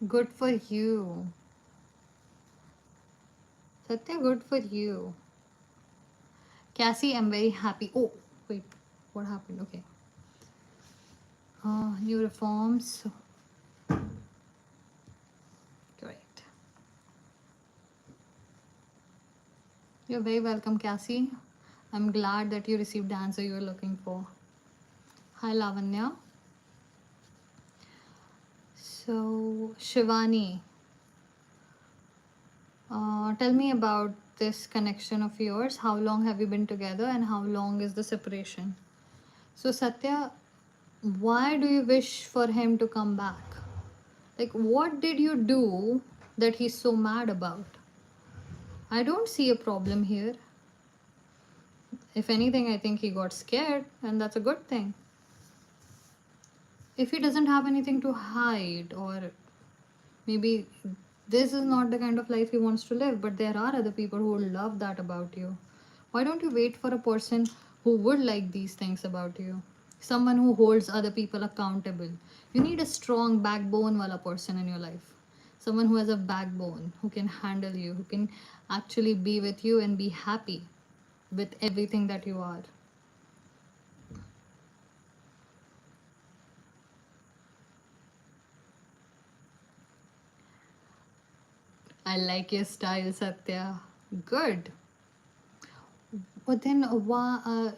Good for you. Satya, good for you. Cassie, I'm very happy. Oh, wait, what happened? Okay. New reforms. Great. You're very welcome, Cassie. I'm glad that you received the answer you were looking for. Hi, Lavanya. So, Shivani, tell me about this connection of yours. How long have you been together, and how long is the separation? So, Satya, why do you wish for him to come back? Like, what did you do that he's so mad about? I don't see a problem here. If anything, I think he got scared, and that's a good thing. If he doesn't have anything to hide, or maybe this is not the kind of life he wants to live, but there are other people who will love that about you. Why don't you wait for a person who would like these things about you? someone who holds other people accountable. You need a strong backbone wala person in your life, someone who has a backbone, who can handle you, who can actually be with you and be happy with everything that you are. I like your style, Satya. Good. But then,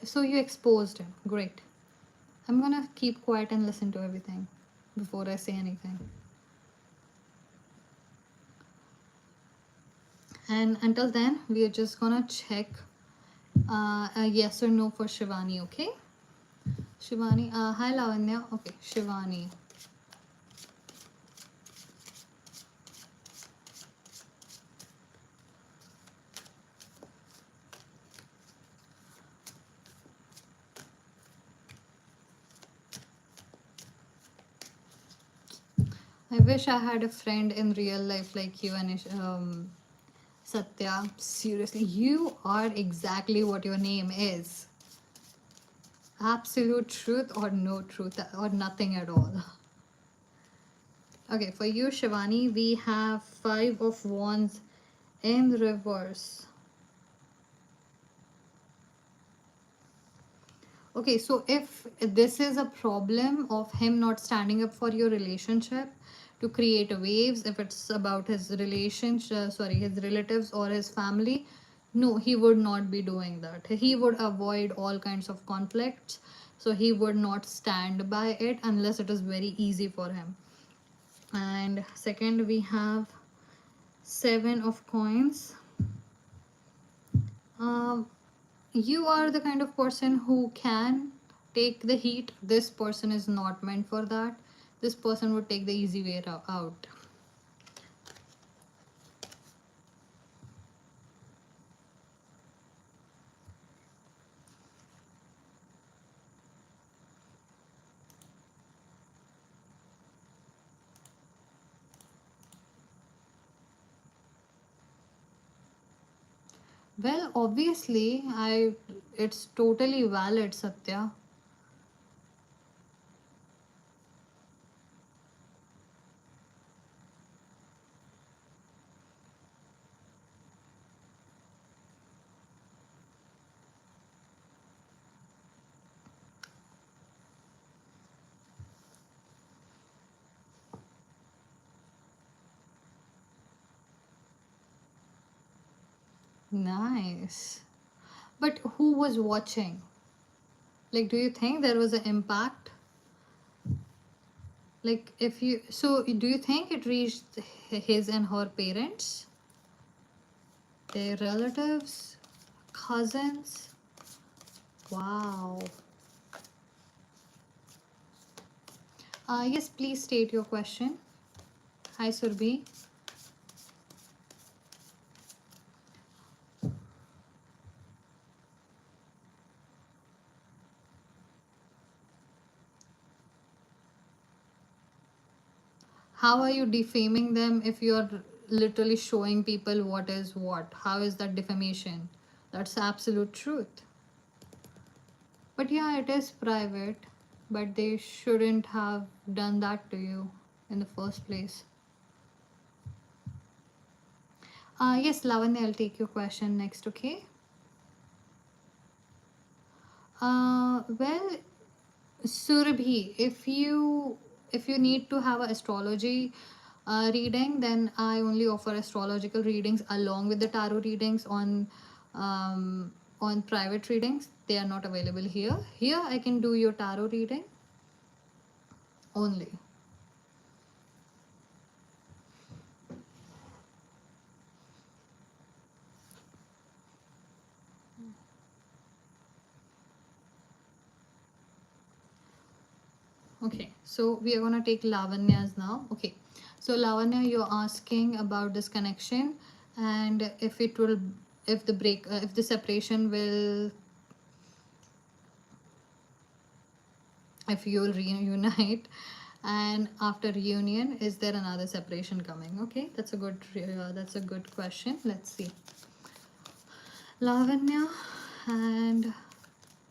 so you exposed him. Great. I'm gonna keep quiet and listen to everything before I say anything. And until then, we are just gonna check a yes or no for Shivani, okay? Shivani, hi Lavanya. Okay, Shivani. I wish I had a friend in real life like you and Satya. Seriously, you are exactly what your name is. Absolute truth or no truth or nothing at all. Okay, for you, Shivani, we have 5 of Wands in reverse. Okay, so if this is a problem of him not standing up for your relationship to create waves, if it's about his relationship, sorry, his relatives or his family, no, he would not be doing that. He would avoid all kinds of conflicts. So he would not stand by it unless it is very easy for him. And second, we have 7 of Coins. Um, you are the kind of person who can take the heat. This person is not meant for that. This person would take the easy way out. Well, obviously, it's totally valid, Satya. Nice. But who was watching? Like, do you think there was an impact? Like, if you, so do you think it reached his and her parents, their relatives, cousins? Wow. Yes, please state your question. Hi, Surbhi. How are you defaming them if you're literally showing people what is what? How is that defamation? That's absolute truth. But yeah, it is private, but they shouldn't have done that to you in the first place. Yes, Lavanya, I'll take your question next, okay? Well, Surabhi, if you need to have an astrology reading, then I only offer astrological readings along with the tarot readings on private readings. They are not available here. Here I can do your tarot reading only. Okay, so we are gonna take Lavanya's now. Okay, so Lavanya, you're asking about this connection and if it will, if the break, if the separation will, if you'll reunite, and after reunion, is there another separation coming? Okay, that's a good question. Let's see, Lavanya, and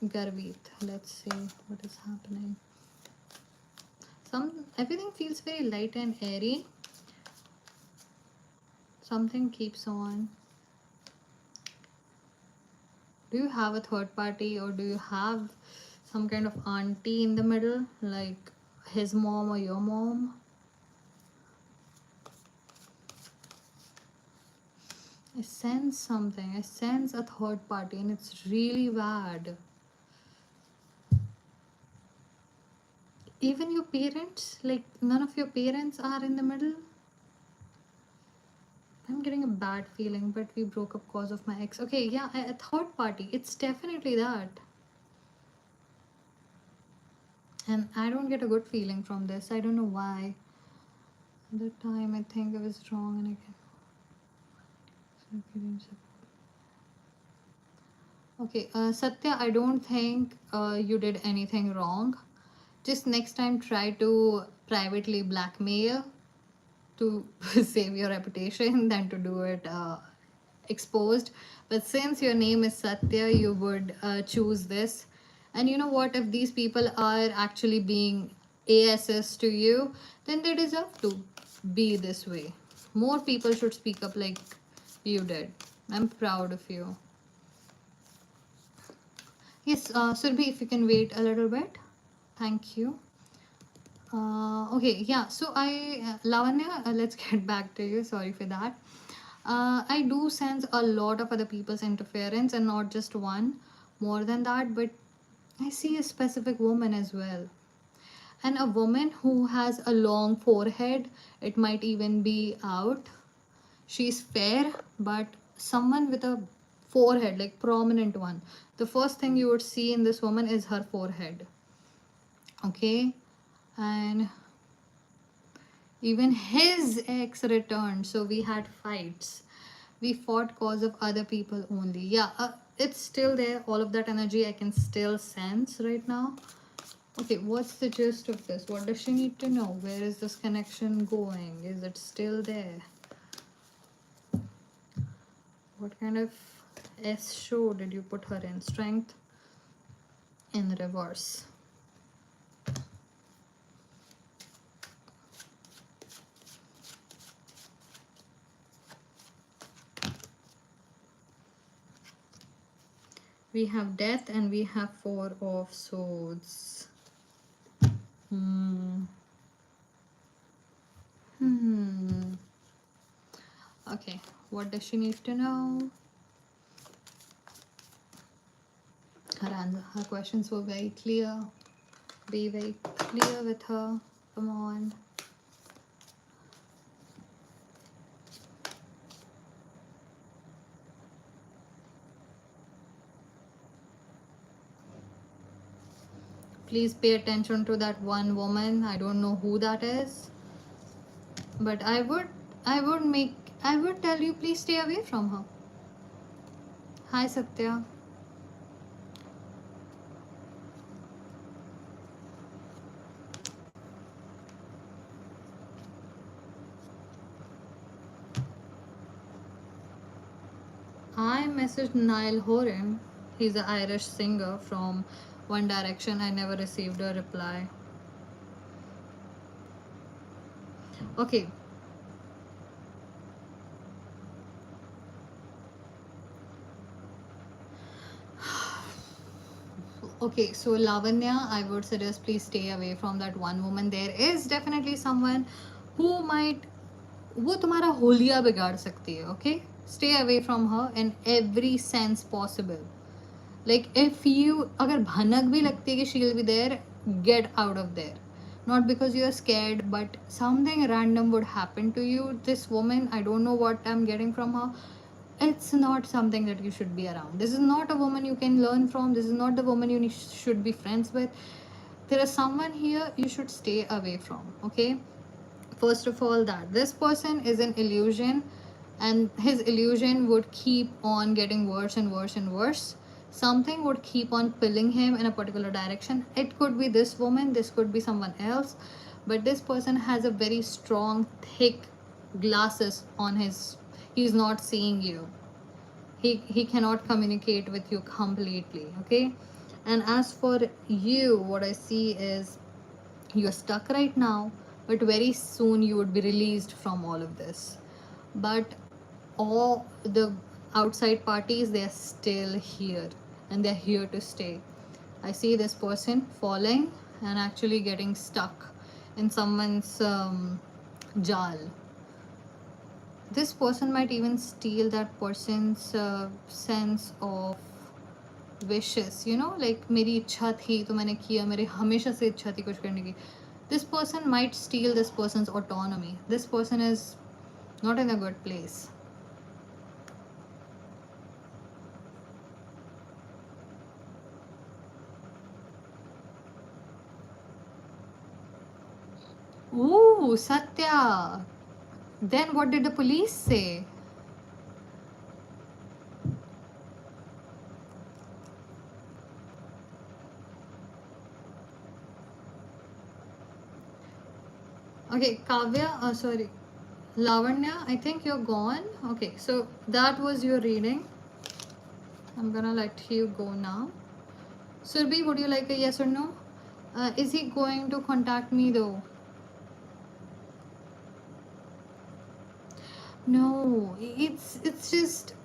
Garvit. Let's see what is happening. Everything feels very light and airy. Something keeps on. Do you have a third party, or do you have some kind of auntie in the middle, like his mom or your mom? I sense something. I sense a third party, and it's really bad. Even your parents, like none of your parents are in the middle. I'm getting a bad feeling, but we broke up cause of my ex. Okay, yeah, a third party. It's definitely that. And I don't get a good feeling from this. I don't know why. At the time, I think I was wrong, and I can. Okay, Satya, I don't think you did anything wrong. Just next time, try to privately blackmail to save your reputation than to do it exposed. But since your name is Satya, you would choose this. And you know what? If these people are actually being ASS to you, then they deserve to be this way. More people should speak up like you did. I'm proud of you. Yes, Surbhi, if you can wait a little bit. Thank you. Okay, yeah. So Lavanya, let's get back to you. Sorry for that. I do sense a lot of other people's interference, and not just one. More than that, but I see a specific woman as well. And a woman who has a long forehead, it might even be out. She's fair, but someone with a forehead, like prominent one. The first thing you would see in this woman is her forehead. Okay, and even his ex returned, so we had fights. We fought cause of other people only. Yeah, it's still there. All of that energy I can still sense right now. Okay, what's the gist of this? What does she need to know? Where is this connection going? Is it still there? What kind of S show did you put her in? Strength in reverse. We have death and we have four of swords. Okay, what does she need to know? Her questions were very clear. Be very clear with her. Come on. Please pay attention to that one woman. I don't know who that is, but I would tell you, please stay away from her. Hi Satya. I messaged Niall Horan. He's an Irish singer from One Direction. I never received a reply. Okay. Okay, so Lavanya, I would suggest please stay away from that one woman. There is definitely someone who might वो तुम्हारा होलिया बिगाड़ सकती है. Okay, stay away from her in every sense possible. Like if you अगर भनक भी लगती है कि she'll be there, get out of there. Not because you're scared, but something random would happen to you. This woman, I don't know what I'm getting from her. It's not something that you should be around. This is not a woman you can learn from. This is not the woman you should be friends with. There is someone here you should stay away from. Okay, first of all, that this person is an illusion, and his illusion would keep on getting worse and worse and worse. Something would keep on pulling him in a particular direction. It could be this woman, this could be someone else, but this person has a very strong thick glasses on his. He's not seeing you. He cannot communicate with you completely. Okay, And as for you, what I see is you're stuck right now, but very soon you would be released from all of this. But all the outside parties, they're still here, and they're here to stay. I see this person falling and actually getting stuck in someone's jal. This person might even steal that person's sense of wishes, you know, like मेरी इच्छा थी तो मैंने किया, मेरी हमेशा से इच्छा थी कुछ करने की. This person might steal this person's autonomy. This person is not in a good place. Ooh, Satya. Then what did the police say? Okay, Kavya, sorry, Lavanya, I think you're gone. Okay, so that was your reading. I'm gonna let you go now. Surbhi, would you like a yes or no? Is he going to contact me though? No, it's just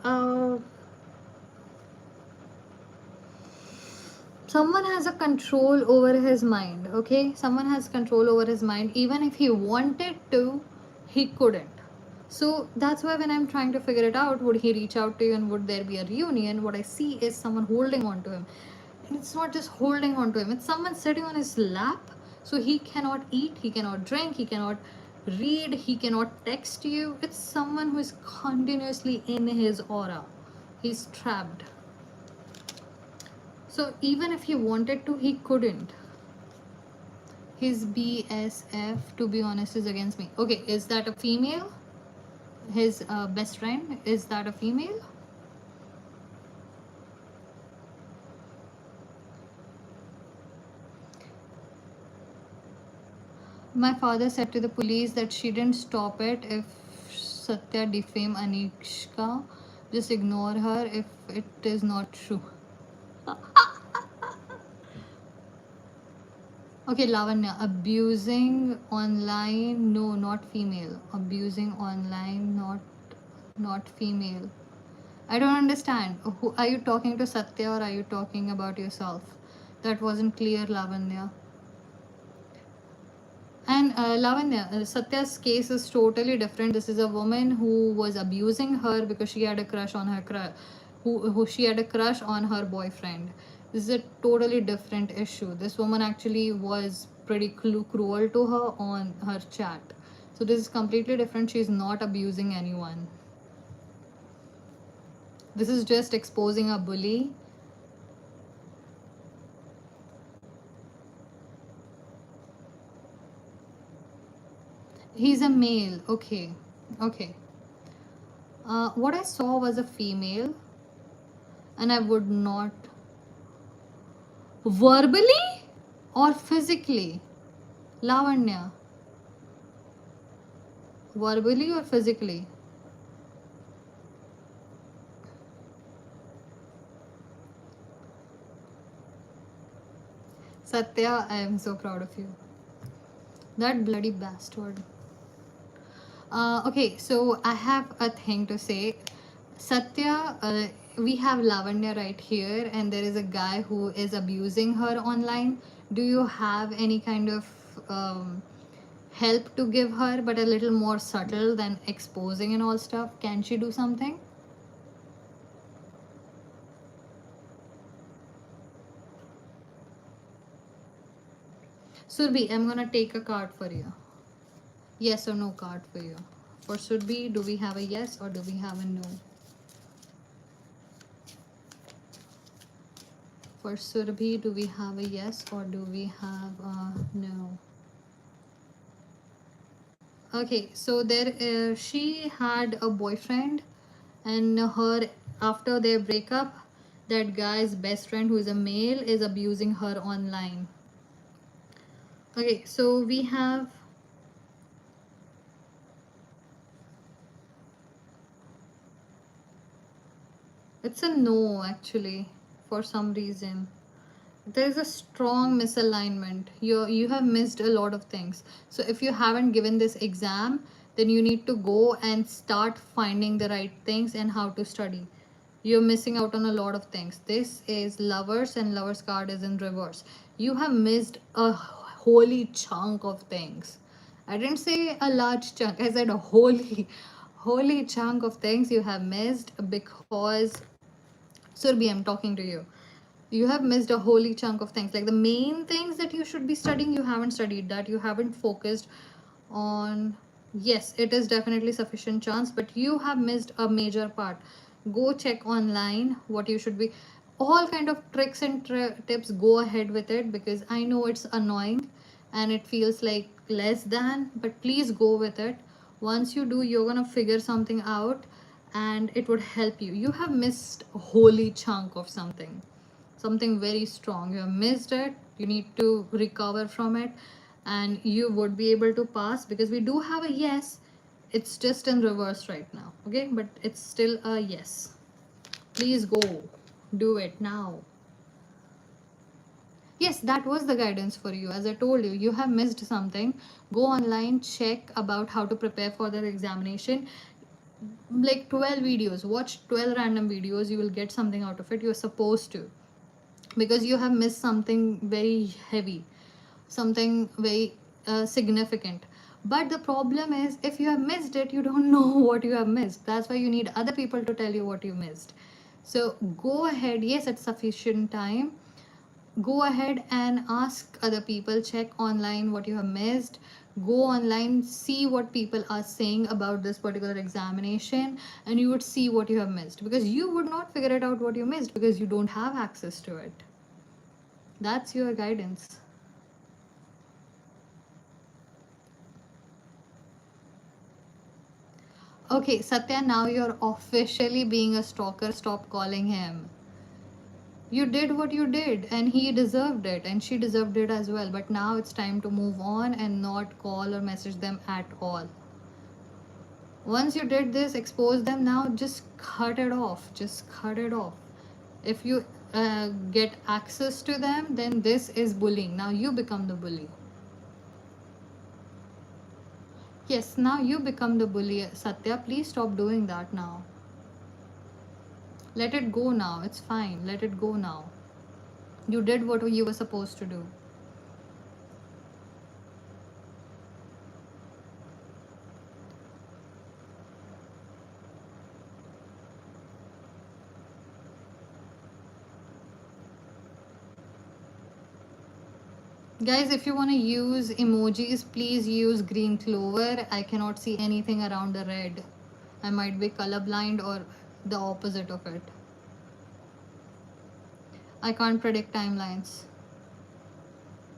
someone has a control over his mind. Okay, someone has control over his mind. Even if he wanted to, he couldn't. So that's why when I'm trying to figure it out, would he reach out to you and would there be a reunion? What I see is someone holding on to him. And it's not just holding on to him, it's someone sitting on his lap. So he cannot eat, he cannot drink, he cannot read, he cannot text you. It's someone who is continuously in his aura. He's trapped. So even if he wanted to, he couldn't. His BSF, to be honest, is against me. Okay, is that a female? His best friend, is that a female? My father said to the police that she didn't stop it. If Satya defame Anishka, just ignore her if it is not true. Okay, Lavanya, abusing online, no, not female. Abusing online, not female. I don't understand. Who are you talking to, Satya, or are you talking about yourself? That wasn't clear, Lavanya. And Lavanya, Satya's case is totally different. This is a woman who was abusing her because she had a crush on her who she had a crush on her boyfriend. This is a totally different issue. This woman actually was pretty cruel to her on her chat. So this is completely different. She's not abusing anyone. This is just exposing a bully. He's a male. Okay. Okay. What I saw was a female, and I would not. Verbally or physically? Lavanya. Verbally or physically? Satya, I am so proud of you. That bloody bastard. Okay, so I have a thing to say. Satya, we have Lavanya right here, and there is a guy who is abusing her online. Do you have any kind of help to give her, but a little more subtle than exposing and all stuff? Can she do something? Surbhi, I'm gonna take a card for you. Yes or no card for you. For Surbhi, do we have a yes or do we have a no? For Surbhi, do we have a yes or do we have a no? Okay, so there she had a boyfriend, and her after their breakup, that guy's best friend, who is a male, is abusing her online. Okay, so we have it's a no actually for some reason. There's a strong misalignment. You have missed a lot of things. So if you haven't given this exam, then you need to go and start finding the right things and how to study. You're missing out on a lot of things. This is lovers, and lovers card is in reverse. You have missed a holy chunk of things. I didn't say a large chunk, I said a holy chunk of things you have missed, because Surbi, I'm talking to you. You have missed a holy chunk of things. Like the main things that you should be studying, you haven't studied that. You haven't focused on. Yes, it is definitely sufficient chance, but you have missed a major part. Go check online what you should be. All kind of tricks and tips. Go ahead with it, because I know it's annoying and it feels like less than, but please go with it. Once you do, you're gonna figure something out and it would help you. You have missed a holy chunk of something very strong. You have missed it. You need to recover from it, and you would be able to pass, because we do have a yes. It's just in reverse right now, okay, but it's still a yes. Please go, do it now. Yes, that was the guidance for you. As I told you, you have missed something. Go online, check about how to prepare for the examination. Like 12 videos, watch 12 random videos, you will get something out of it. You're supposed to, because you have missed something very heavy, something very significant. But the problem is, if you have missed it, you don't know what you have missed. That's why you need other people to tell you what you missed. So go ahead. Yes, it's sufficient time. Go ahead and ask other people, check online what you have missed. Go online, see what people are saying about this particular examination, and you would see what you have missed, because you would not figure it out what you missed, because you don't have access to it. That's your guidance. Okay, Satya, now you're officially being a stalker. Stop calling him. You did what you did, and he deserved it, and she deserved it as well. But now it's time to move on and not call or message them at all. Once you did this, expose them, now just cut it off. Just cut it off. If you get access to them, then this is bullying. Now you become the bully. Yes, now you become the bully. Satya, please stop doing that now. Let it go now. It's fine. Let it go now. You did what you were supposed to do. Guys, if you want to use emojis, please use green clover. I cannot see anything around the red. I might be colorblind or the opposite of it. I can't predict timelines.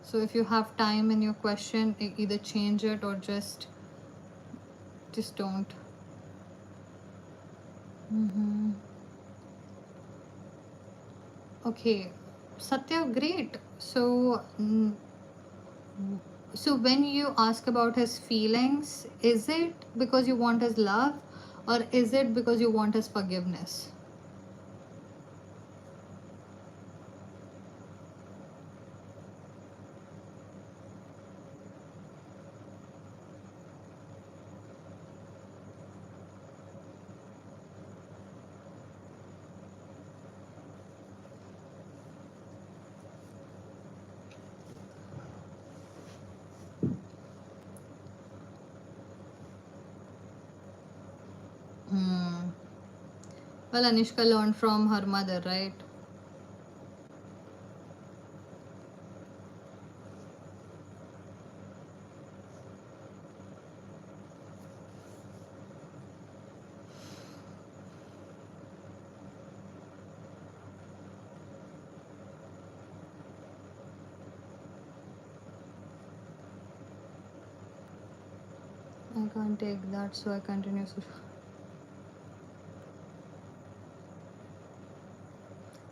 So if you have time in your question, either change it or just don't. Okay, Satya, great. So when you ask about his feelings, is it because you want his love, or is it because you want his forgiveness? Hmm. Well, Anishka learned from her mother, right? I can't take that, so I continue.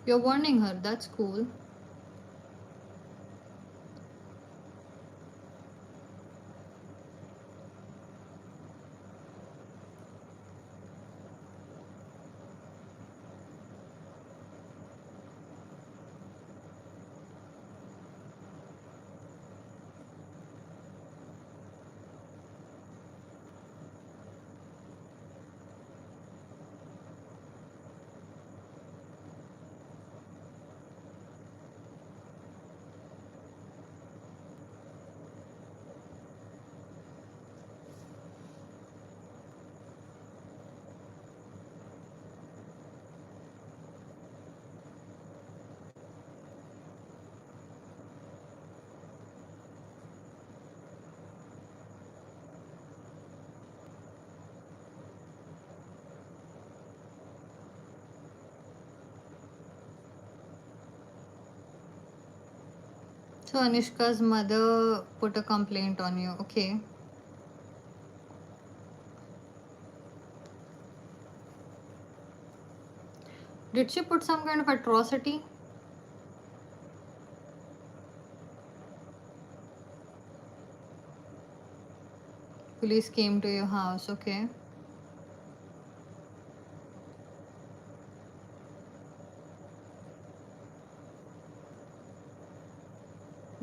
You're warning her, that's cool. So Anushka's mother put a complaint on you. Okay. Did she put some kind of atrocity? Police came to your house. Okay.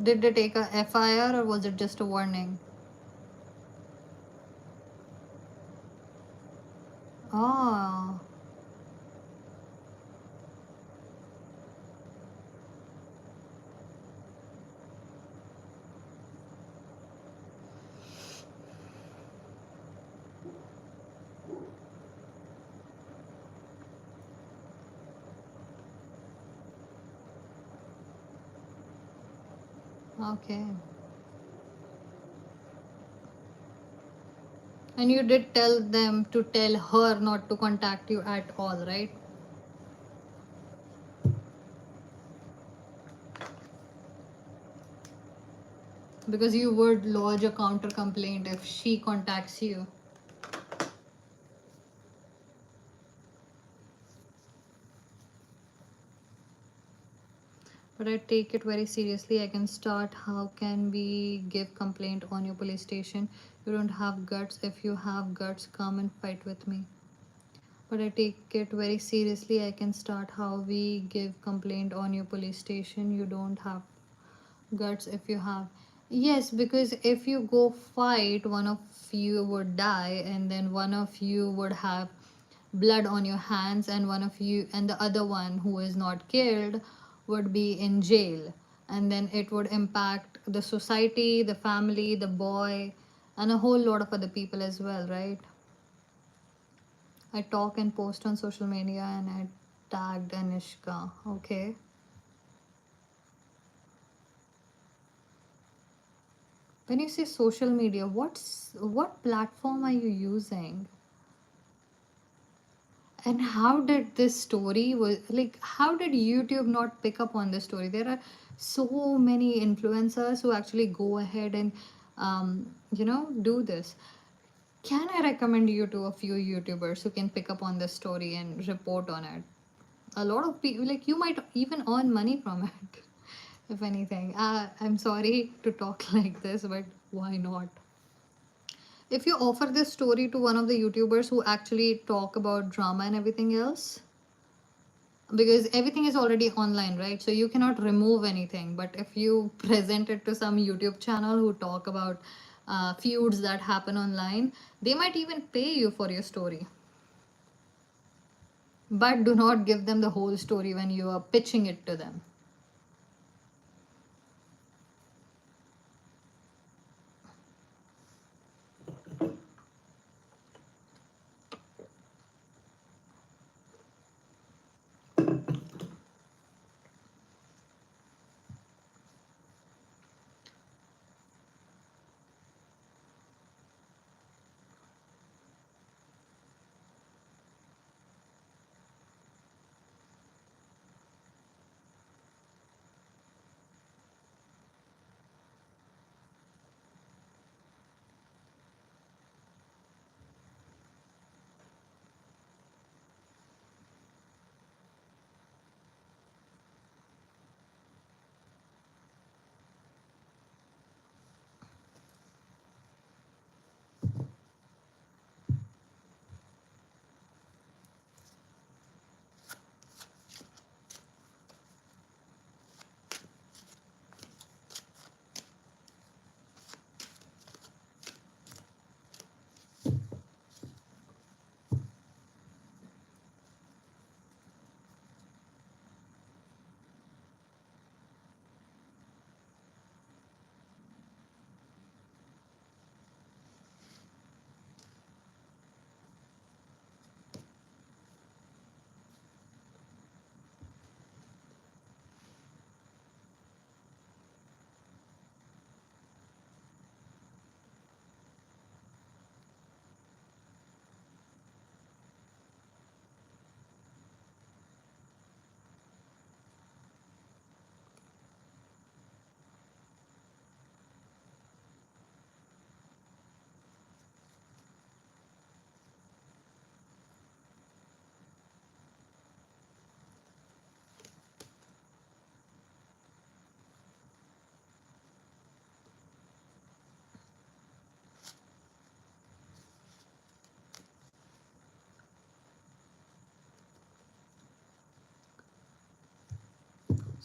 Did they take a FIR or was it just a warning? Oh, okay. And you did tell them to tell her not to contact you at all, right? Because you would lodge a counter complaint if she contacts you. But I take it very seriously. I can start. How can we give complaint on your police station? You don't have guts. If you have guts, come and fight with me. But I take it very seriously. I can start. How we give complaint on your police station? You don't have guts. If you have, yes, because if you go fight, one of you would die, and then one of you would have blood on your hands, and one of you and the other one who is not killed would be in jail, and then it would impact the society, the family, the boy, and a whole lot of other people as well, right? I talk and post on social media and I tagged Anishka. Okay. When you say social media, what platform are you using? And how did this story was like, how did YouTube not pick up on this story? There are so many influencers who actually go ahead and do this. Can I recommend you to a few YouTubers who can pick up on this story and report on it? A lot of people, like, you might even earn money from it. If anything, I'm sorry to talk like this, but why not? If you offer this story to one of the YouTubers who actually talk about drama and everything else, because everything is already online, right? So you cannot remove anything. But if you present it to some YouTube channel who talk about feuds that happen online, they might even pay you for your story. But do not give them the whole story when you are pitching it to them.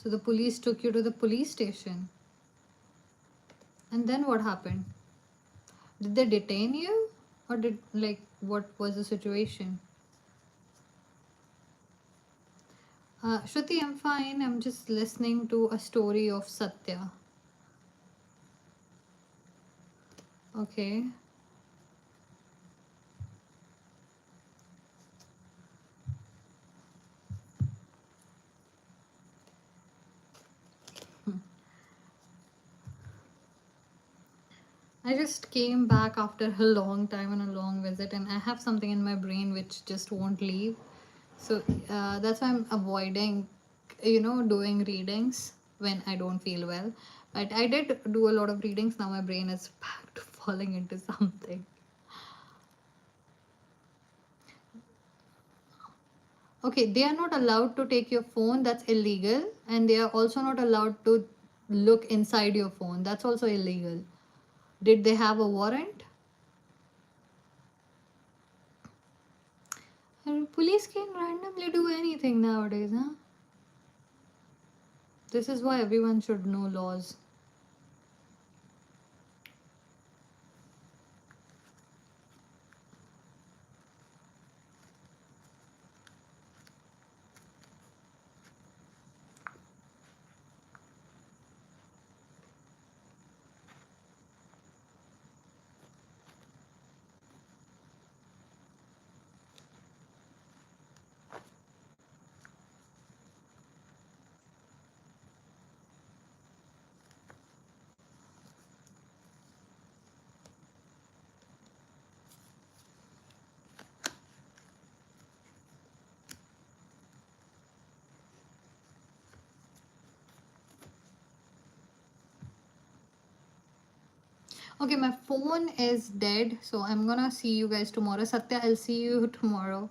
So the police took you to the police station. And then what happened? Did they detain you? Or did, like, what was the situation? Shruti, I'm fine. I'm just listening to a story of Satya. Okay. I just came back after a long time and a long visit, and I have something in my brain which just won't leave. So that's why I'm avoiding, doing readings when I don't feel well. But I did do a lot of readings. Now my brain is back to falling into something. Okay, they are not allowed to take your phone. That's illegal. And they are also not allowed to look inside your phone. That's also illegal. Did they have a warrant? And police can randomly do anything nowadays, huh? This is why everyone should know laws. Okay, my phone is dead, so I'm gonna see you guys tomorrow. Satya, I'll see you tomorrow.